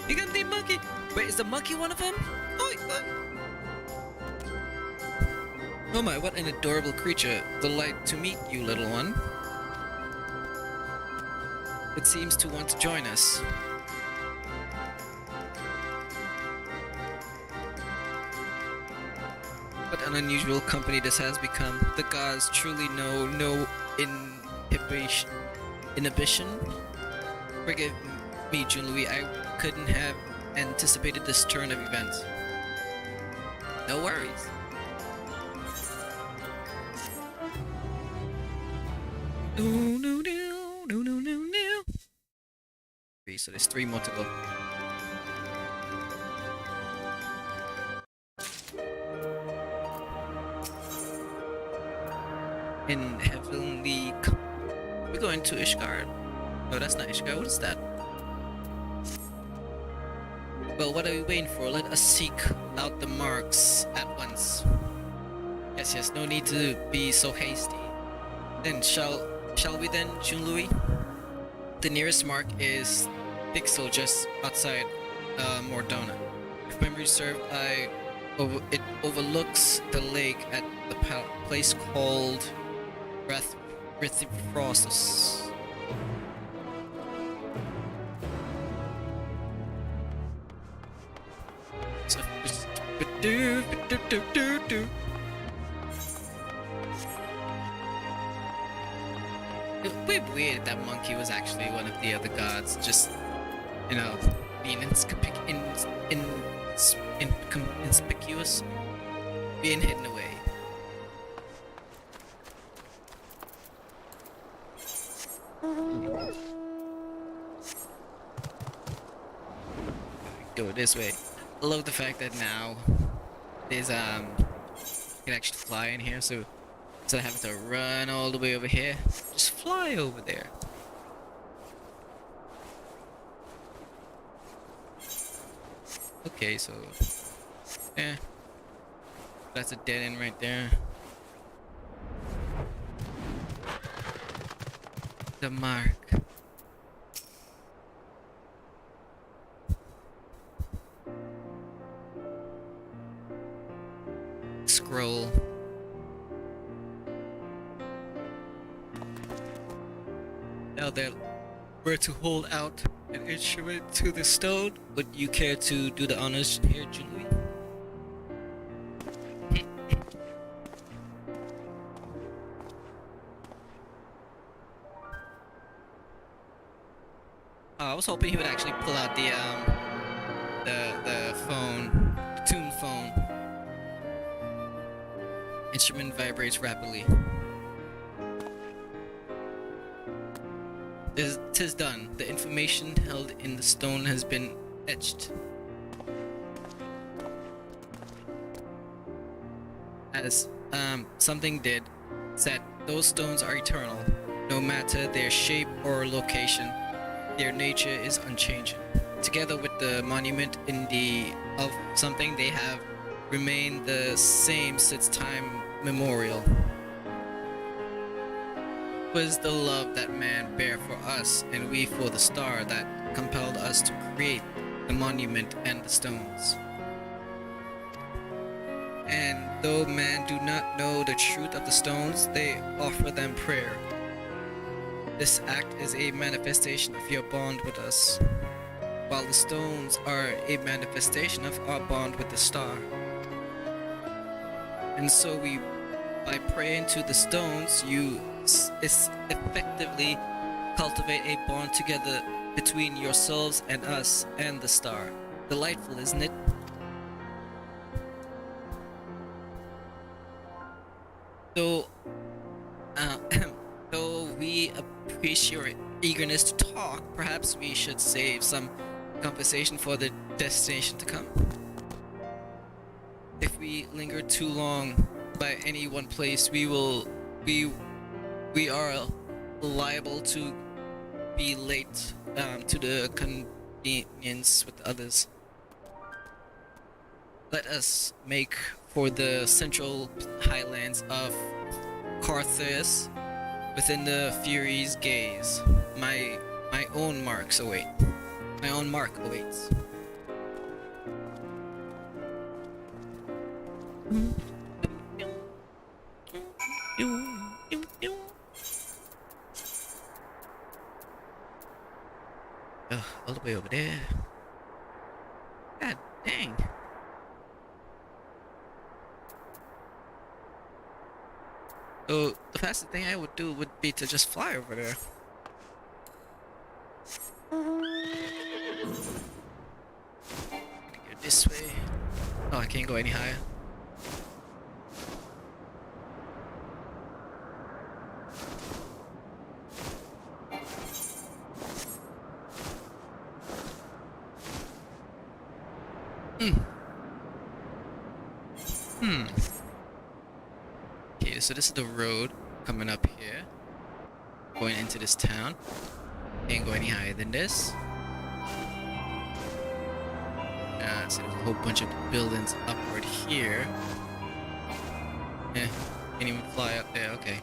S14: You got the monkey! Wait, is the monkey one of them? Oh, oh my, what an adorable creature. Delight to meet you, little one. It seems to want to join us. What an unusual company this has become. The gods truly know no inhibition. Forgive me, Jun-Louis, I couldn't have anticipated this turn of events. No worries. No. 3, so there's 3 more to go. In heavenly... We're going to Ishgard. No, that's not Ishgard. What is that? Well, what are we waiting for? Let us seek out the marks at once. Yes, no need to be so hasty. Then, shall we then, Jun-Louis? The nearest mark is Pixel, just outside Mordona. If memory serves, it overlooks the lake at the place called Rithifrossus. It would be weird if that monkey was actually one of the other gods, just, you know, being inconspicuous, being hidden away. Go this way. I love the fact that now there's you can actually fly in here, so instead of having to run all the way over here, just fly over there. Okay, so yeah, that's a dead end right there. The mark. Scroll. Now that we're to hold out an instrument to the stone, would you care to do the honors here, Julie? I was hoping he would actually pull out the phone, the tomb phone. Instrument vibrates rapidly. Tis done. The information held in the stone has been etched. As something did, said those stones are eternal, no matter their shape or location. Their nature is unchanging. Together with the monument in the of something, they have remained the same since time memorial. It was the love that man bare for us, and we for the star, that compelled us to create the monument and the stones. And though man do not know the truth of the stones, they offer them prayer. This act is a manifestation of your bond with us, while the stones are a manifestation of our bond with the star. And so we, by praying to the stones, you effectively cultivate a bond together between yourselves and us and the star. Delightful, isn't it? Though, though we appreciate your eagerness to talk, perhaps we should save some conversation for the destination to come. If we linger too long by any one place, we are liable to be late to the convenience with others. Let us make for the central highlands of Carthus, within the Fury's gaze. My own marks await. My own mark awaits. All the way over there. God dang. So the fastest thing I would do would be to just fly over there. Go this way. Oh, I can't go any higher. Okay, so this is the road coming up here, going into this town. Can't go any higher than this. So there's a whole bunch of buildings upward here. Can't even fly up there. Okay.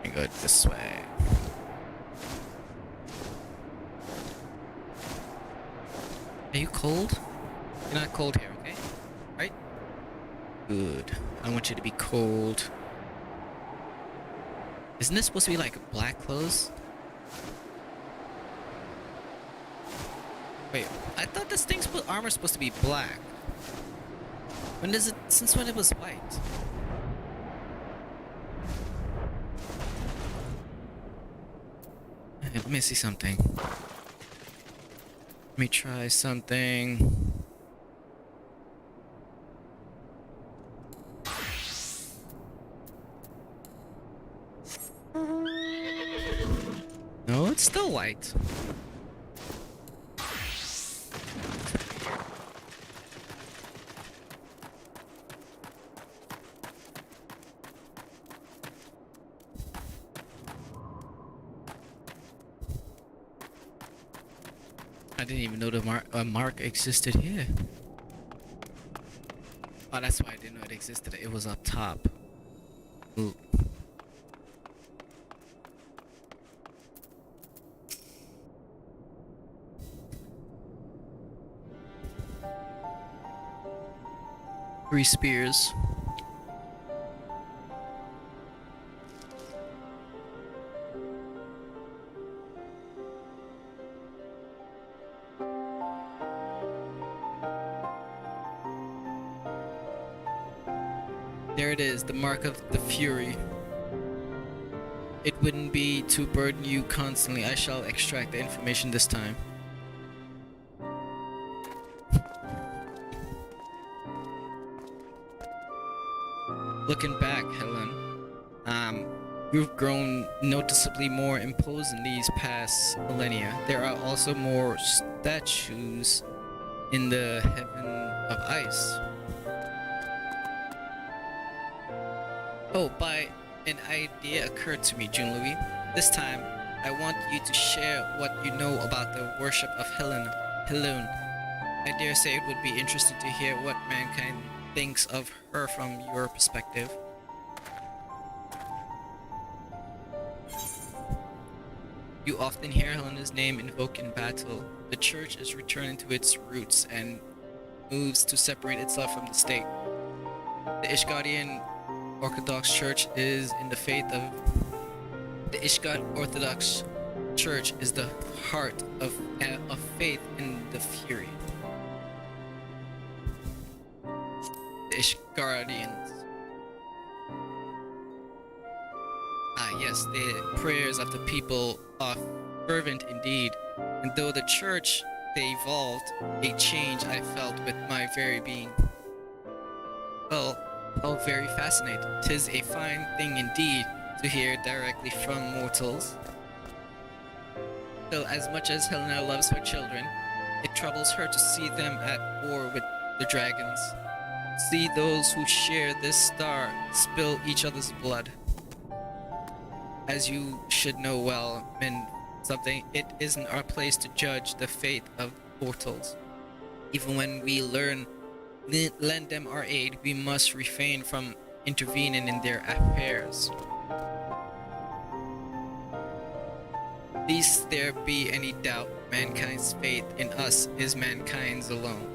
S14: And go this way. Are you cold? You're not cold here, okay? Right? Good. I want you to be cold. Isn't this supposed to be like black clothes? Wait, I thought this thing's armor's supposed to be black. When does it? Since when it was white? Hey, let me see something. Let me try something. No, it's still white. I didn't even know the mark existed here. Oh, that's why I didn't know it existed. It was up top. Ooh. Three spears. There it is, the mark of the Fury. it wouldn't be to burden you constantly, I shall extract the information this time. Looking back, Helen, you've grown noticeably more imposing these past millennia. There are also more statues in the heaven of ice. Oh, by an idea occurred to me, Junlouis. This time, I want you to share what you know about the worship of Helene. I dare say it would be interesting to hear what mankind thinks of her from your perspective. You often hear Helena's name invoked in battle. The church is returning to its roots and moves to separate itself from the state. The Ishgardian Orthodox Church is in the faith of the Ishgard Orthodox Church is the heart of faith in the fury. The Ishgardians. Yes, the prayers of the people are fervent indeed, and though the church they evolved, a change I felt with my very being. Well, how very fascinating. 'Tis a fine thing indeed to hear directly from mortals. Still, as much as Helena loves her children, it troubles her to see them at war with the dragons. See those who share this star spill each other's blood. As you should know well, men, it isn't our place to judge the fate of mortals. Even when we lend them our aid, we must refrain from intervening in their affairs. Lest there be any doubt, mankind's faith in us is mankind's alone.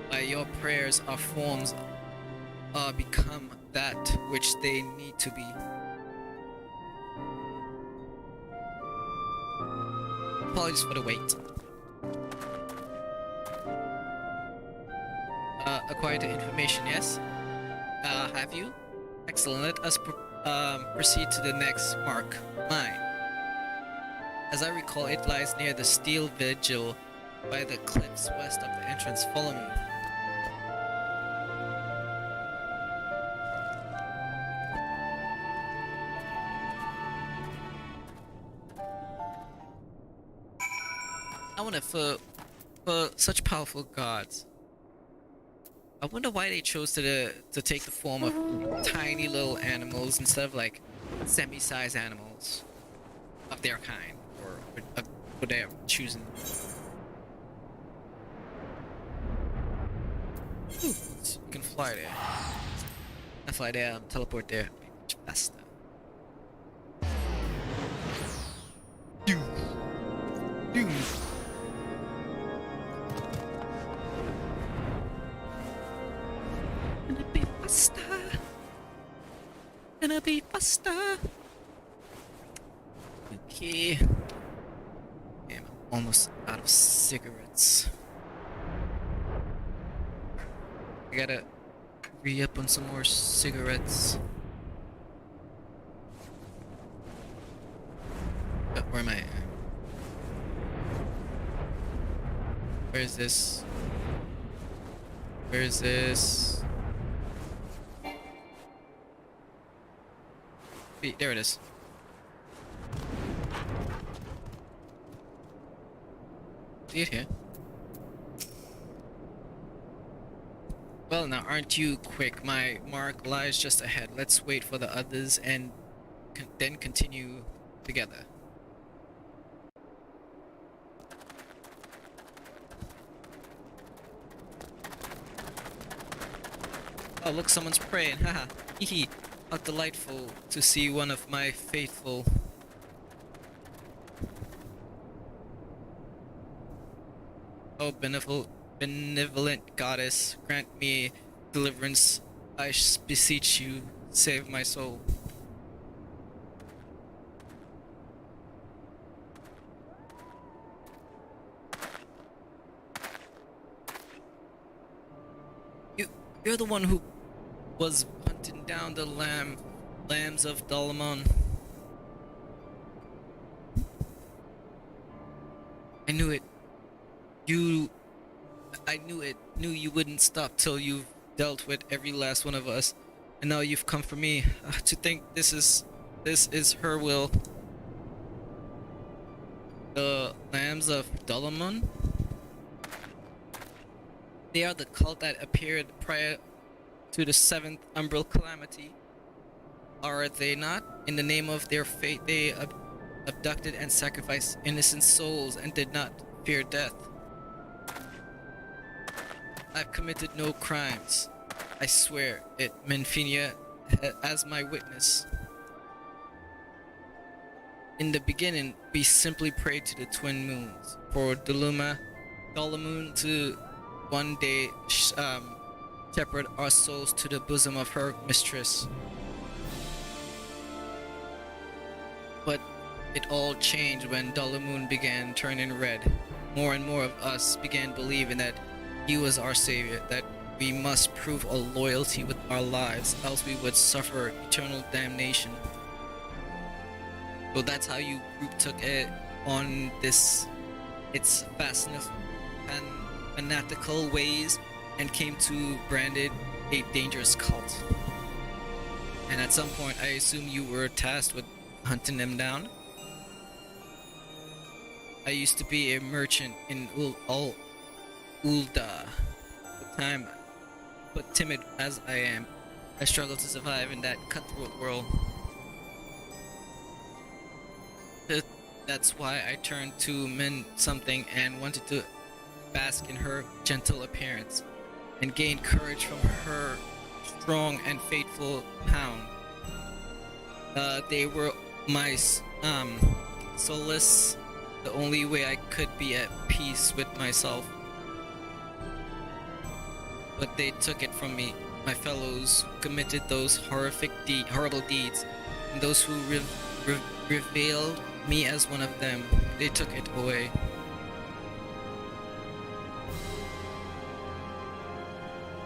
S14: By your prayers, our forms are become that which they need to be. Apologies for the wait. Acquired the information, yes? Have you? Excellent. Let us proceed to the next mark. Mine. As I recall, it lies near the steel vigil by the cliffs west of the entrance. Follow me. I wonder, for such powerful gods, I wonder why they chose to take the form of tiny little animals instead of like semi-sized animals of their kind, or what they're choosing. Ooh, you can fly there. I fly there, teleport there. Much faster. Gonna be faster. Okay. I'm almost out of cigarettes. I gotta re-up on some more cigarettes. Where am I? Where is this? Where is this? There it is. See it here. Well, now aren't you quick? My mark lies just ahead. Let's wait for the others and then continue together. Oh, look, someone's praying. Haha. Hehe. How delightful to see one of my faithful. Oh, benevolent goddess, grant me deliverance. I beseech you, save my soul. You're the one who was hunting down the lambs of Dalamon. I knew it. You... I knew it. Knew you wouldn't stop till you've dealt with every last one of us. And now you've come for me. To think this is her will. The Lambs of Dalamun? They are the cult that appeared prior to the 7th Umbral Calamity. Are they not? In the name of their fate, they abducted and sacrificed innocent souls and did not fear death. I've committed no crimes. I swear it, Menfinia, as my witness. In the beginning, we simply prayed to the twin moons for Dalamun to one day shepherd our souls to the bosom of her mistress. But it all changed when Dalamun began turning red. More and more of us began believing that he was our savior, that we must prove a loyalty with our lives, else we would suffer eternal damnation. So that's how you group took it on this, its fanatical ways, and came to branded a dangerous cult. And at some point, I assume you were tasked with hunting them down. I used to be a merchant in Ulda. At the time, but timid as I am, I struggle to survive in that cutthroat world. That's why I turned to Min something and wanted to bask in her gentle appearance and gain courage from her strong and faithful hound. They were my solace, the only way I could be at peace with myself. But they took it from me. My fellows committed those horrible deeds, and those who revealed me as one of them, they took it away.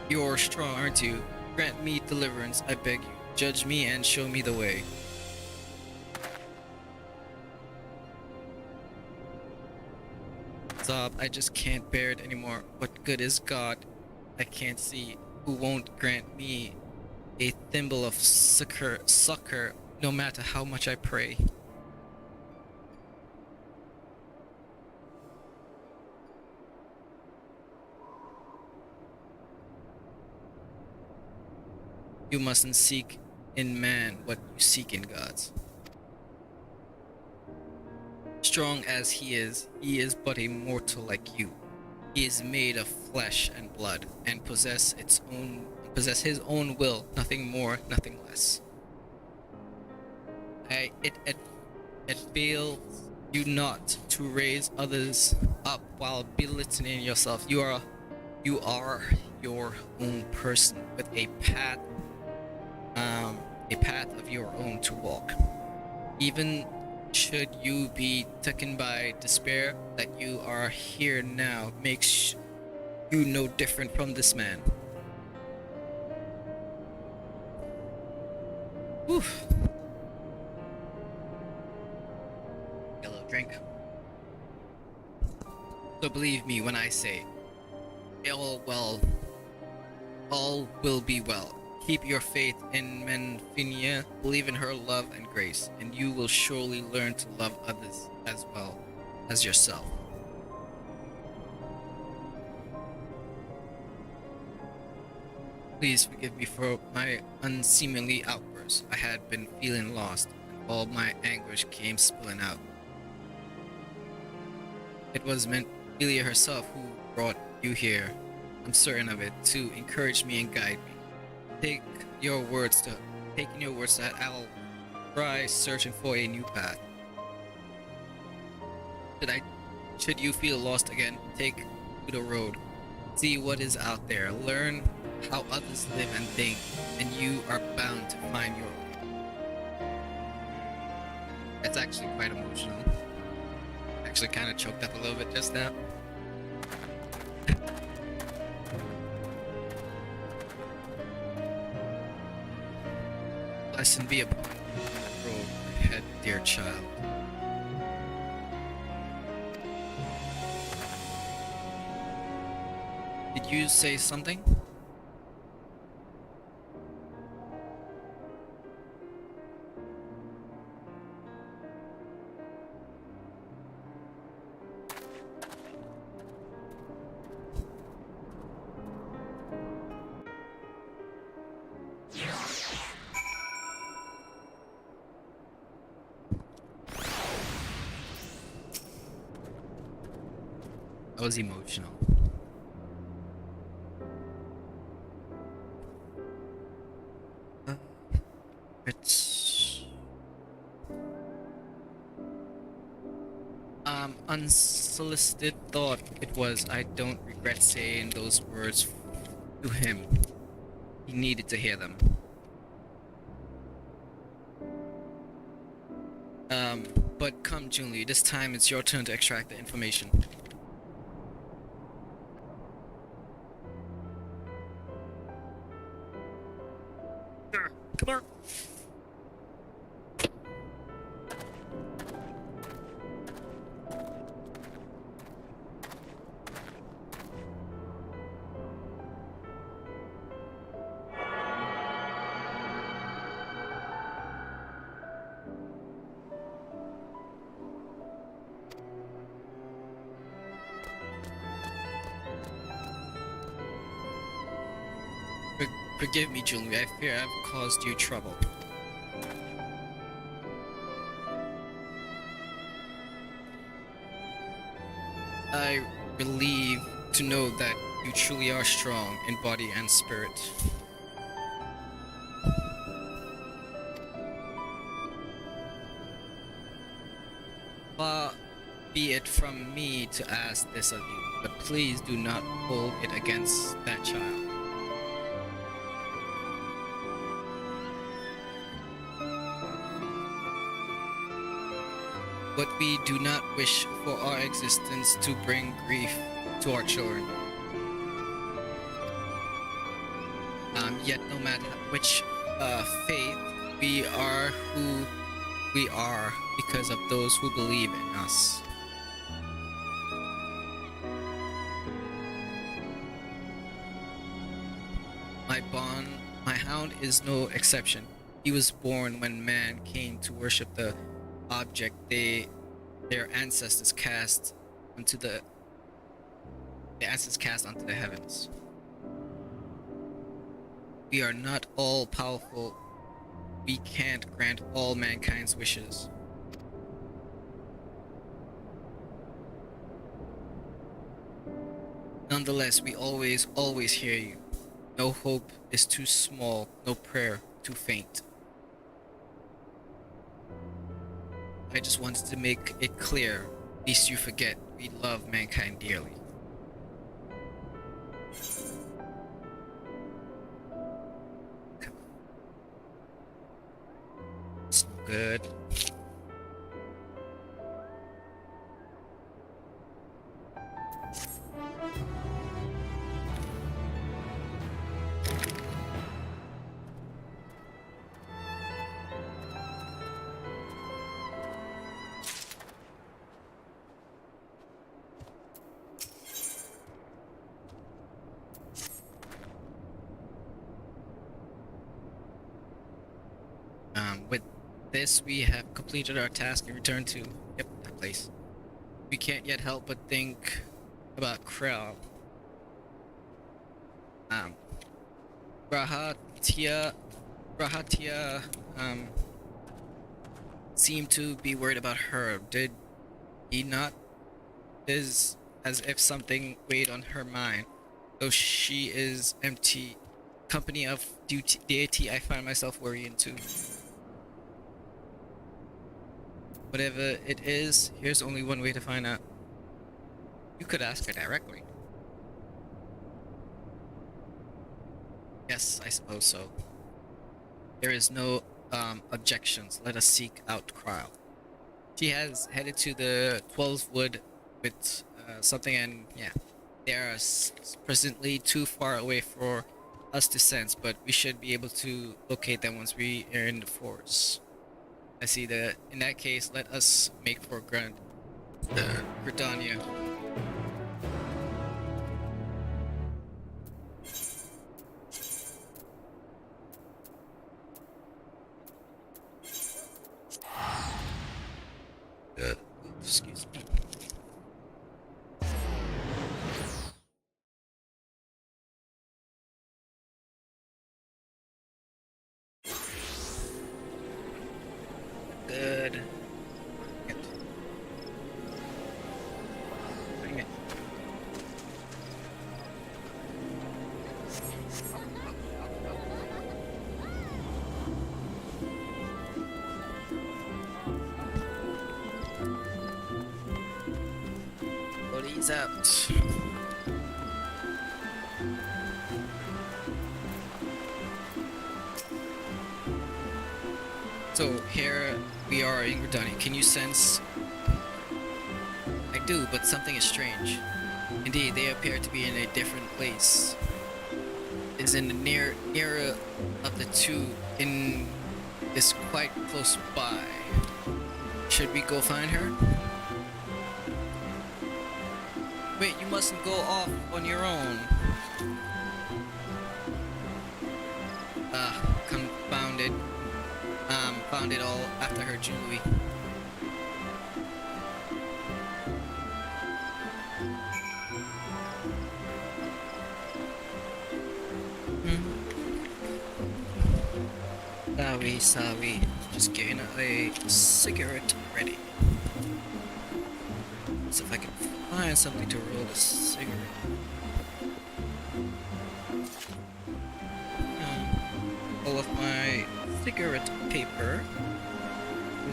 S14: You're strong, aren't you? Grant me deliverance, I beg you. Judge me and show me the way. Zob, I just can't bear it anymore. What good is God I can't see, who won't grant me a thimble of succor no matter how much I pray? You mustn't seek in man what you seek in gods. Strong as he is but a mortal like you. He is made of flesh and blood, and possess his own will, nothing more, nothing less. It fails you not to raise others up while belittling yourself. You are your own person with a path of your own to walk. Even should you be taken by despair, that you are here now makes you no different from this man. Oof. Get a little drink. So believe me when I say, all will be well. Keep your faith in Menfinia, believe in her love and grace, and you will surely learn to love others as well as yourself. Please forgive me for my unseemly outbursts. I had been feeling lost, and all my anguish came spilling out. It was Menfinia herself who brought you here, I'm certain of it, to encourage me and guide me. Taking your words to that, I'll try searching for a new path. Should you feel lost again, take to the road. See what is out there. Learn how others live and think, and you are bound to find your way. That's actually quite emotional. Actually kind of choked up a little bit just now. Blessed be upon the road ahead, dear child. Did you say something? I was emotional. It's unsolicited thought it was. I don't regret saying those words to him. He needed to hear them. But come, Junli, this time it's your turn to extract the information. Come on. Forgive me, Julie. I fear I've caused you trouble. I relieve to know that you truly are strong in body and spirit. Far be it from me to ask this of you, but please do not hold it against that child. But we do not wish for our existence to bring grief to our children. Yet no matter which faith, we are who we are because of those who believe in us. My hound is no exception. He was born when man came to worship the object their ancestors cast onto the heavens. We are not all powerful. We can't grant all mankind's wishes. Nonetheless, we always hear you. No hope is too small, no prayer too faint. I just wanted to make it clear, lest you forget, we love mankind dearly. It's no good. With this, we have completed our task and returned to that place. We can't yet help but think about Krell. Rahatia seemed to be worried about her. Did he not? Is as if something weighed on her mind. Though she is empty, company of deity I find myself worrying too. Whatever it is, here's only one way to find out. You could ask her directly. Yes, I suppose so. There is no objections. Let us seek out Kryle. She has headed to the 12 wood with something, and yeah, they are presently too far away for us to sense, but we should be able to locate them once we are in the forest. I see that. In that case, let us make for Gridania. good. Bring it. Pull these out. So here we are in Gridani. Can you sense? I do, but something is strange. Indeed, they appear to be in a different place. Is in the nearer of the two in is quite close by. Should we go find her? Wait, you mustn't go off on your own. Confounded. Found it all after her jewelry. Sorry. Just getting a cigarette ready. So if I can find something to roll a cigarette. All of my cigarette paper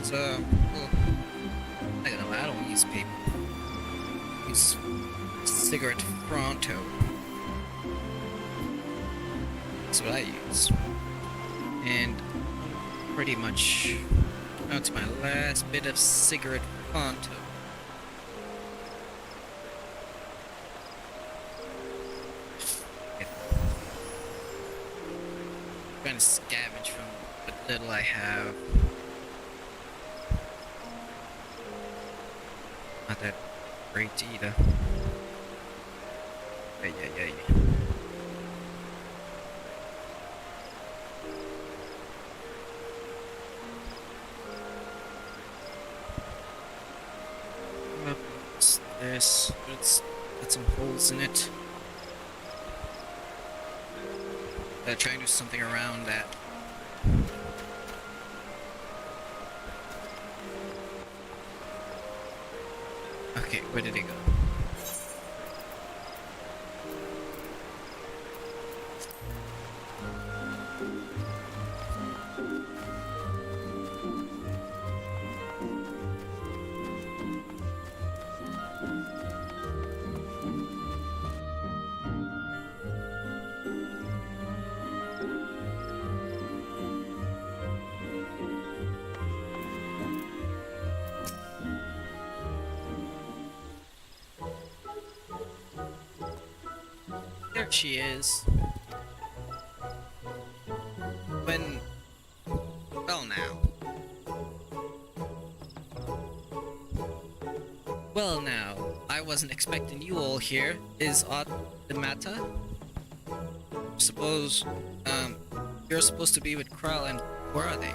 S14: is I don't know, I don't use paper. I use cigarette fronto. That's what I use. And pretty much out to my last bit of cigarette fronto. Trying to scavenge from what little I have. Not that great either. Yeah. What's this? It's got some holes in it. Gotta try and do something around that. Okay, where did it go? There she is. Well now, I wasn't expecting you all here. Is aught the matter? Suppose, you're supposed to be with Krell, and where are they?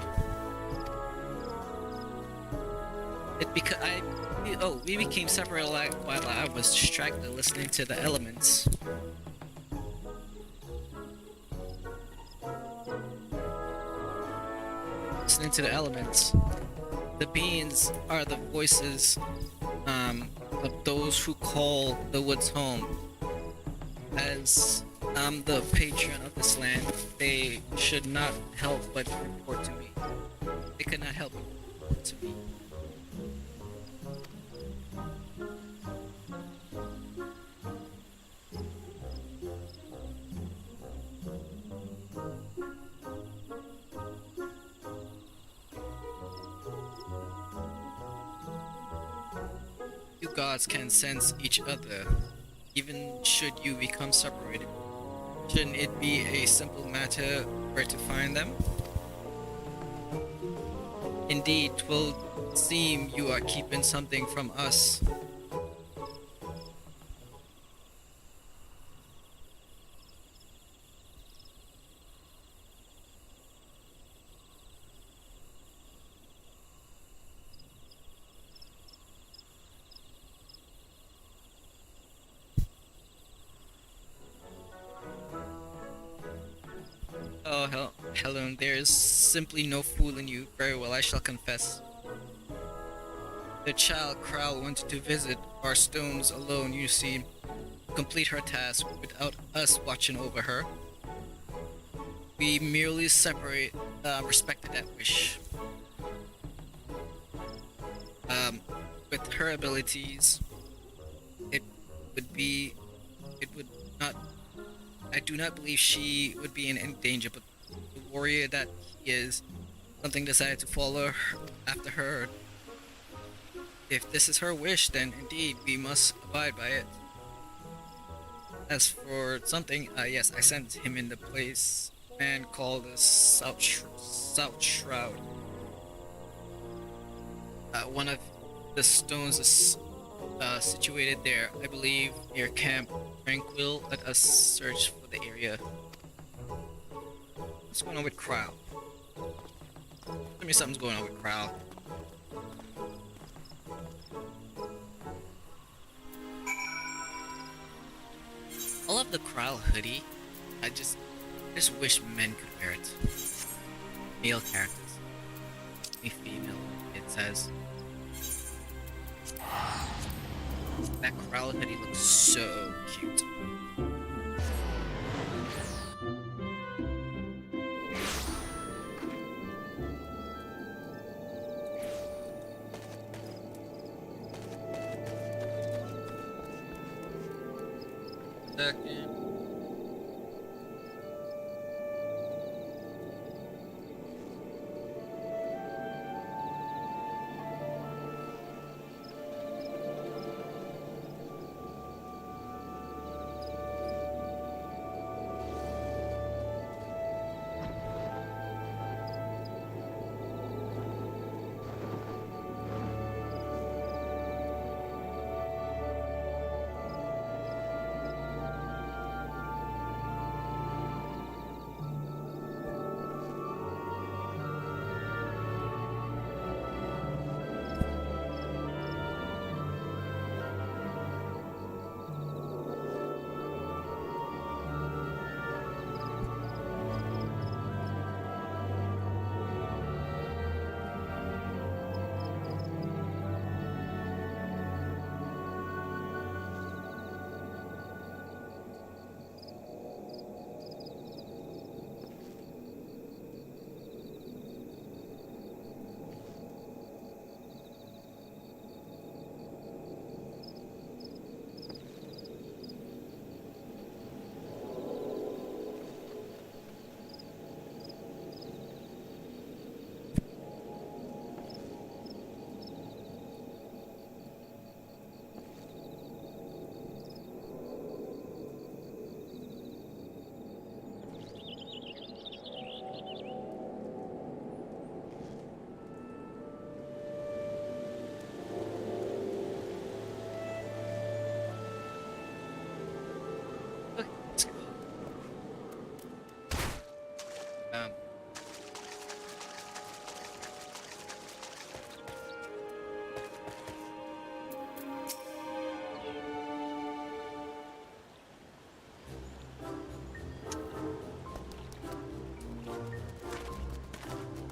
S14: We became separate while I was distracted listening to the elements. Listening to the elements. The beings are the voices of those who call the woods home. As I'm the patron of this land, they should not help but report to me. They could not help but report to me. You gods can sense each other, even should you become separated. Shouldn't it be a simple matter where to find them? Indeed, 'twill seem you are keeping something from us. Oh, Helen, there is simply no fool in you. Very well, I shall confess. The child Kral wanted to visit our stones alone, you see, complete her task without us watching over her. We merely respected that wish. With her abilities, it would not, I do not believe she would be in any danger, but the warrior that he is, something decided to follow after her. If this is her wish, then indeed we must abide by it. As for something, yes, I sent him in the place man called the South Shroud. One of the stones is situated there, I believe, near Camp Tranquil. Let us search for the area. What's going on with Kral? Tell me something's going on with Kral. I love the Kral hoodie. I just wish men could wear it. Male characters. Me female, it says. That Kral hoodie looks so cute. Second.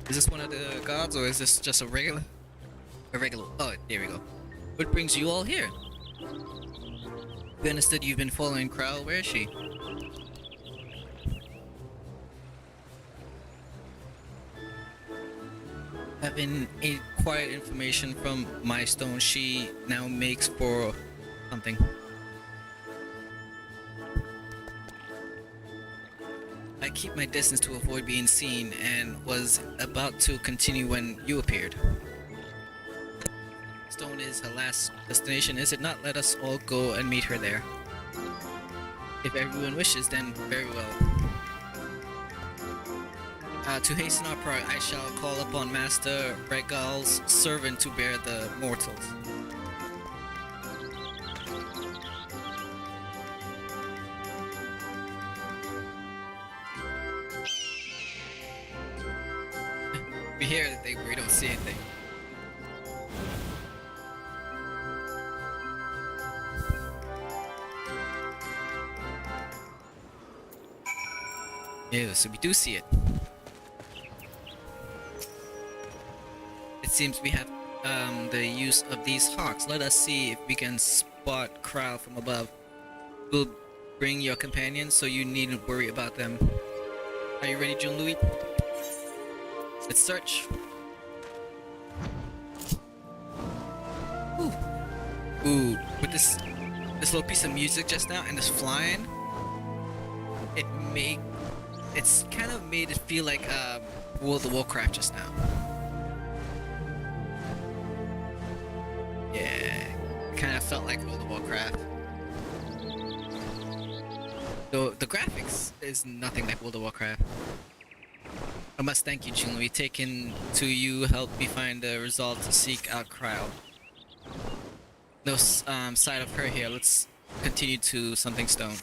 S14: Is this one of the gods, or is this just a regular? Oh, there we go. What brings you all here? We understood you've been following Kral. Where is she? Having acquired information from my stone, she now makes for something. I keep my distance to avoid being seen and was about to continue when you appeared. Stone is her last destination, is it not? Let us all go and meet her there. If everyone wishes, then very well. To hasten our part, I shall call upon Master Regal's servant to bear the mortals. We hear anything, but we don't see anything. Ew, so we do see it. It seems we have the use of these hawks. Let us see if we can spot Krau from above. We'll bring your companions, so you needn't worry about them. Are you ready, Jean-Louis? Let's search. Ooh, with this little piece of music just now and this flying, it's kind of made it feel like World of Warcraft just now. Yeah, it kind of felt like World of Warcraft. Though the graphics is nothing like World of Warcraft. I must thank you, Jean-Louis. Taken to you, help me find the resolve to seek out Krau. No sight of her here. Let's continue to Something Stone.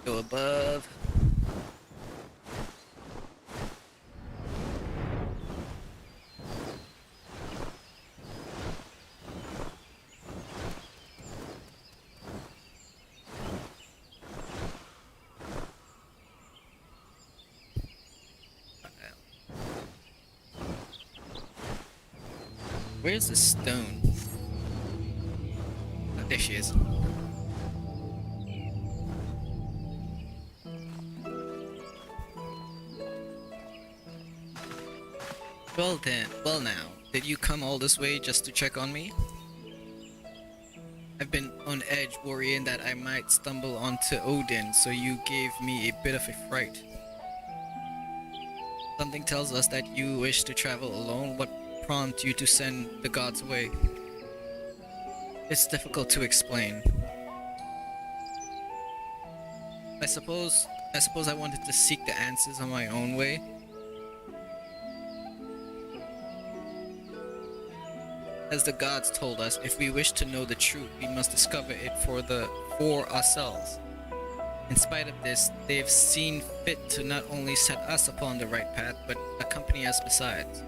S14: Go above. Where's the stone? Oh, there she is. Well then, well now, did you come all this way just to check on me? I've been on edge worrying that I might stumble onto Odin, so you gave me a bit of a fright. Something tells us that you wish to travel alone. What prompted you to send the gods away? It's difficult to explain. I suppose I wanted to seek the answers on my own way. As the gods told us, if we wish to know the truth, we must discover it for ourselves. In spite of this, they've seen fit to not only set us upon the right path, but accompany us besides.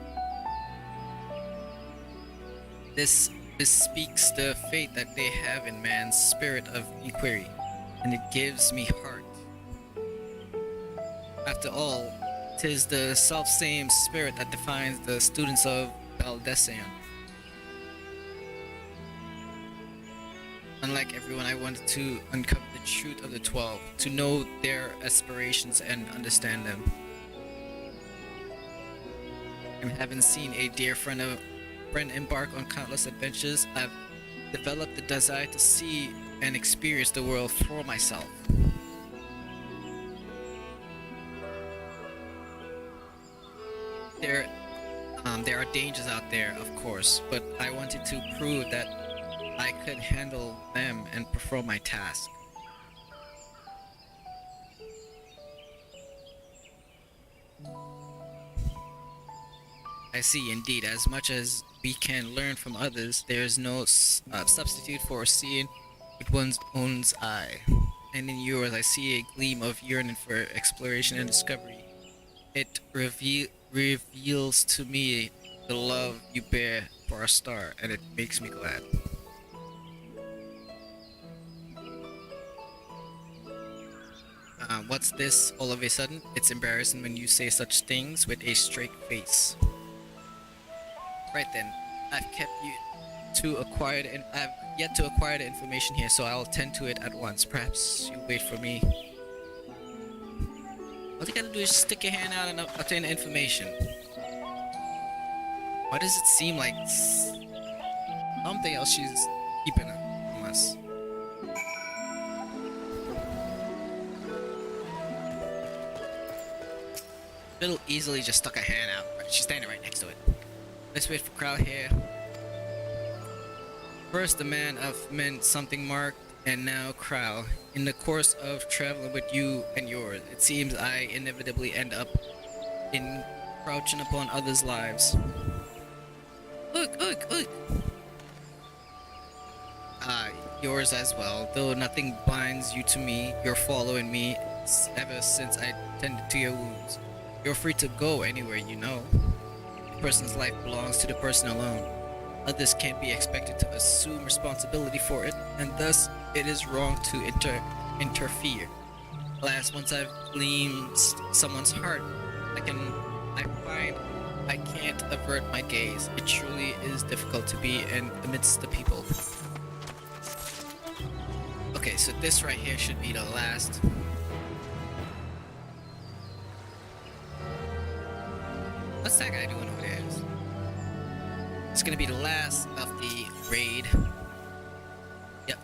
S14: This speaks the faith that they have in man's spirit of inquiry, and it gives me heart. After all, 'tis the self-same spirit that defines the students of Baldesion. Unlike everyone, I wanted to uncover the truth of the 12, to know their aspirations and understand them. And having seen a dear friend embark on countless adventures, I've developed the desire to see and experience the world for myself. There are dangers out there, of course, but I wanted to prove that I could handle them and perform my task. I see, indeed. As much as we can learn from others, there is no substitute for seeing with one's own eye. And in yours, I see a gleam of yearning for exploration and discovery. It reveals to me the love you bear for our star, and it makes me glad. What's this all of a sudden? It's embarrassing when you say such things with a straight face. Right then, I've yet to acquire the information here, so I'll tend to it at once. Perhaps you wait for me. All you gotta do is just stick your hand out and obtain the information. Why does it seem like something else she's keeping from us? Little easily just stuck a hand out. She's standing right next to it. Let's wait for Krau here. First the man of men something marked, and now Krau. In the course of traveling with you and yours, it seems I inevitably end up encroaching upon others' lives. Look! Yours as well. Though nothing binds you to me, you're following me ever since I tended to your wounds. You're free to go anywhere you know. A person's life belongs to the person alone. Others can't be expected to assume responsibility for it, and thus it is wrong to interfere. Alas, once I've gleaned someone's heart, I find I can't avert my gaze. It truly is difficult to be in amidst the people. Okay, so this right here should be the last. What's that guy doing over there? It's gonna be the last of the raid. Yep.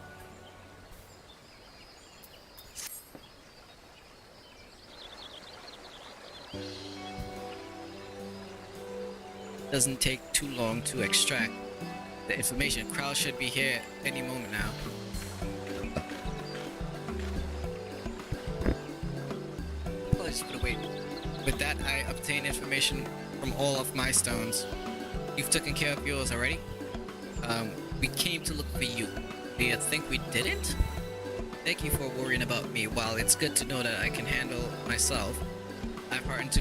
S14: Doesn't take too long to extract the information. Crowd should be here any moment now. Apologies for the wait. With that, I obtain information from all of my stones. You've taken care of yours already? We came to look for you. Do you think we didn't? Thank you for worrying about me. While it's good to know that I can handle myself, I'm heartened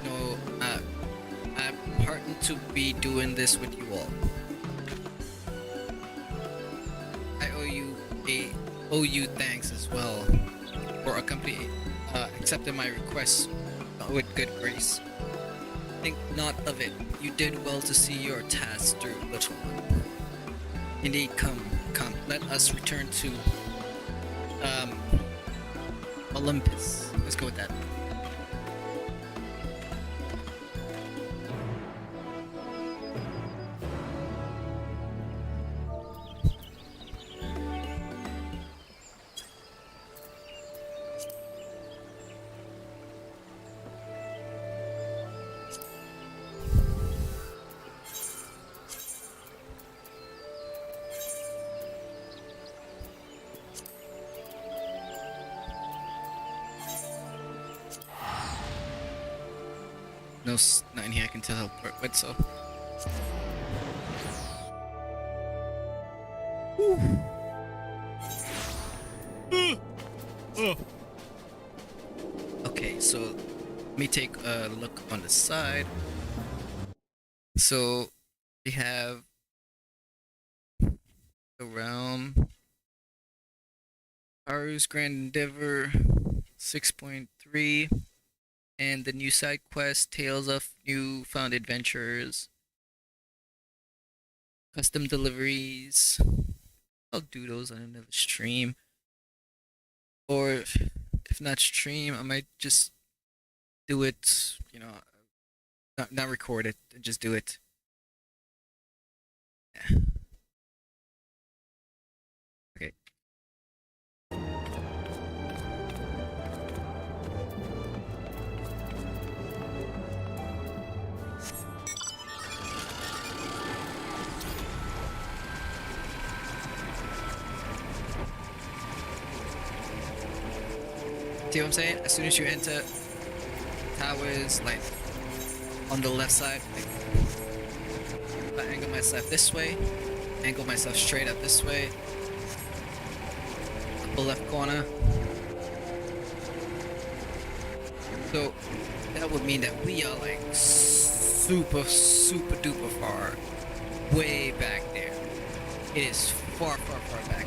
S14: to be doing this with you all. I owe you thanks as well for accepting my request with good grace. Think not of it. You did well to see your task through, little one. Indeed, come. Let us return to Olympus. Let's go with that. No, not in here I can teleport with, so. Okay, so let me take a look on the side. So we have the realm, Haru's Grand Endeavor 6.3. And the new side quest, Tales of Newfound Adventures, custom deliveries. I'll do those on another stream. Or if not stream, I might just do it, not record it, just do it. Yeah. Okay. See what I'm saying? As soon as you enter towers, like on the left side, like, if I angle myself this way, angle myself straight up this way, upper left corner. So that would mean that we are like super duper far, way back there. It is far back there.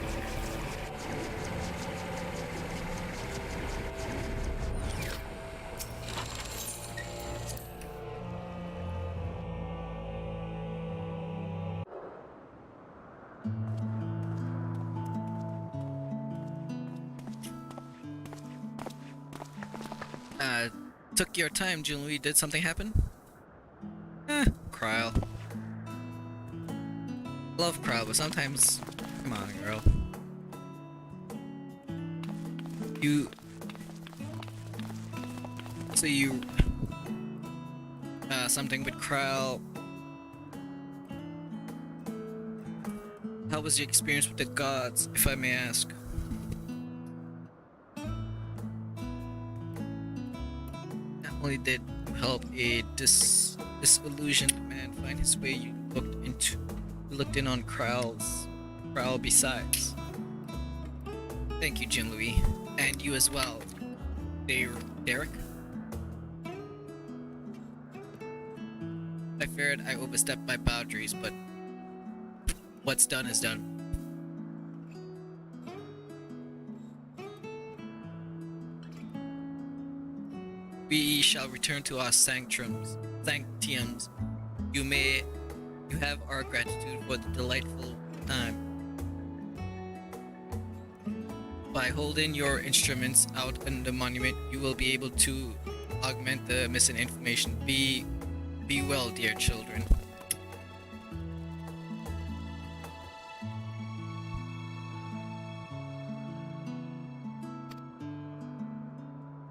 S14: Took your time, Julie. Did something happen? Cryle. Love Cryle, but sometimes... Come on, girl. Something with Cryle. How was your experience with the gods, if I may ask? Only did help a disillusioned man find his way. You looked in on Cryle besides. Thank you, Jin Louis, and you as well, Derek. I feared I overstepped my boundaries, but what's done is done. we shall return to our sanctums. You have our gratitude for the delightful time. By holding your instruments out in the monument, you will be able to augment the missing information. Be well, dear children.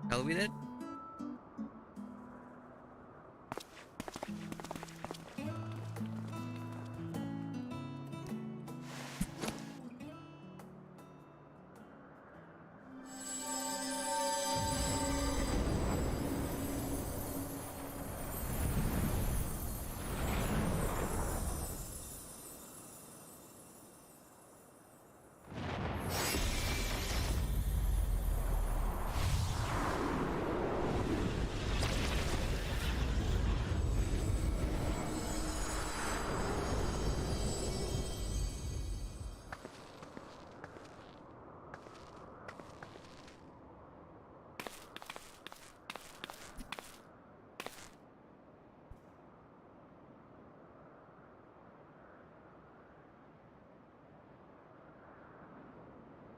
S14: Shall we then?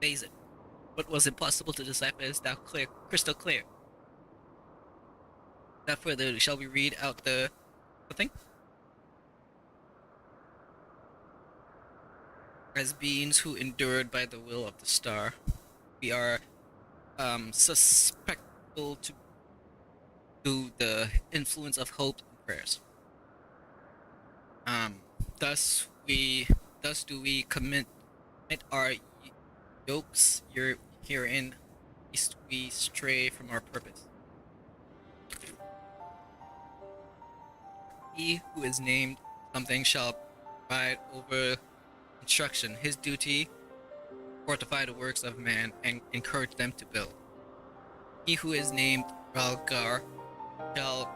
S14: Amazing. What was impossible to decipher is now clear, crystal clear. Without further ado, shall we read out the thing? As beings who endured by the will of the star, we are susceptible to the influence of hope and prayers. Thus do we commit our yokes herein, lest we stray from our purpose. He who is named something shall provide over instruction. His duty, fortify the works of man and encourage them to build. He who is named Ralgar shall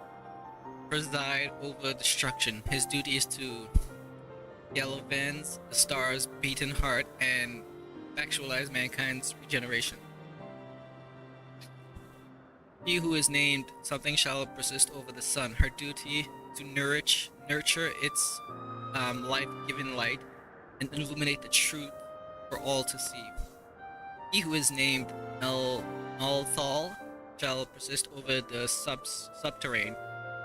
S14: preside over destruction. His duty is to galvanize the star's beaten heart and actualize mankind's regeneration. He who is named something shall persist over the sun. Her duty to nurture its life-giving light and illuminate the truth for all to see. He who is named Nalthal shall persist over the subterranean.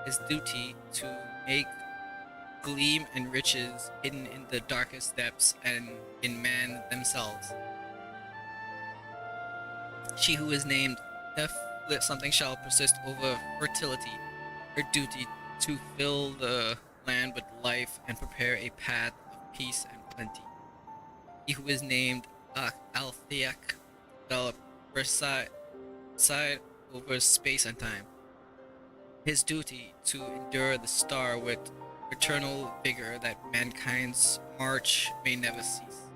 S14: His duty to make gleam and riches hidden in the darkest depths and in man themselves. She who is named something shall persist over fertility. Her duty to fill the land with life and prepare a path of peace and plenty. He who is named Althiak shall preside over space and time. His duty to endure the star with eternal vigor that mankind's march may never cease.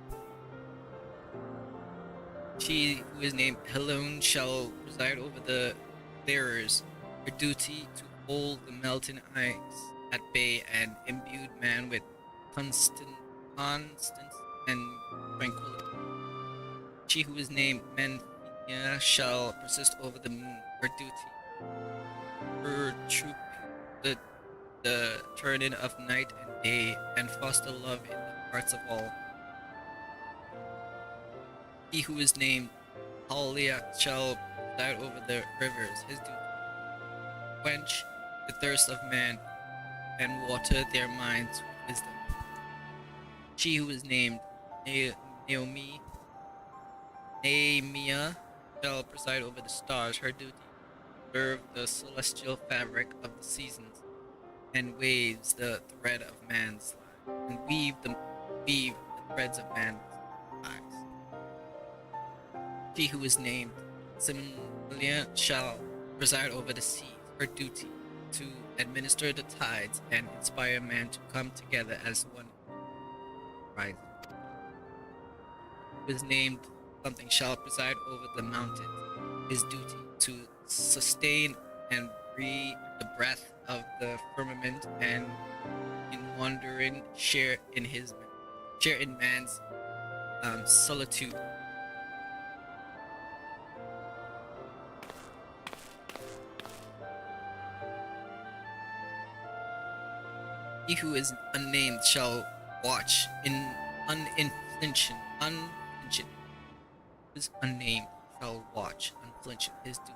S14: She who is named Helone shall preside over the bearers. Her duty to hold the melting ice at bay and imbued man with constance and tranquility. She who is named Menthia shall persist over the moon. Her duty, her troop, the turning of night and day, and foster love in the hearts of all. He who is named Haliak shall preside over the rivers. His duty, quench the thirst of man and water their minds with wisdom. She who is named Naomi Naemia shall preside over the stars. Her duty, observe the celestial fabric of the seasons, and waves the thread of man's life, and weave the threads of man's lives. She who is named Similia shall preside over the sea. Her duty, to administer the tides and inspire man to come together as one rising. Who is named something shall preside over the mountains. His duty, to sustain and breathe the breath of the firmament, and in wandering share in man's solitude. He who is unnamed shall watch in unflinching, who is unnamed shall watch unflinching his duty,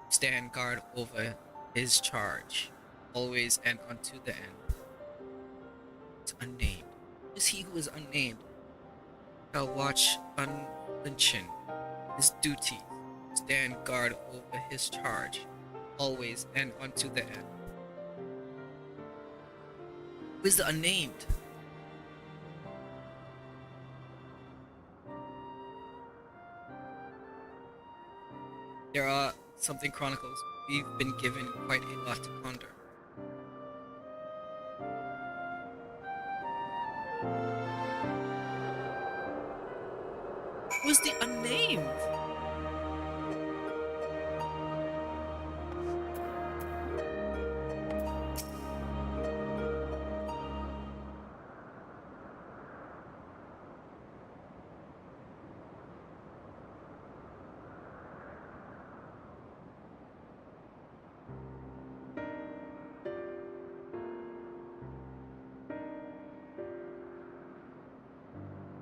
S14: stand guard over his charge, always and unto the end. It's unnamed. Who is he who is unnamed shall watch unflinching his duty, stand guard over his charge, always and unto the end. Who is the unnamed? There are something chronicles. We've been given quite a lot to ponder. Who's the unnamed?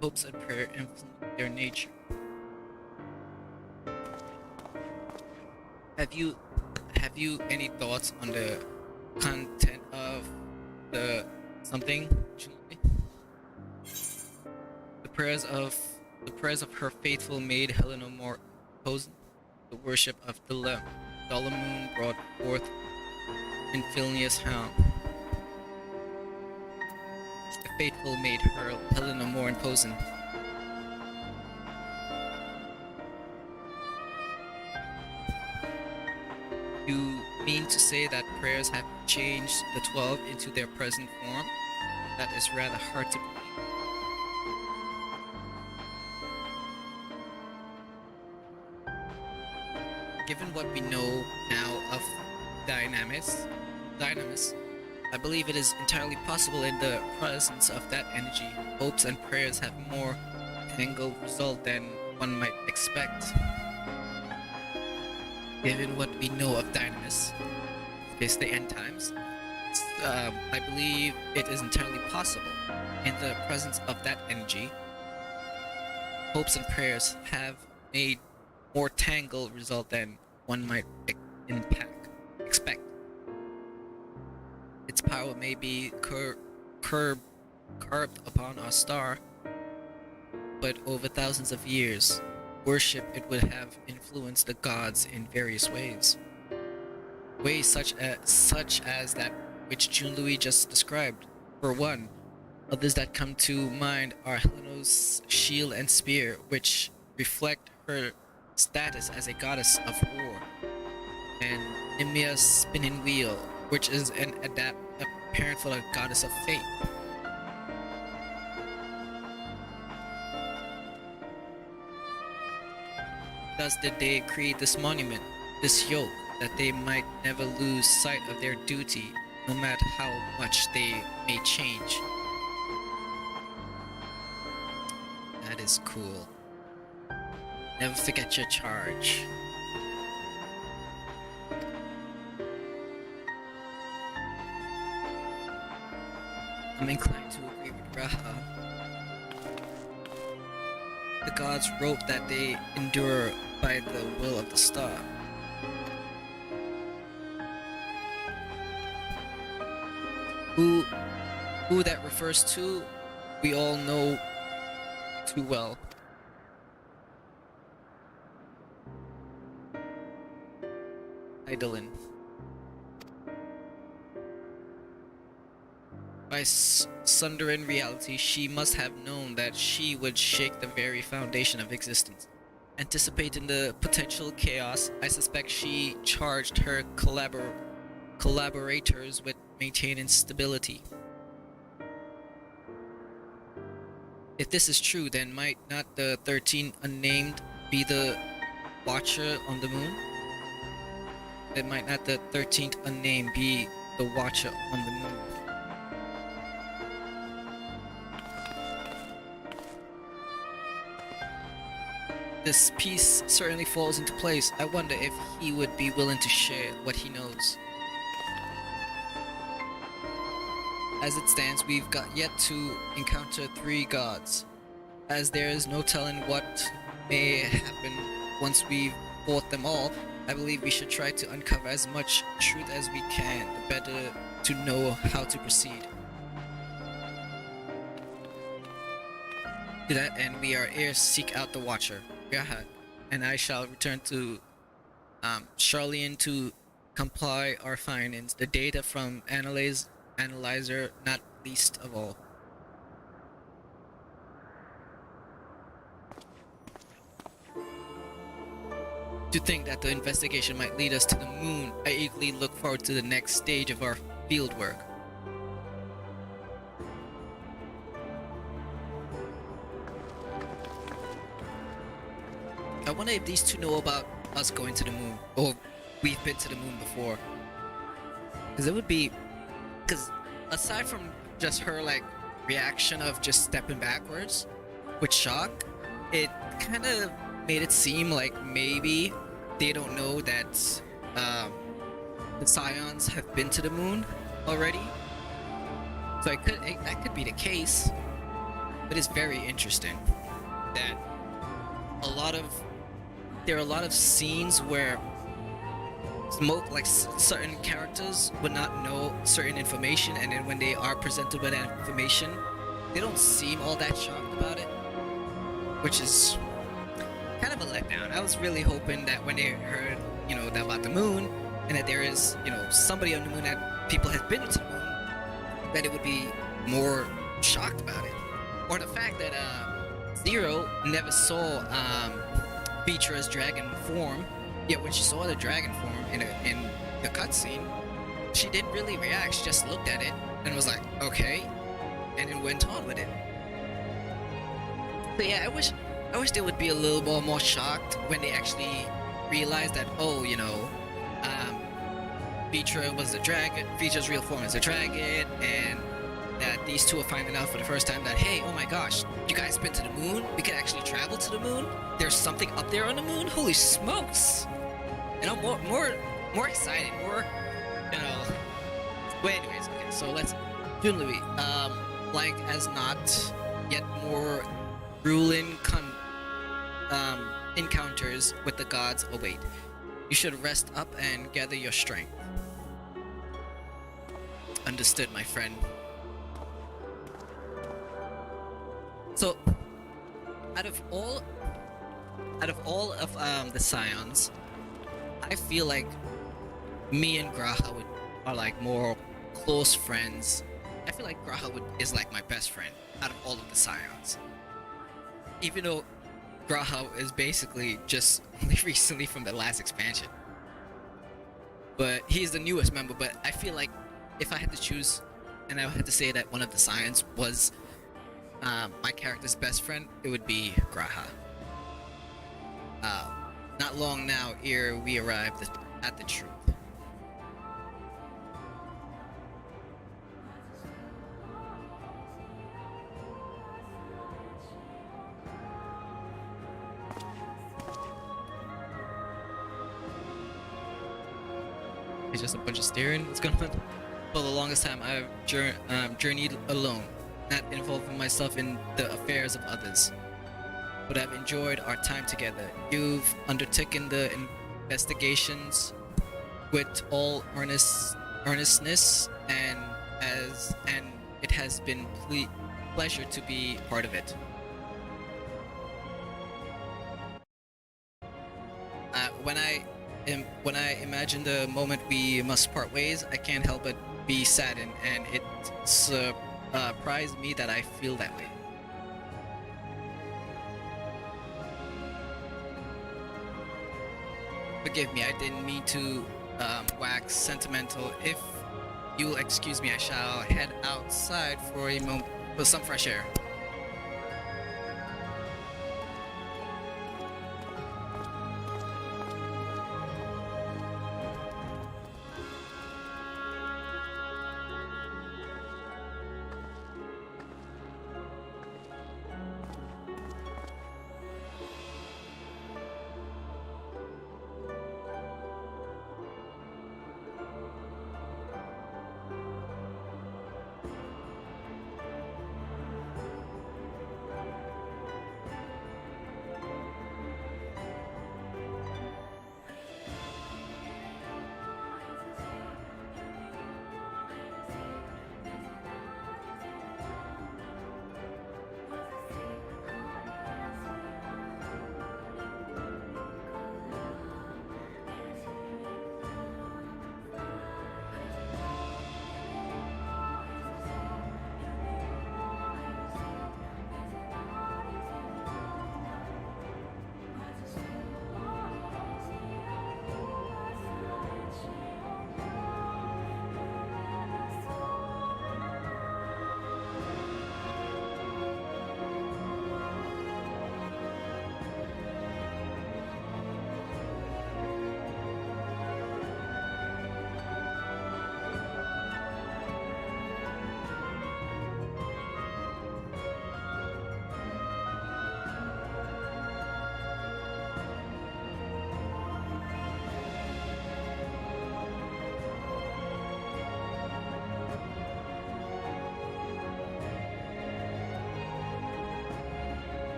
S14: Hopes and prayer influence their nature. Have you any thoughts on the content of the something? The prayers of her faithful maid Helena Moore Posen, the worship of the moon brought forth Infilnius Hound. The faithful maid Helena Moore Posen. You mean to say that prayers have changed the 12 into their present form? That is rather hard to believe. Given what we know now of Dynamis, I believe it is entirely possible in the presence of that energy, hopes and prayers have more tangled result than one might expect. Given what we know of Dynamis, it's the end times, I believe it is entirely possible in the presence of that energy, hopes and prayers have made more tangled result than one might expect. Its power may be curbed upon our star, but over thousands of years, worship it would have influenced the gods in various ways. Ways such as that which June Louis just described. For one, others that come to mind are Helena's shield and spear, which reflect her status as a goddess of war, and Nimia's spinning wheel, which is an parent for the goddess of fate. Thus did they create this monument, this yoke, that they might never lose sight of their duty, no matter how much they may change. That is cool. Never forget your charge. I'm inclined to agree with Raha. The gods wrote that they endure by the will of the star. Who that refers to, we all know too well. Eidolon. By sundering reality, she must have known that she would shake the very foundation of existence. Anticipating the potential chaos, I suspect she charged her collaborators with maintaining stability. If this is true, then might not the 13 unnamed be the Watcher on the moon? Then might not the 13th unnamed be the Watcher on the moon? This piece certainly falls into place. I wonder if he would be willing to share what he knows. As it stands, we've got yet to encounter 3 gods, as there is no telling what may happen once we've fought them all. I believe we should try to uncover as much truth as we can, the better to know how to proceed. To that end, we are here to seek out the Watcher, Gerhard, and I shall return to Charlian to compile our findings, the data from analyzer not least of all. To think that the investigation might lead us to the moon, I eagerly look forward to the next stage of our fieldwork. I wonder if these two know about us going to the moon, or we've been to the moon before. Because it would be... Because aside from just her, like, reaction of just stepping backwards with shock, it kind of made it seem like maybe they don't know that the Scions have been to the moon already. So that could be the case. But it's very interesting that there are a lot of scenes where certain characters would not know certain information, and then when they are presented with that information, they don't seem all that shocked about it, which is kind of a letdown. I was really hoping that when they heard, about the moon, and that there is, somebody on the moon, that people have been to the moon, that it would be more shocked about it. Or the fact that Zero never saw Beatrice's dragon form, yet when she saw the dragon form in the cutscene, she didn't really react. She just looked at it and was like, okay, and then went on with it. So yeah, I wish they would be a little more shocked when they actually realized that, Beatrice was the dragon, Beatrice's real form is a dragon, and that these two are finding out for the first time that, hey, oh my gosh, you guys been to the moon? We can actually travel to the moon? There's something up there on the moon? Holy smokes! And I'm more excited, But anyways, okay, so let's... Junlui, like as not, yet more grueling encounters with the gods await. You should rest up and gather your strength. Understood, my friend. So, out of all of the Scions, I feel like me and Graha are like more close friends. I feel like Graha is like my best friend out of all of the Scions. Even though Graha is basically just only recently from the last expansion. But he's the newest member, but I feel like if I had to choose, and I had to say that one of the Scions was my character's best friend, it would be Graha. Not long now ere we arrived at the truth. It's just a bunch of staring. What's going on? For the longest time, I've journeyed alone, not involving myself in the affairs of others. But I've enjoyed our time together. You've undertaken the investigations with all earnestness, and it has been pleasure to be part of it. When I imagine the moment we must part ways, I can't help but be saddened, and it surprised me that I feel that way. Forgive me, I didn't mean to wax sentimental. If you'll excuse me, I shall head outside for a moment for some fresh air.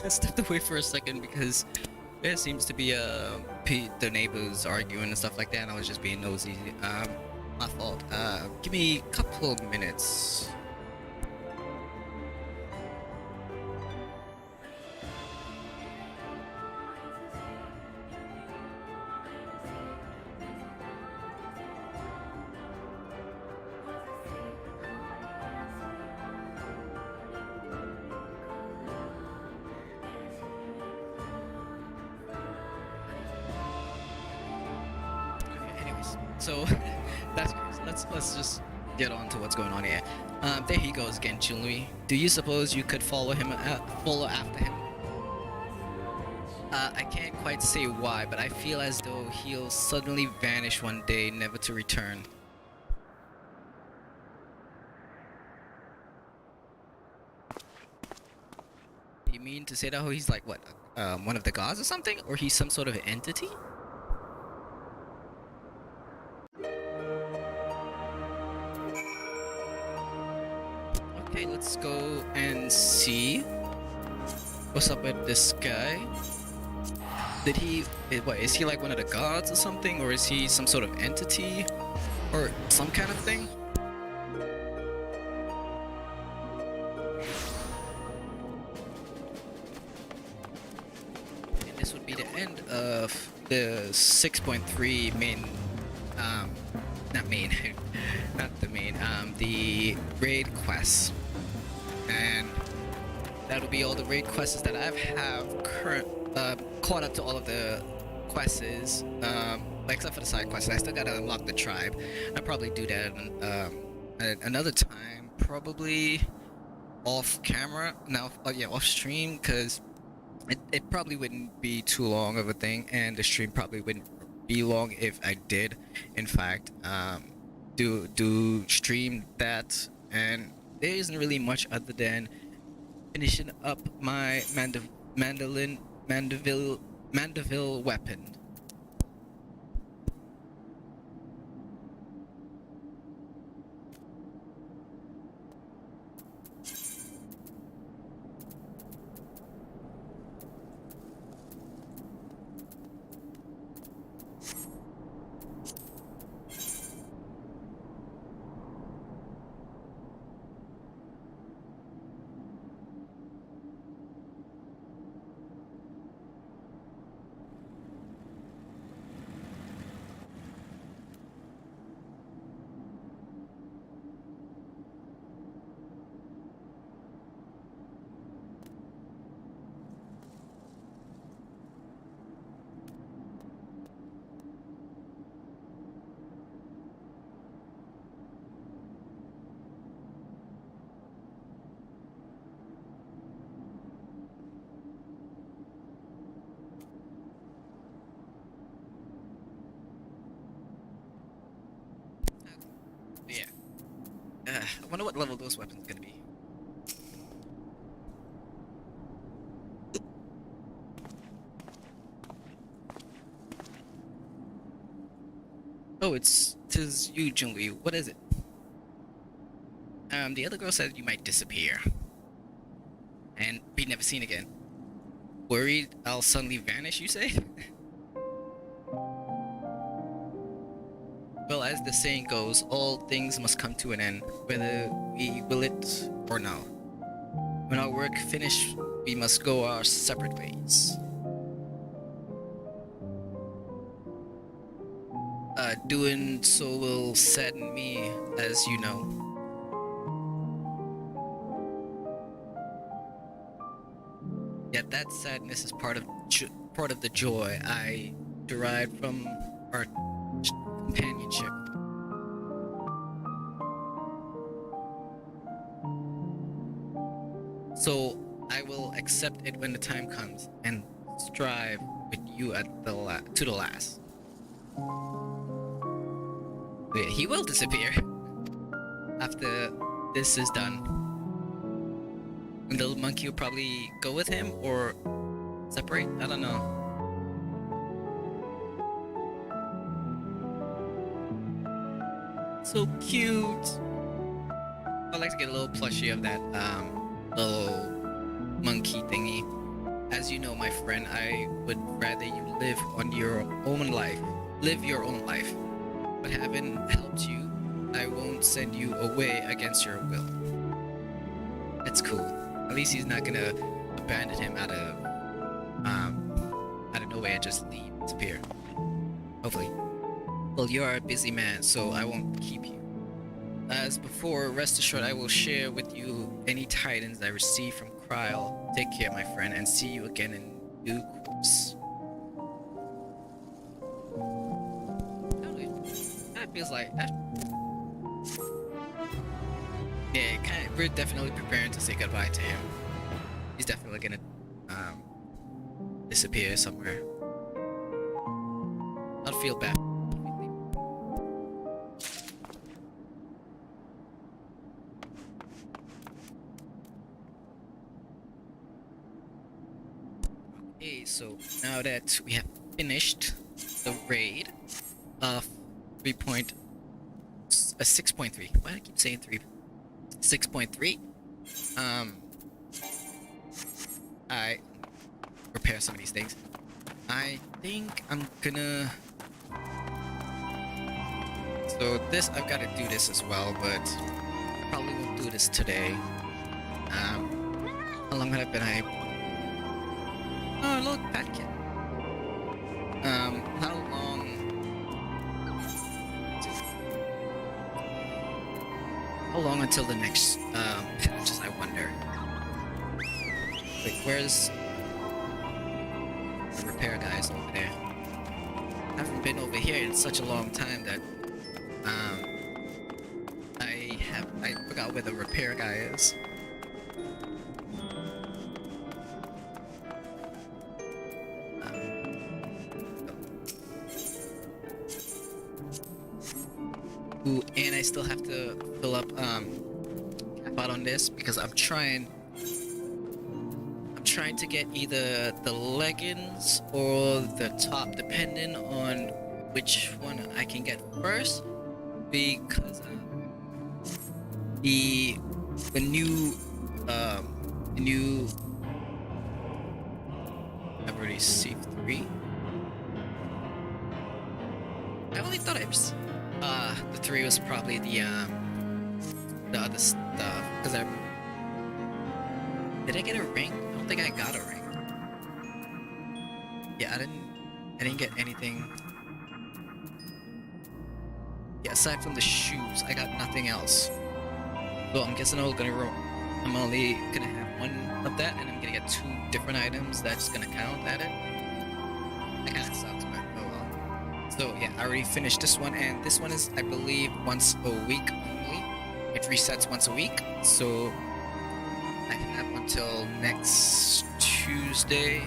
S14: I stepped away for a second because there seems to be the neighbors arguing and stuff like that, and I was just being nosy. My fault. Give me a couple of minutes. So that's great. Let's just get on to what's going on here. There he goes again, Chun-Li. Do you suppose you could follow after him? I can't quite say why, but I feel as though he'll suddenly vanish one day, never to return. You mean to say that he's like what, one of the gods or something, or he's some sort of entity? Okay, let's go and see what's up with this guy. Did he, what, is he like one of the gods or something, or is he some sort of entity or some kind of thing? And this would be the end of the 6.3 main, not main, not the main, the raid quests. And that'll be all the raid quests that I have caught up to all of the quests, except for the side quests. I still gotta unlock the tribe. I'll probably do that at another time, probably off camera, off stream, because it probably wouldn't be too long of a thing, and the stream probably wouldn't be long if I did, in fact, do stream that. And there isn't really much other than finishing up my Mandeville weapon. Yeah. I wonder what level those weapons are gonna be. Oh, tis you, Jung-Li. What is it? The other girl said you might disappear and be never seen again. Worried I'll suddenly vanish, you say? Well, as the saying goes, all things must come to an end, whether we will it or no. When our work finished, we must go our separate ways. Doing so will sadden me, as you know. Yet that sadness is part of the joy I derived from our companionship. So I will accept it when the time comes and strive with you to the last. Yeah, he will disappear after this is done. And the little monkey will probably go with him or separate. I don't know. So cute. I'd like to get a little plushie of that little monkey thingy. As you know, my friend, I would rather you live on your own life. Live your own life. But having helped you, I won't send you away against your will. That's cool. At least he's not gonna abandon him out of nowhere and just leave, disappear. Hopefully. Well, you are a busy man, so I won't keep you. As before, rest assured I will share with you any tidings I receive from Kryl. Take care, my friend, and see you again in due course. That feels like that. Yeah, we're definitely preparing to say goodbye to him. He's definitely gonna disappear somewhere. I'll feel bad. Okay, so now that we have finished the raid of 6.3. Why do I keep saying 3? 6.3. I repair some of these things. I think I'm gonna. So this, I've got to do this as well, but probably won't do this today. How long have I been? Oh, look, pet kit. How long? How long until the next patches? I wonder. Wait, where's the repair guys over there? I haven't been over here in such a long time that I forgot where the repair guy is. Ooh, and I still have to fill up cap out on this because I'm trying to get either the leggings or the top, depending on which one I can get first, because the new I've already received 3. I only thought the 3 was probably the other stuff, because did I get a ring? I don't think I got a ring. Yeah, I didn't get anything. Yeah, aside from the shoes, I got nothing else. So I'm guessing I'm only gonna have one of that, and I'm gonna get 2 different items that's gonna count at it. That kind of sucks, but oh well. So yeah, I already finished this one, and this one is, I believe, once a week only. It resets once a week, so I have until next Tuesday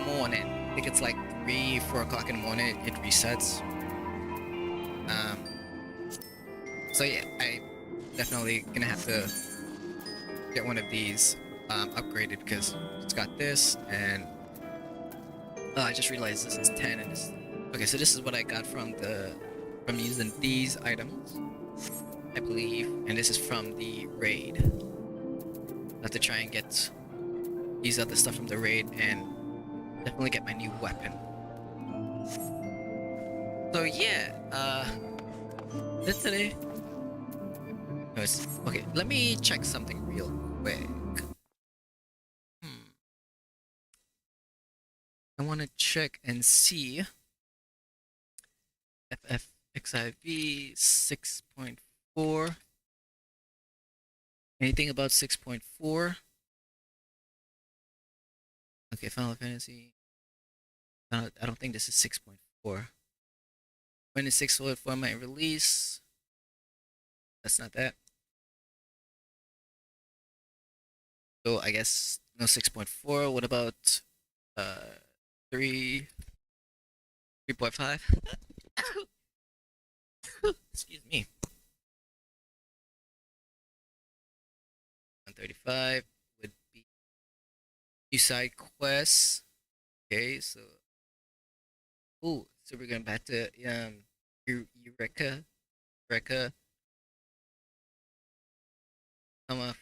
S14: morning. I think it's like 3-4 o'clock in the morning. It resets. So yeah, I definitely gonna have to get one of these upgraded, because it's got this, and I just realized this is 10, and this. Okay, so this is what I got from using these items, I believe, and this is from the raid. I have to try and get these other stuff from the raid, and definitely get my new weapon. So yeah, that's today. No, okay, let me check something real quick. I want to check and see FFXIV 6.4. Anything about 6.4? Okay, Final Fantasy. I don't think this is 6.4. When is 6.4 might release? That's not that. So I guess no 6.4. What about 3.5? Excuse me. 135 would be 2 side quests. Okay, so so we're going back to Eureka. Come on,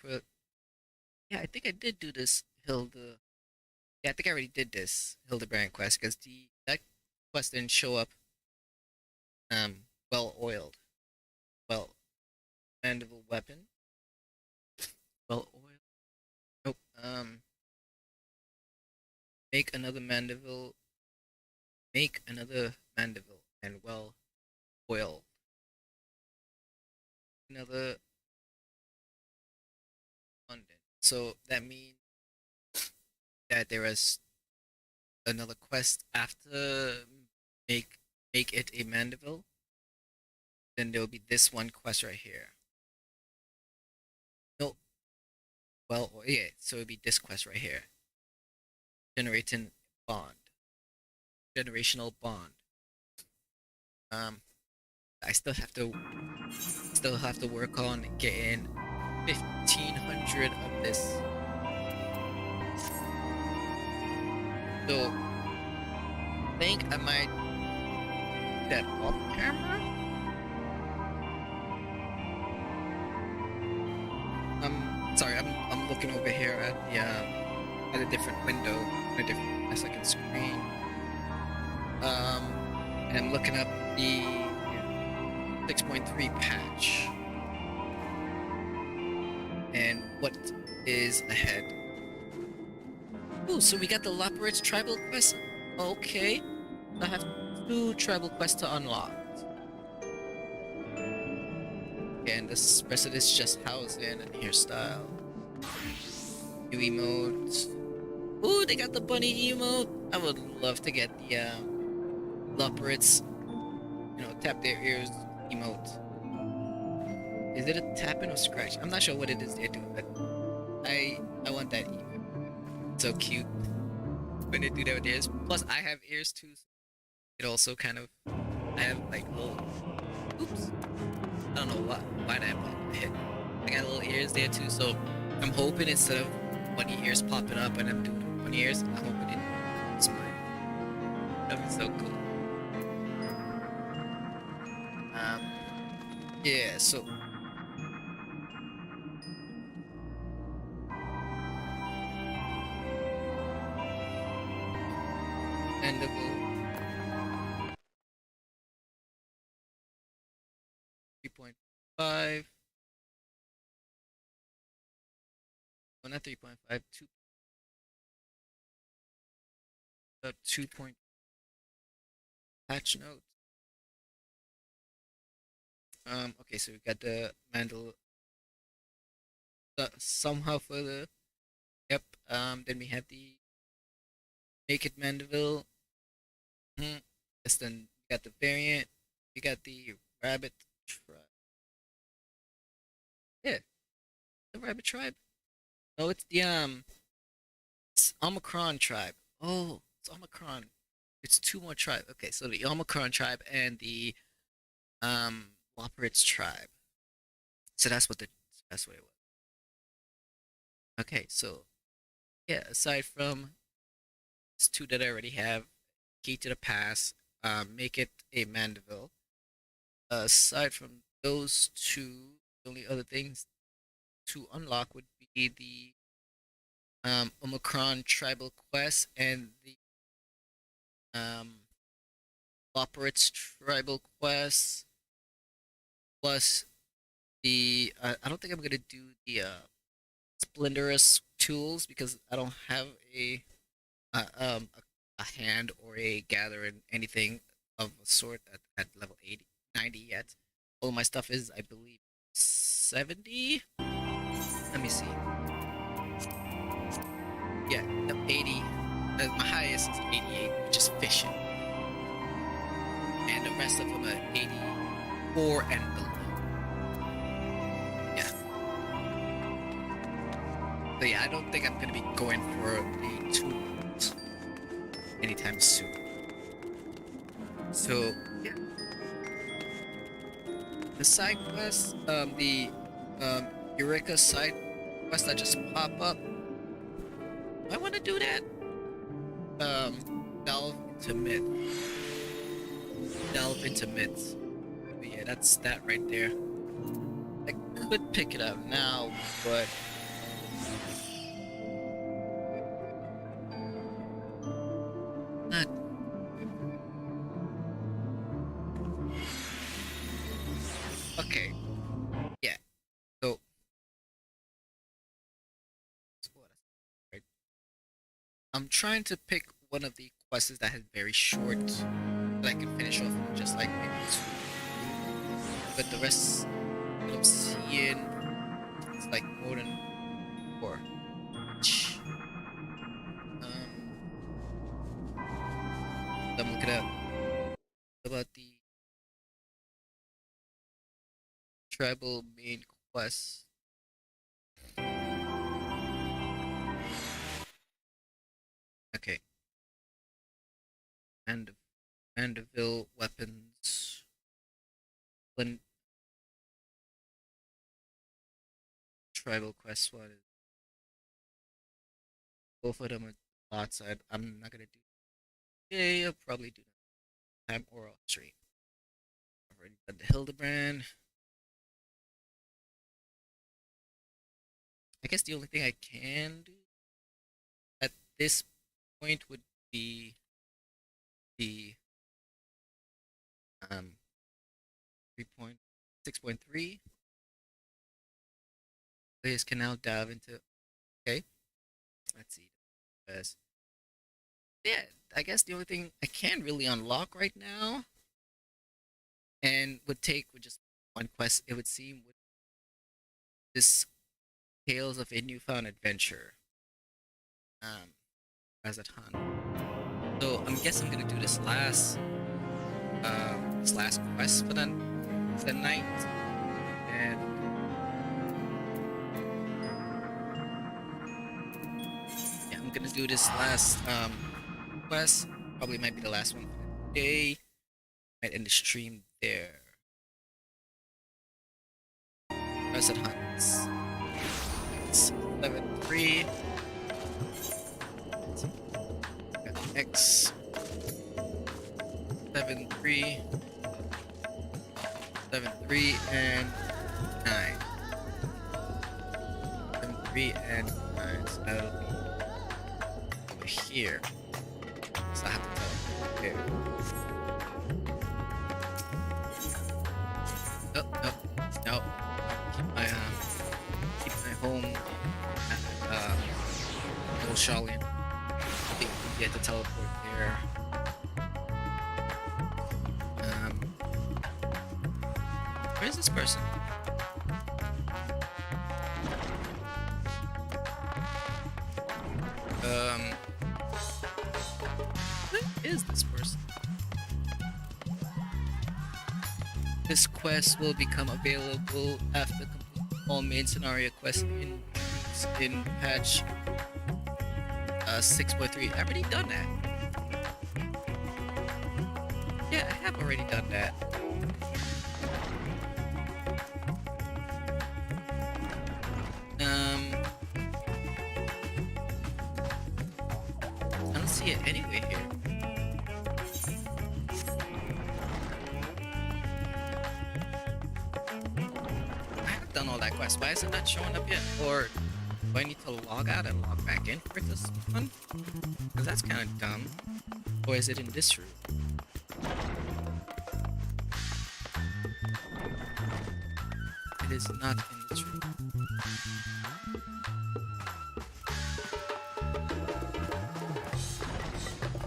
S14: Yeah, I think I did do this Hilda. Yeah, I think I already did this Hildebrand quest because the that quest didn't show up well oiled. Well, mandible weapon. Well oiled. Nope. Make another mandible. Make another mandible and well oiled. Another London. So that means that there is another quest after make make it a mandible. Then there will be this one quest right here. No, well, yeah. So it'll be this quest right here. Generating bond. Generational bond. I still have to work on getting 1,500 of this. So I think I might do that off camera. Sorry, I'm looking over here at a different window, a second screen. And I'm looking up the 6.3 patch and what is ahead. Ooh, so we got the Loporrit's tribal quest. Okay, I have 2 tribal quests to unlock. And the rest of this is just housing and hairstyle. New emotes. Ooh, they got the bunny emote. I would love to get the Loporrit's, tap their ears emote. Is it a tapping or scratch? I'm not sure what it is they're doing, but I want that emote. So cute when they do that with ears. Plus, I have ears too. So it also kind of, I have like little. Oops. I don't know why that hit. I got little ears there too, so I'm hoping instead of bunny ears popping up and I'm doing bunny ears, I'm hoping it's mine. That'd be so cool. Yeah, so mandible 3.5. Oh, not 3.5, 2 point patch notes. Okay, so we got the mandel somehow further. Yep. Then we have the make it Mandeville. Yes, then we got the variant. We got the rabbit tribe. Yeah, the rabbit tribe. Oh, it's the it's Omicron tribe. Oh, it's Omicron. It's 2 more tribes. Okay, so the Omicron tribe and the Loporrit's tribe. So that's what it was. Okay, so yeah, aside from these 2 that I already have, key to the pass, make it a Mandeville. Aside from those 2, the only other things to unlock would be the Omicron tribal quest and the Loporrit's tribal quest, plus the I don't think I'm gonna do the Splenderous tools because I don't have a hand or a gather in anything of a sort at level 80, 90 yet. All of my stuff is, I believe, 70. Let me see. Yeah, no, 80. My highest is 88, which is fishing. And the rest of them are 84 and below. Yeah. So yeah, I don't think I'm gonna be going for the tools anytime soon. So yeah. The side quests, the Eureka side quest that just pop up. I want to do that. Delve into myth. Delve into myths. But yeah, that's that right there. I could pick it up now, but I'm trying to pick one of the quests that has very short that I can finish off in just like maybe 2. But the rest that I'm seeing, it's like more than 4. I'm looking up about the tribal main quest. Okay. And Mandeville weapons. When tribal quest one is both of them are lot side. I'm not gonna do today. I'll probably do that time or off stream. I've already done the Hildebrand. I guess the only thing I can do at this point would be the 3.6.3. Players can now dive into. Okay, let's see. Yeah, I guess the only thing I can really unlock right now, and would take with just one quest, it would seem, with this Tales of a Newfound Adventure. As a ton. So I'm guessing I'm gonna do this last quest for the night, and yeah, I'm gonna do this last quest. Probably might be the last one for the day. Might end the stream there. Reset hunts. It's 7-3. X 7-3, 7-3 and 9. 7-3 and 9. So that'll be over here. So I have to tell here. No. Keep my home at Old Charlene. Get to teleport there. Where is this person? Where is this person? This quest will become available after completing all main scenario quests in patch 6.3. I've already done that. Yeah, I have already done that. I don't see it anyway here. I have done all that quest. Why is it not showing up yet? Or do I need to log out and log back in for this one? Because that's kind of dumb. Or is it in this room? It is not in this room.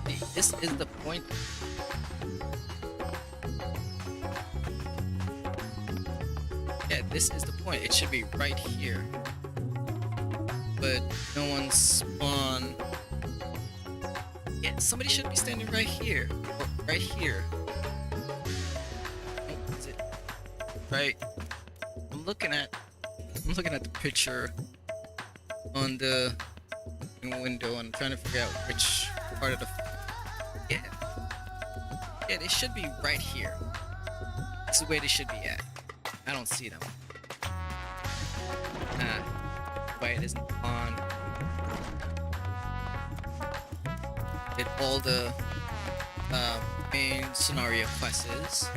S14: See, this is the point. Yeah, this is the point. It should be right here. But no one's spawned. Yeah, somebody should be standing right here. Or right here. Oh, is it? Right. I'm looking at the picture on the window and I'm trying to figure out which part of the. Yeah. Yeah, they should be right here. That's the way they should be at. I don't see them. Why it isn't on. Did all the main scenario quests.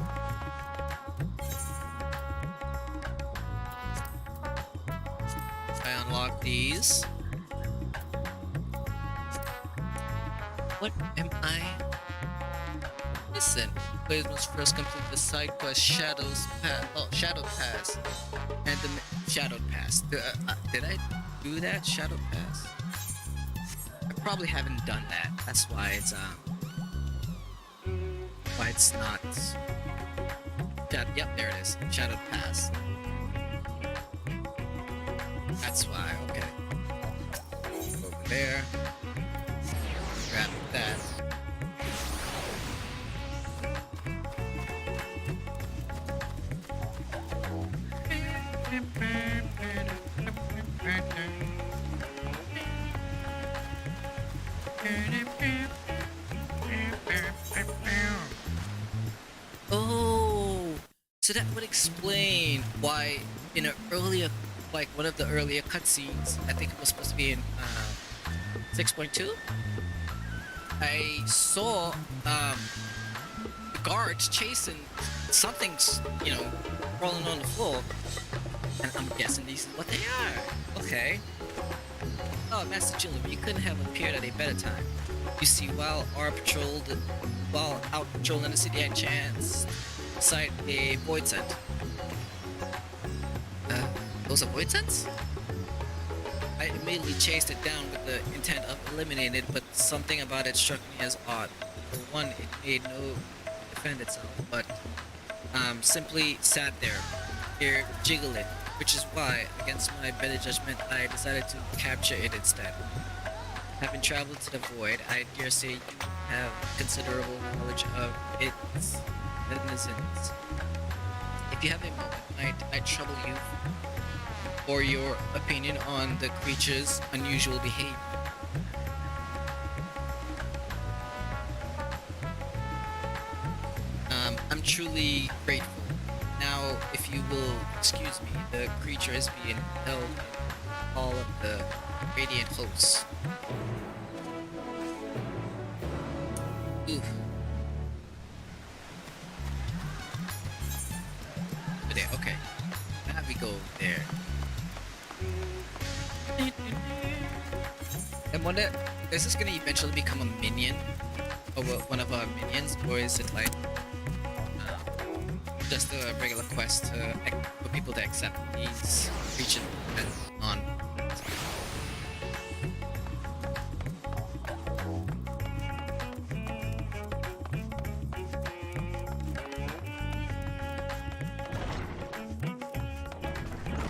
S14: I unlock these. What am I missing? Players must first complete the side quest Shadow Pass and the Shadow Pass. Did I do that? Shadow Pass? I probably haven't done that. That's why it's not. Yep, there it is. Shadowed Pass. That's why. Okay. Over there. Grab that. Oh, so that would explain why in an earlier, like one of the earlier cutscenes, I think it was supposed to be in 6.2. I saw the guards chasing something's, crawling on the floor, and I'm guessing these is what they are. Okay. Oh, Master Children, you couldn't have appeared at a better time. You see, while out patrolling the city, I chanced sight a void scent. Those are void scents? I immediately chased it down with the intent of eliminating it, but something about it struck me as odd. For one, it made no defend itself, but simply sat there, ear jiggling, which is why, against my better judgment, I decided to capture it instead. Having traveled to the void, I dare say you have considerable knowledge of its denizens. If you have a moment, might I trouble you for your opinion on the creature's unusual behavior? I'm truly grateful. Now, if you will excuse me, the creature is being held in all of the radiant hosts. Oof. Over there, okay. Now we go there. And wonder, is this gonna eventually become a minion? Or one of our minions? Or is it like just a regular quest for people to accept these creatures on?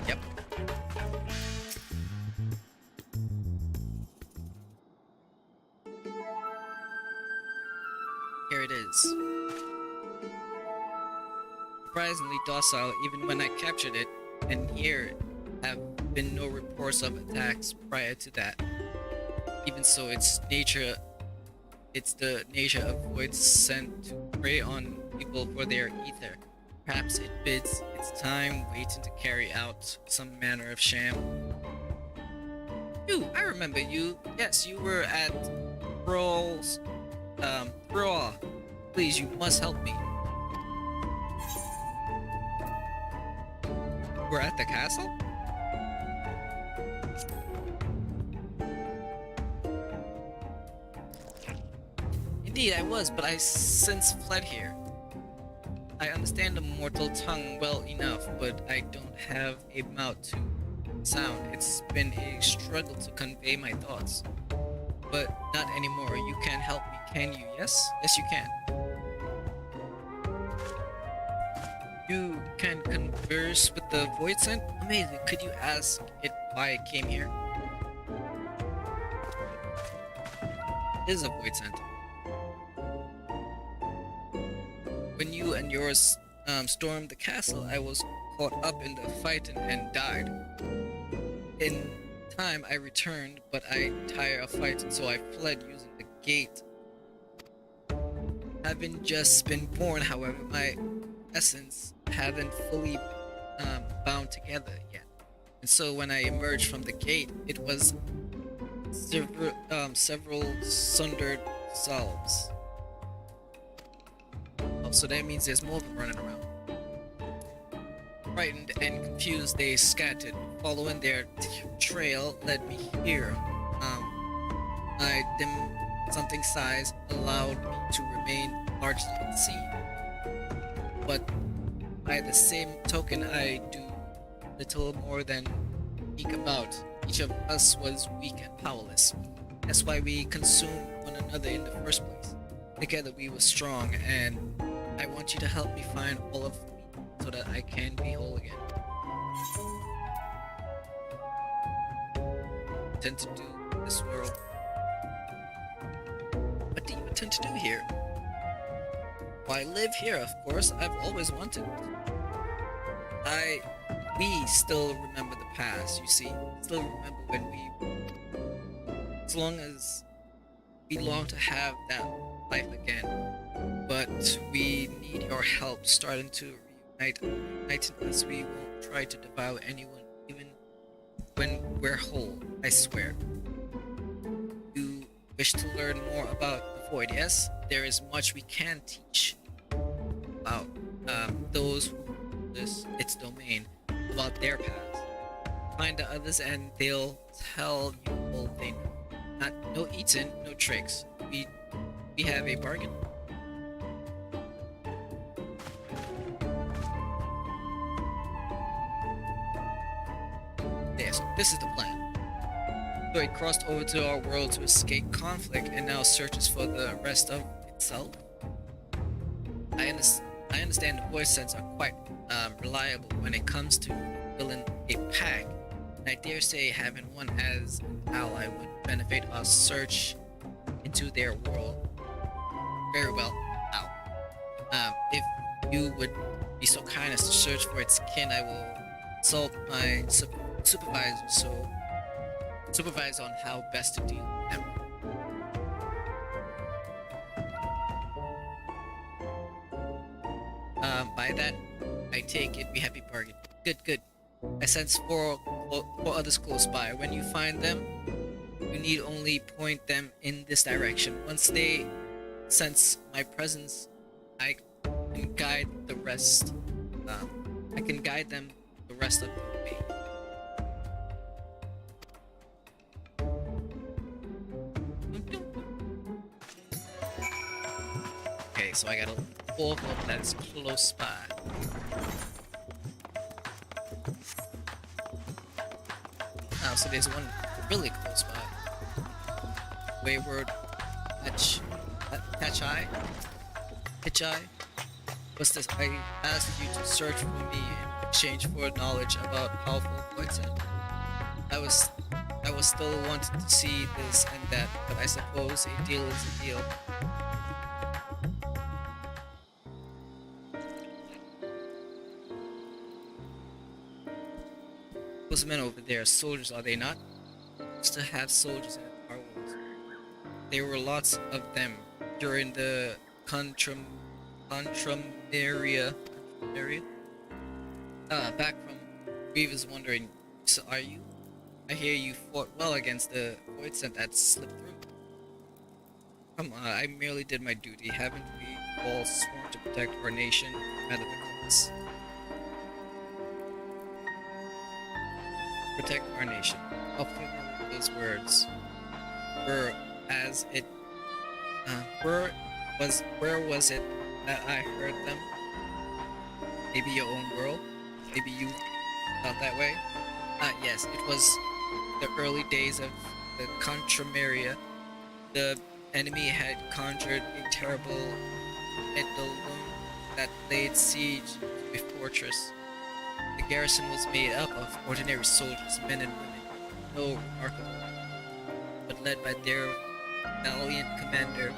S14: Yep. Here it is. Surprisingly docile even when I captured it, and here have been no reports of attacks prior to that. Even so, it's the nature of voids sent to prey on people for their ether. Perhaps it bids its time waiting to carry out some manner of sham. You, I remember you. Yes, you were at Thrall's, Thrall. Please, you must help me. We're at the castle? Indeed, I was, but I since fled here. I understand the mortal tongue well enough, but I don't have a mouth to sound. It's been a struggle to convey my thoughts. But not anymore. You can't help me, can you? Yes? Yes, you can. You can converse with the void scent? Amazing. Could you ask it why it came here? It is a void scent. When you and yours stormed the castle, I was caught up in the fight and died. In time, I returned, but I tired of fighting, so I fled using the gate. Having just been born, however, my essence haven't fully bound together yet, and so when I emerged from the gate, it was several sundered selves. Oh, so that means there's more of them running around. Frightened and confused, they scattered. Following their trail led me here. My dim something size allowed me to remain largely unseen. But by the same token, I do little more than sneak about. Each of us was weak and powerless, That's why we consumed one another in the first place. Together we were strong, and I want you to help me find all of me so that I can be whole again. Intend to do in this world? What do you intend to do here? Why, live here, of course. I've always wanted it. We still remember the past, you see. Still remember when as long as we long to have that life again. But we need your help starting to uniting us. We won't try to devour anyone, even when we're whole, I swear. You wish to learn more about the Void, yes? There is much we can teach about those who this its domain, about their past. Find the others and they'll tell you all they know. No eating, no tricks. We have a bargain. Yeah, so this is the plan. So it crossed over to our world to escape conflict and now searches for the rest of itself. I understand the voice sets are quite reliable when it comes to building a pack. And I dare say having one as an ally would benefit our search into their world. Very well. Ow. If you would be so kind as to search for its kin, I will consult my supervise on how best to deal with them. By that, I take it we have a bargain. Good. I sense four others close by. When you find them, you need only point them in this direction. Once they sense my presence, I can guide the rest. I can guide them the rest of the way. Okay, so I got a full hope that's close by. Oh, so there's one really close by. Wayward Hitchai? What's this? I asked you to search for me in exchange for knowledge about powerful poison. I was still wanting to see this and that, but I suppose a deal is a deal. Those men over there are soldiers, are they not? Used to have soldiers in our world. There were lots of them during the Contrameria. Back from Grievous wondering, so are you? I hear you fought well against the void scent that slipped through. Come on, I merely did my duty. Haven't we all sworn to protect our nation at the cost? Protect our nation. How familiar those words were as it where was it that I heard them? Maybe your own world? Maybe you felt that way? Yes, it was the early days of the Contrameria. The enemy had conjured a terrible Eidolon that laid siege to a fortress. The garrison was made up of ordinary soldiers, men and women, no remarkable, but led by their valiant commander.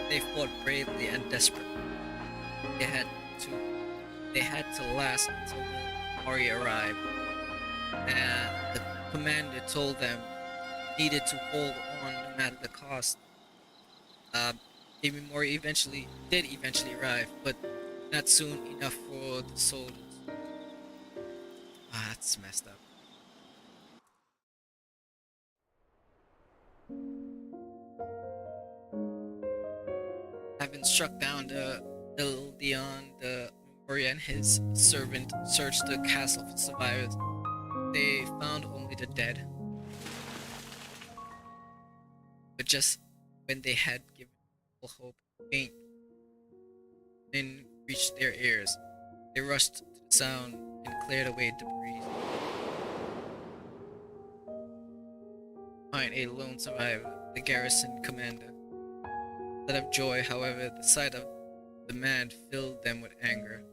S14: They fought bravely and desperately. They had to last until the army arrived, and the commander told them needed to hold on no matter the cost. Even more did eventually arrive, but not soon enough for the soldiers. That's messed up. Having struck down the Ildeon, the Moria and his servant searched the castle for survivors. They found only the dead. But just when they had given all hope, faint wind reached their ears. They rushed to the sound and cleared away debris. find a lone survivor, the garrison commander. Instead of joy, however, the sight of the man filled them with anger.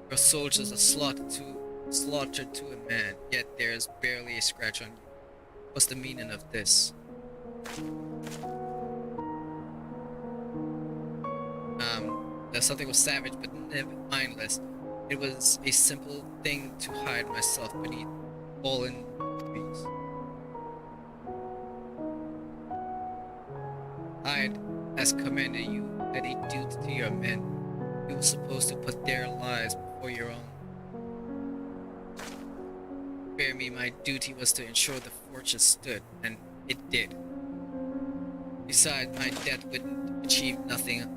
S14: Your soldiers are slaughtered to a man, yet there's barely a scratch on you. What's the meaning of this? Something was savage but never mindless. It was a simple thing to hide myself beneath fallen trees. Hide, as commander, you had a duty to your men. You were supposed to put their lives before your own. Spare me, my duty was to ensure the fortress stood, and it did. Besides, my death would achieve nothing.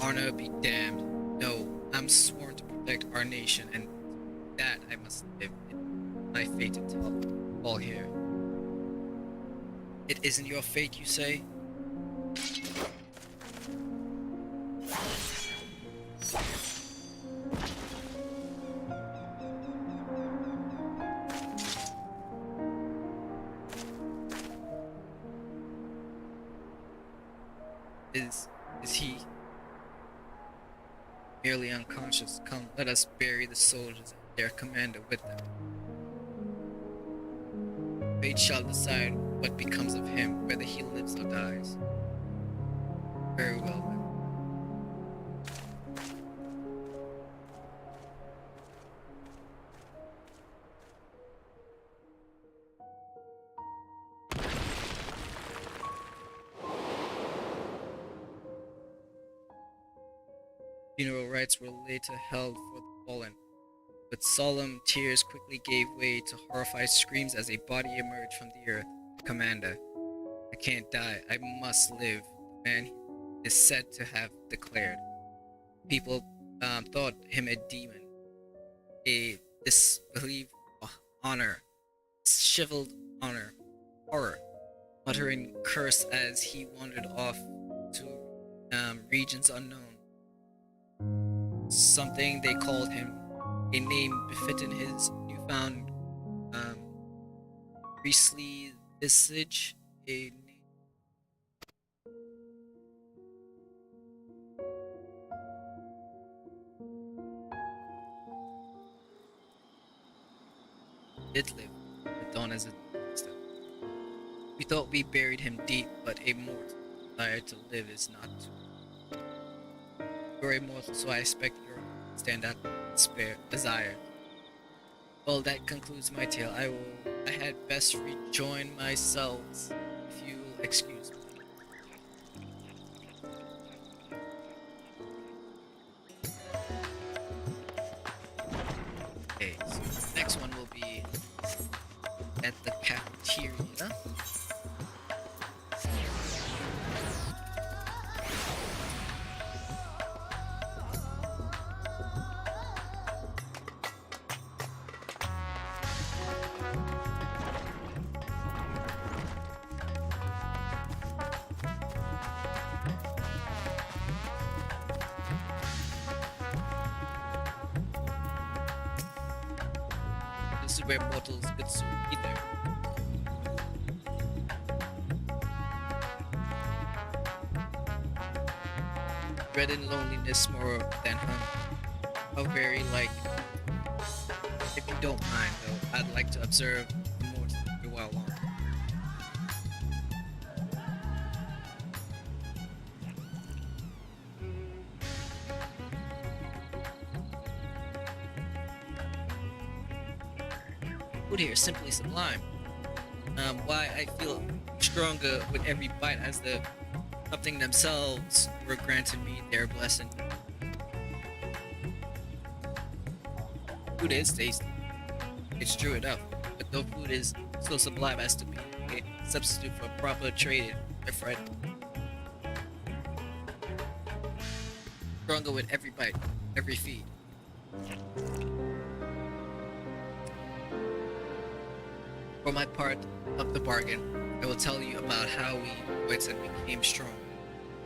S14: Honor be damned. No, I'm sworn to protect our nation, and that I must live in my fate until all here. It isn't your fate, you say? Is he merely unconscious? Come, let us bury the soldiers and their commander with them. Fate shall decide what becomes of him, whether he lives or dies. Very well, then. Funeral rites were later held for the fallen, but solemn tears quickly gave way to horrified screams as a body emerged from the earth. Commander, I can't die, I must live, the man is said to have declared. People thought him a demon, a disbelieved honor, shivered honor, horror, muttering curse as he wandered off to regions unknown. Something they called him, a name befitting his newfound priestly visage, a name. Did live, but dawn as a step. We thought we buried him deep, but a mortal desire to live is not to. You're immortal, so I expect your stand up spare desire. Well, that concludes my tale. I had best rejoin myself, if you will excuse me. Okay, so the next one will be at the cafeteria. This is where mortals could soon be there. Dread and loneliness more than hunger. How very like. If you don't mind, though, I'd like to observe the mortal a while longer. Food here is simply sublime. Why I feel stronger with every bite as the something themselves were granting me their blessing. Food is tasty. It's true enough, but no food is so sublime as to be a substitute for proper trade, my friend. Stronger with every bite, every feed. For my part of the bargain, I will tell you about how we wits and became strong.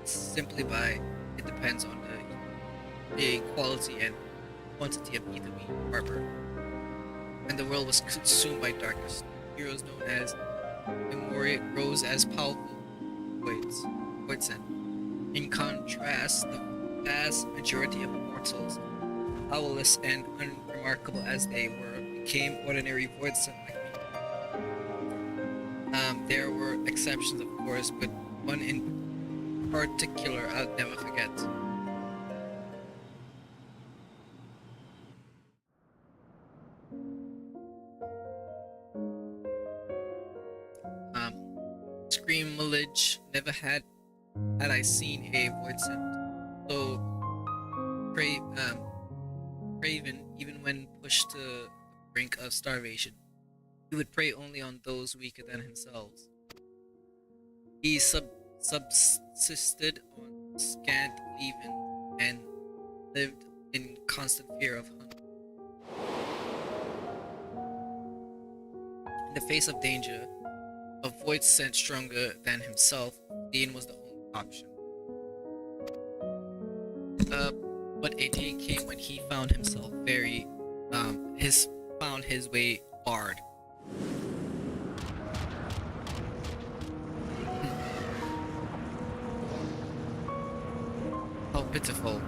S14: Simply by, it depends on the quality and quantity of ether we harbor. and the world was consumed by darkness. Heroes known as Immorate rose as powerful void sent. In contrast, the vast majority of mortals, powerless and unremarkable as they were, became ordinary void sent like me. There were exceptions, of course, but one in particular I'll never forget. Scream Village never had I seen a void sent. So Craven, even when pushed to the brink of starvation, he would prey only on those weaker than himself. He subsisted on scant leavings and lived in constant fear of hunger. In the face of danger, a void sent stronger than himself, Dean was the only option. But a day came when he found himself found his way barred. How pitiful.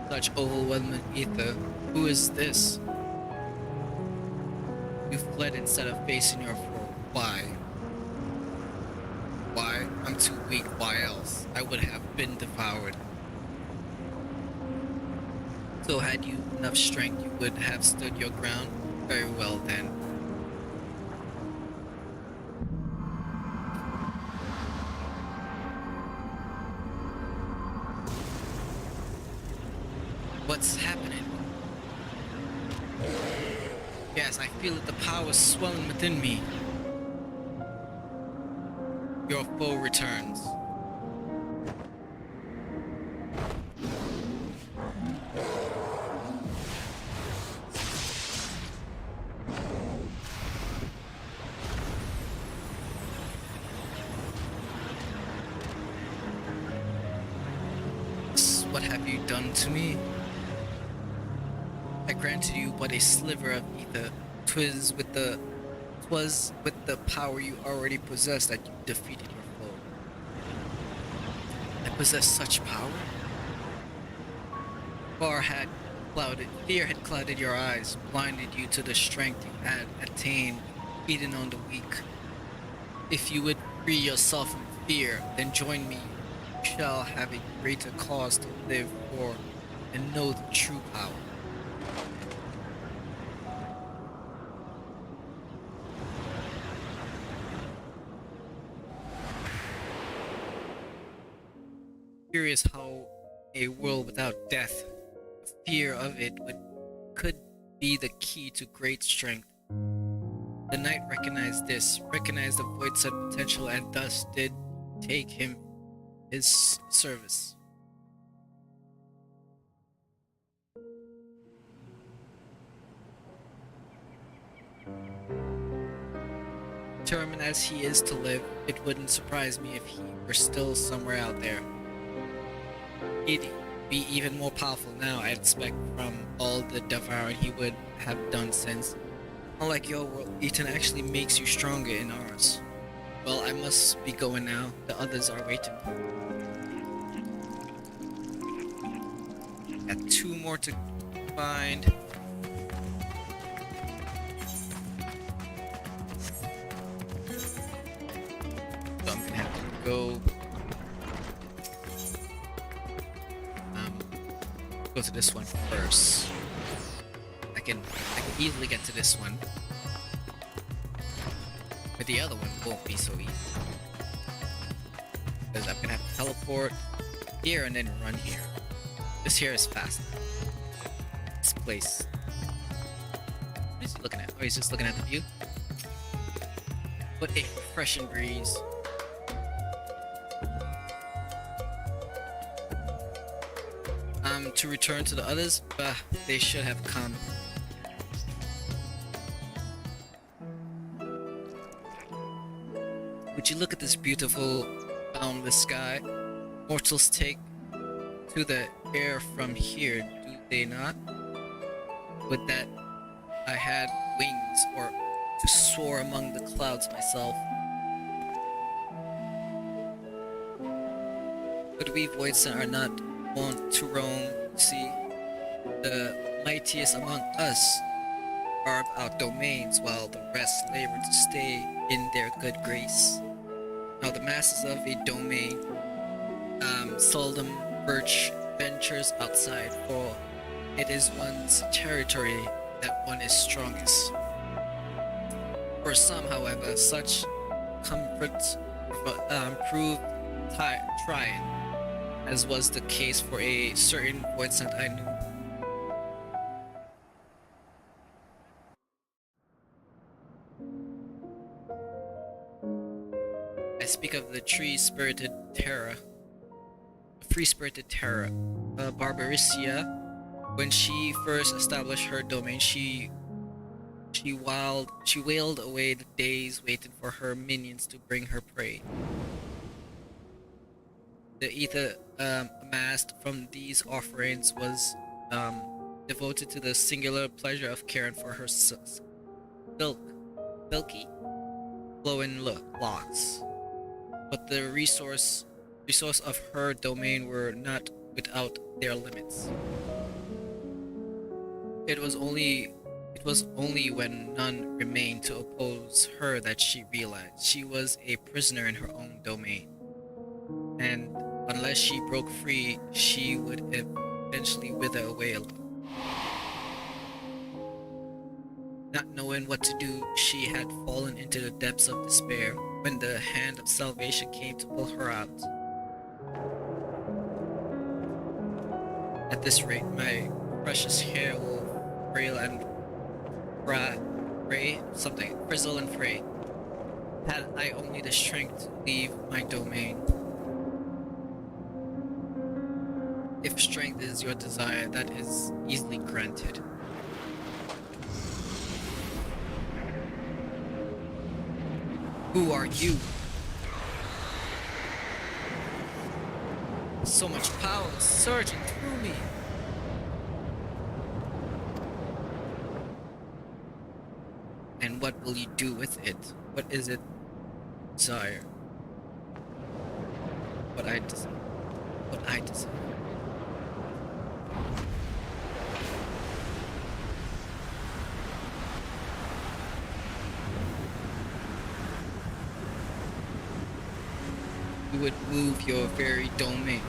S14: Such overwhelming ether. Who is this? You fled instead of facing your foe. Why? Why? I'm too weak. Why else? I would have been devoured. So had you enough strength, you would have stood your ground? Very well then. What's happening? Yes, I feel that the power swelling within me. Your foe returns. What have you done to me? I granted you but a sliver of ether. 'Twas with the power you already possessed that you defeated your foe. I possess such power? Fear had clouded your eyes, blinded you to the strength you had attained, feeding on the weak. If you would free yourself from fear, then join me. You shall have a greater cause to live for and know the true power. Curious how a world without death, the fear of it could be the key to great strength. The knight recognized this, recognized the void set potential, and thus did take him his service. Determined as he is to live, it wouldn't surprise me if he were still somewhere out there. He'd be even more powerful now, I expect, from all the devouring he would have done since. Unlike your world, Ethan actually makes you stronger in ours. Well, I must be going now. The others are waiting. Got 2 more to find. So I'm gonna have to go to this one first. I can easily get to this one, but the other one won't be so easy because I'm gonna have to teleport here and then run here. This here is faster. This place. What is he looking at? Oh, he's just looking at the view. What a refreshing breeze. To return to the others, they should have come. Would you look at this beautiful boundless sky. Mortals take to the air from here, do they not? Would that I had wings, or to soar among the clouds myself. But we voids are not wont to roam. See, the mightiest among us carve out domains, while the rest labor to stay in their good grace. Now the masses of a domain seldom ventures outside, for it is one's territory that one is strongest. For some, however, such comforts prove trying, as was the case for a certain voidsent I knew. I speak of the free-spirited Terra, Barbaricia. When she first established her domain, she wailed away the days waiting for her minions to bring her prey. The ether amassed from these offerings was devoted to the singular pleasure of caring for her silky, flowing locks. But the resource of her domain were not without their limits. It was only when none remained to oppose her that she realized she was a prisoner in her own domain, and unless she broke free, she would eventually wither away alone. Not knowing what to do, she had fallen into the depths of despair when the hand of salvation came to pull her out. At this rate, my precious hair will frizzle and fray. Had I only the strength to leave my domain. If strength is your desire, that is easily granted. Who are you? So much power surging through me. And what will you do with it? What is it? Desire. What I desire. What I desire. You would move your very domain.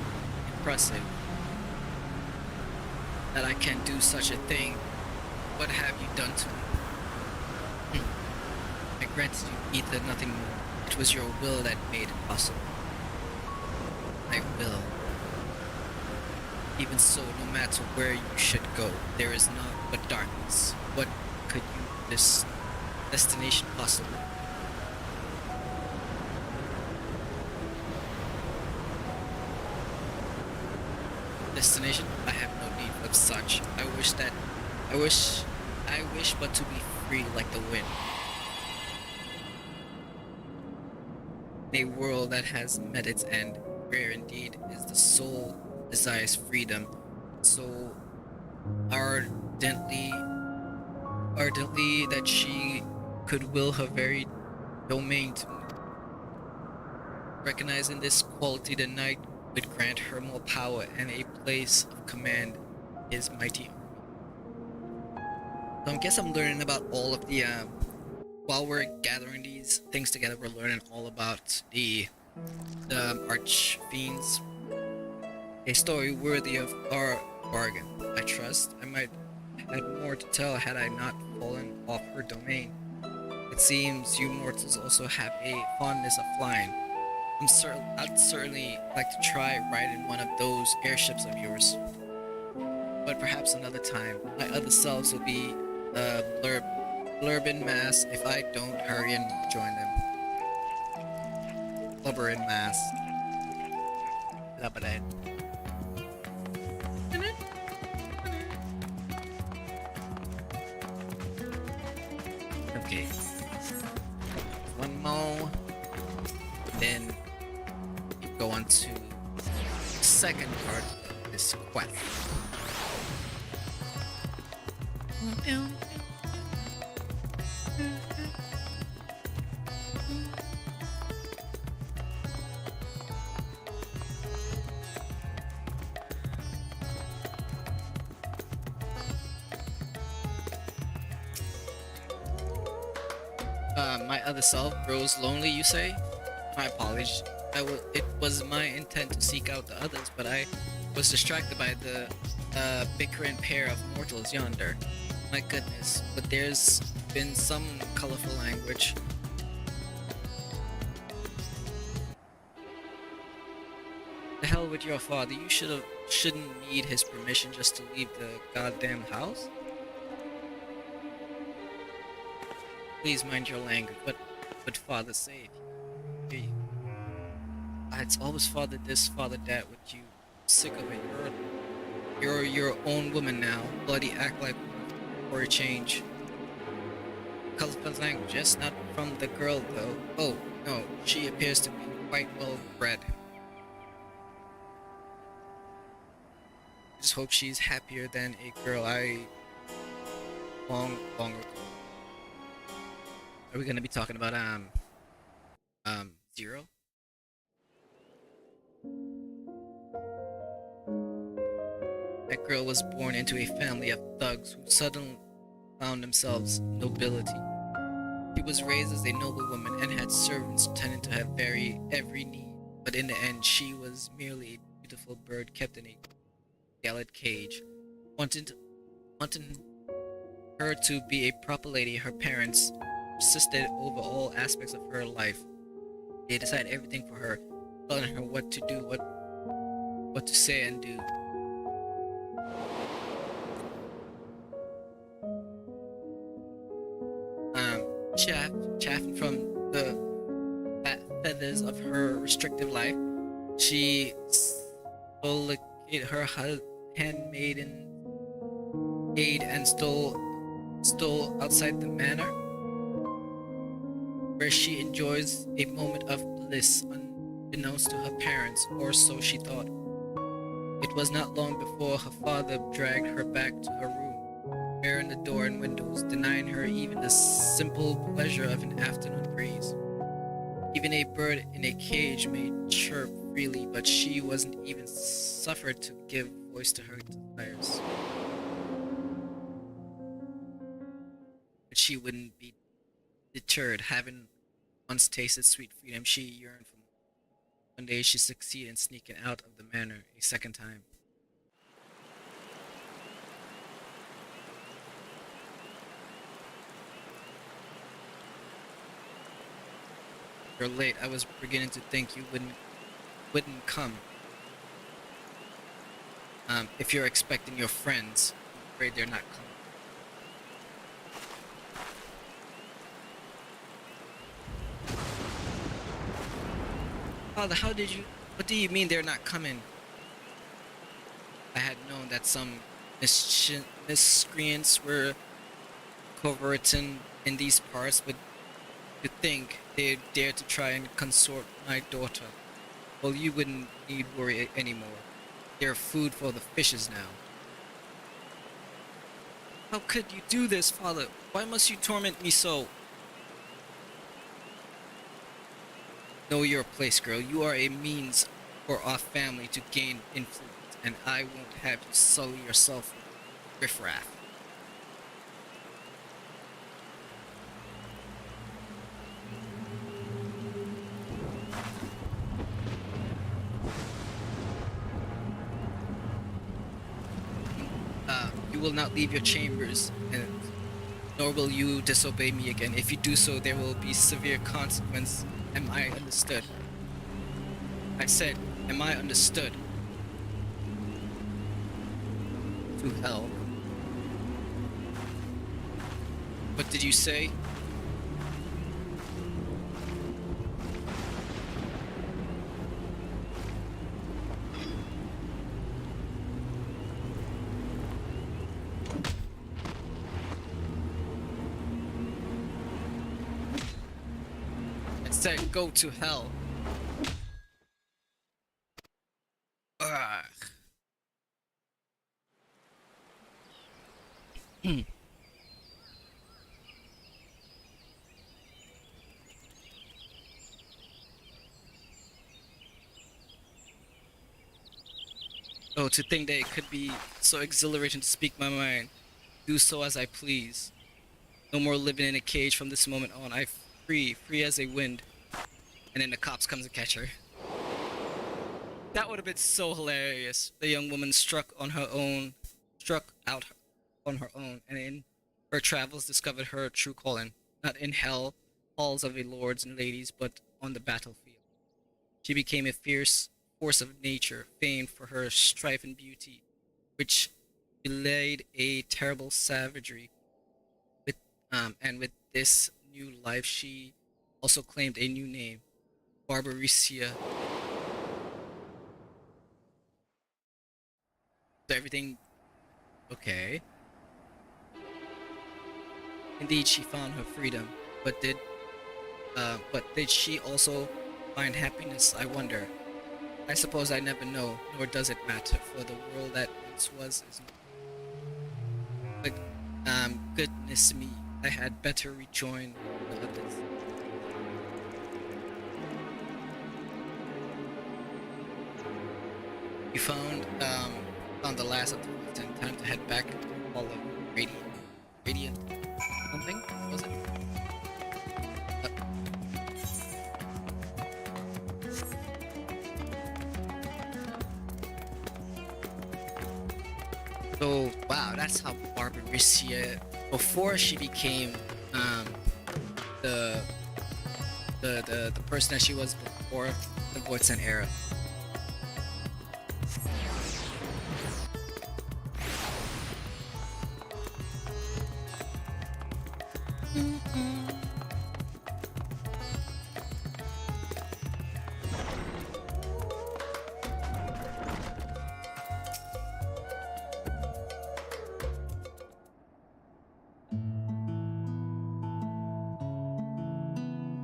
S14: Impressive. That I can do such a thing. What have you done to me? I granted you ether, nothing more. It was your will that made it possible. My will. Even so, no matter where you should go, there is naught but darkness. What could you this destination possibly? Destination? I have no need of such. I wish but to be free like the wind. In a world that has met its end, rare indeed is the soul desires freedom, so ardently that she could will her very domain to me. Recognizing this quality, the knight would grant her more power and a place of command his mighty army. So I guess I'm learning about all of the while we're gathering these things together, we're learning all about the archfiends. A story worthy of our bargain. I trust I might have more to tell had I not fallen off her domain. It seems you mortals also have a fondness of flying. I'd certainly like to try riding one of those airships of yours. But perhaps another time. My other selves will be blurb in mass if I don't hurry and join them. Blubber in mass. Blubberin. Okay. One more. Then go on to the second part of this quest. My other self grows lonely, you say? My apologies. It was my intent to seek out the others, but I was distracted by the bickering pair of mortals yonder. My goodness, but there's been some colorful language. The hell with your father. You shouldn't need his permission just to leave the goddamn house. Please mind your language. What would father say if he hear you? It's always father this, father that with you. Sick of it. You're your own woman now. Bloody act like for a change. Colorful language, yes, not from the girl though. Oh, no, she appears to be quite well bred. I just hope she's happier than a girl I long ago. Are we gonna be talking about Zero? That girl was born into a family of thugs who suddenly found themselves nobility. She was raised as a noble woman and had servants tending to her every need, but in the end she was merely a beautiful bird kept in a galled cage. Wanting her to be a proper lady, her parents persisted over all aspects of her life. They decided everything for her, telling her what to do, what to say and do. Chaffing from the feathers of her restrictive life, she stole her handmaiden aid and stole outside the manor, where she enjoys a moment of bliss unbeknownst to her parents, or so she thought. It was not long before her father dragged her back to her room, barring the door and windows, denying her even the simple pleasure of an afternoon breeze. Even a bird in a cage may chirp freely, but she wasn't even suffered to give voice to her desires. But she wouldn't be deterred, having once tasted sweet freedom she yearned for more. One day she succeeded in sneaking out of the manor a second time. You're late. I was beginning to think you wouldn't come. If you're expecting your friends, I'm afraid they're not coming. Father, what do you mean they're not coming? I had known that some miscreants were coverting in these parts, but to think they'd dare to try and consort my daughter. Well, you wouldn't need worry anymore. They're food for the fishes now. How could you do this, Father? Why must you torment me so? Know your place, girl. You are a means for our family to gain influence, and I won't have you sully yourself with riffraff. You will not leave your chambers, nor will you disobey me again. If you do so, there will be severe consequence. Am I understood? I said, am I understood? To hell. What did you say? Said go to hell. Oh, to think that it could be so exhilarating to speak my mind, do so as I please. No more living in a cage from this moment on. I free as a wind. And then the cops comes to catch her. That would have been so hilarious. The young woman struck out on her own, and in her travels discovered her true calling, not in hell halls of a lords and ladies, but on the battlefield. She became a fierce force of nature, famed for her strife and beauty, which belied a terrible savagery. And with this new life, she also claimed a new name, Barbaricia. So everything okay. Indeed, she found her freedom, but did she also find happiness, I wonder? I suppose I never know, nor does it matter, for the world that once was is not. But goodness me, I had better rejoin the others. You found the last of the woods and time to head back to the Hall of Radiant something, was it? So wow, that's how Barbaricia, before she became the person that she was before the Voidsent era.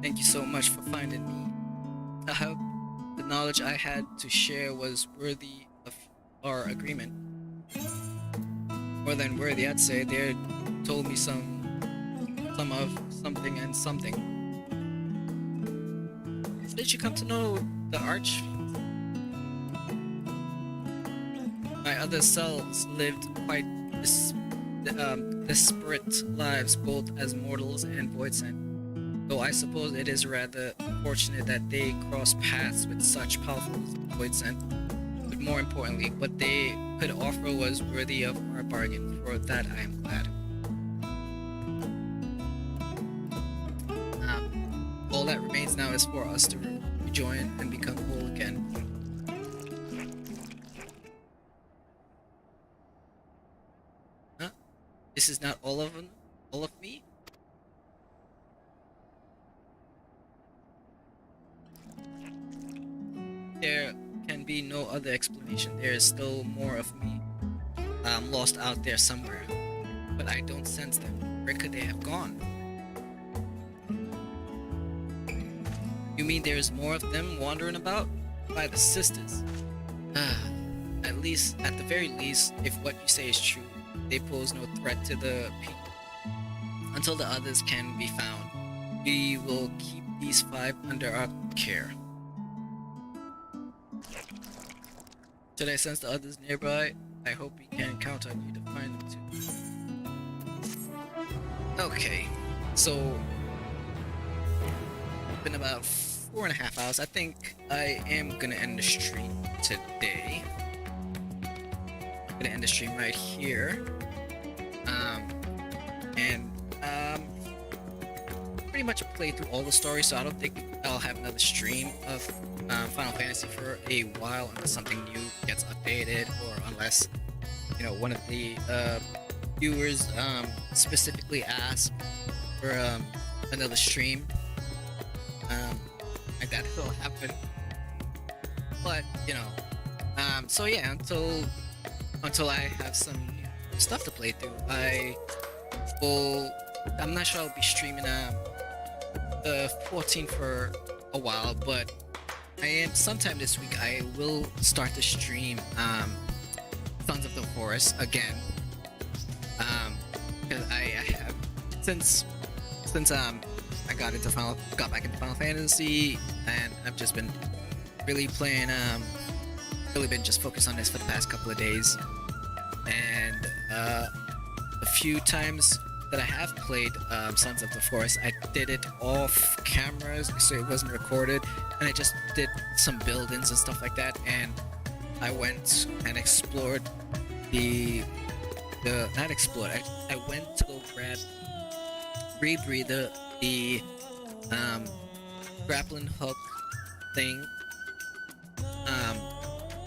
S14: Thank you so much for finding me. I hope the knowledge I had to share was worthy of our agreement. More than worthy, I'd say. They told me some of something and something. How did you come to know the Arch? My other selves lived quite disparate lives, both as mortals and Voidsent. Though I suppose it is rather fortunate that they cross paths with such powerful Voidsent. But more importantly, what they could offer was worthy of our bargain. For that I am glad. All that remains now is for us to rejoin and become whole again. Huh? This is not all of them? All of me? There can be no other explanation. There is still more of me lost out there somewhere. But I don't sense them. Where could they have gone? You mean there's more of them wandering about? By the sisters. At the very least, if what you say is true, they pose no threat to the people. Until the others can be found, we will keep these 5 under our care. Should I sense the others nearby? I hope we can count on you to find them too. Okay, so been about 4.5 hours. I think I am gonna end the stream today. I'm gonna end the stream right here. Pretty much play through all the stories, so I don't think I'll have another stream of Final Fantasy for a while unless something new gets updated, or unless, you know, one of the viewers specifically asks for another stream. Like that will happen. But you know, so yeah, until I have some new stuff to play through, I'm not sure I'll be streaming the 14th for a while, but I am sometime this week. I will start to stream Sons of the Forest again. since I got back into Final Fantasy, and I've just been really playing really been just focused on this for the past couple of days, and a few times that I have played Sons of the Forest, I did it off cameras, so it wasn't recorded, and I just did some build-ins and stuff like that, and I went and explored I went to go grab rebreather, the grappling hook thing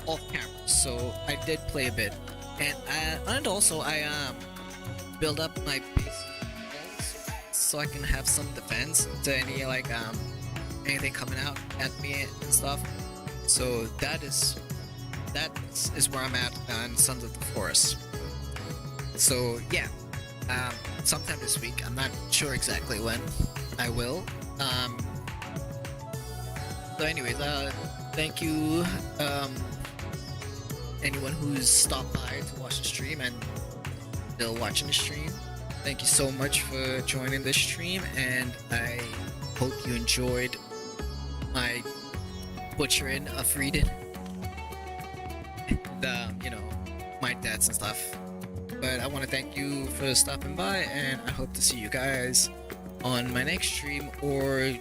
S14: off camera, so I did play a bit, and also I build up my base walls so I can have some defense to any anything coming out at me and stuff. So that is where I'm at on Sons of the Forest. So yeah, sometime this week. I'm not sure exactly when I will. So anyways, thank you anyone who's stopped by to watch the stream and still watching the stream. Thank you so much for joining this stream, and I hope you enjoyed my butchering of Reedon. My deaths and stuff. But I want to thank you for stopping by, and I hope to see you guys on my next stream, or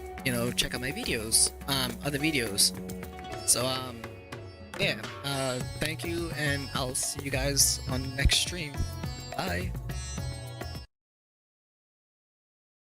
S14: check out my videos, other videos. So yeah, thank you, and I'll see you guys on the next stream. Bye.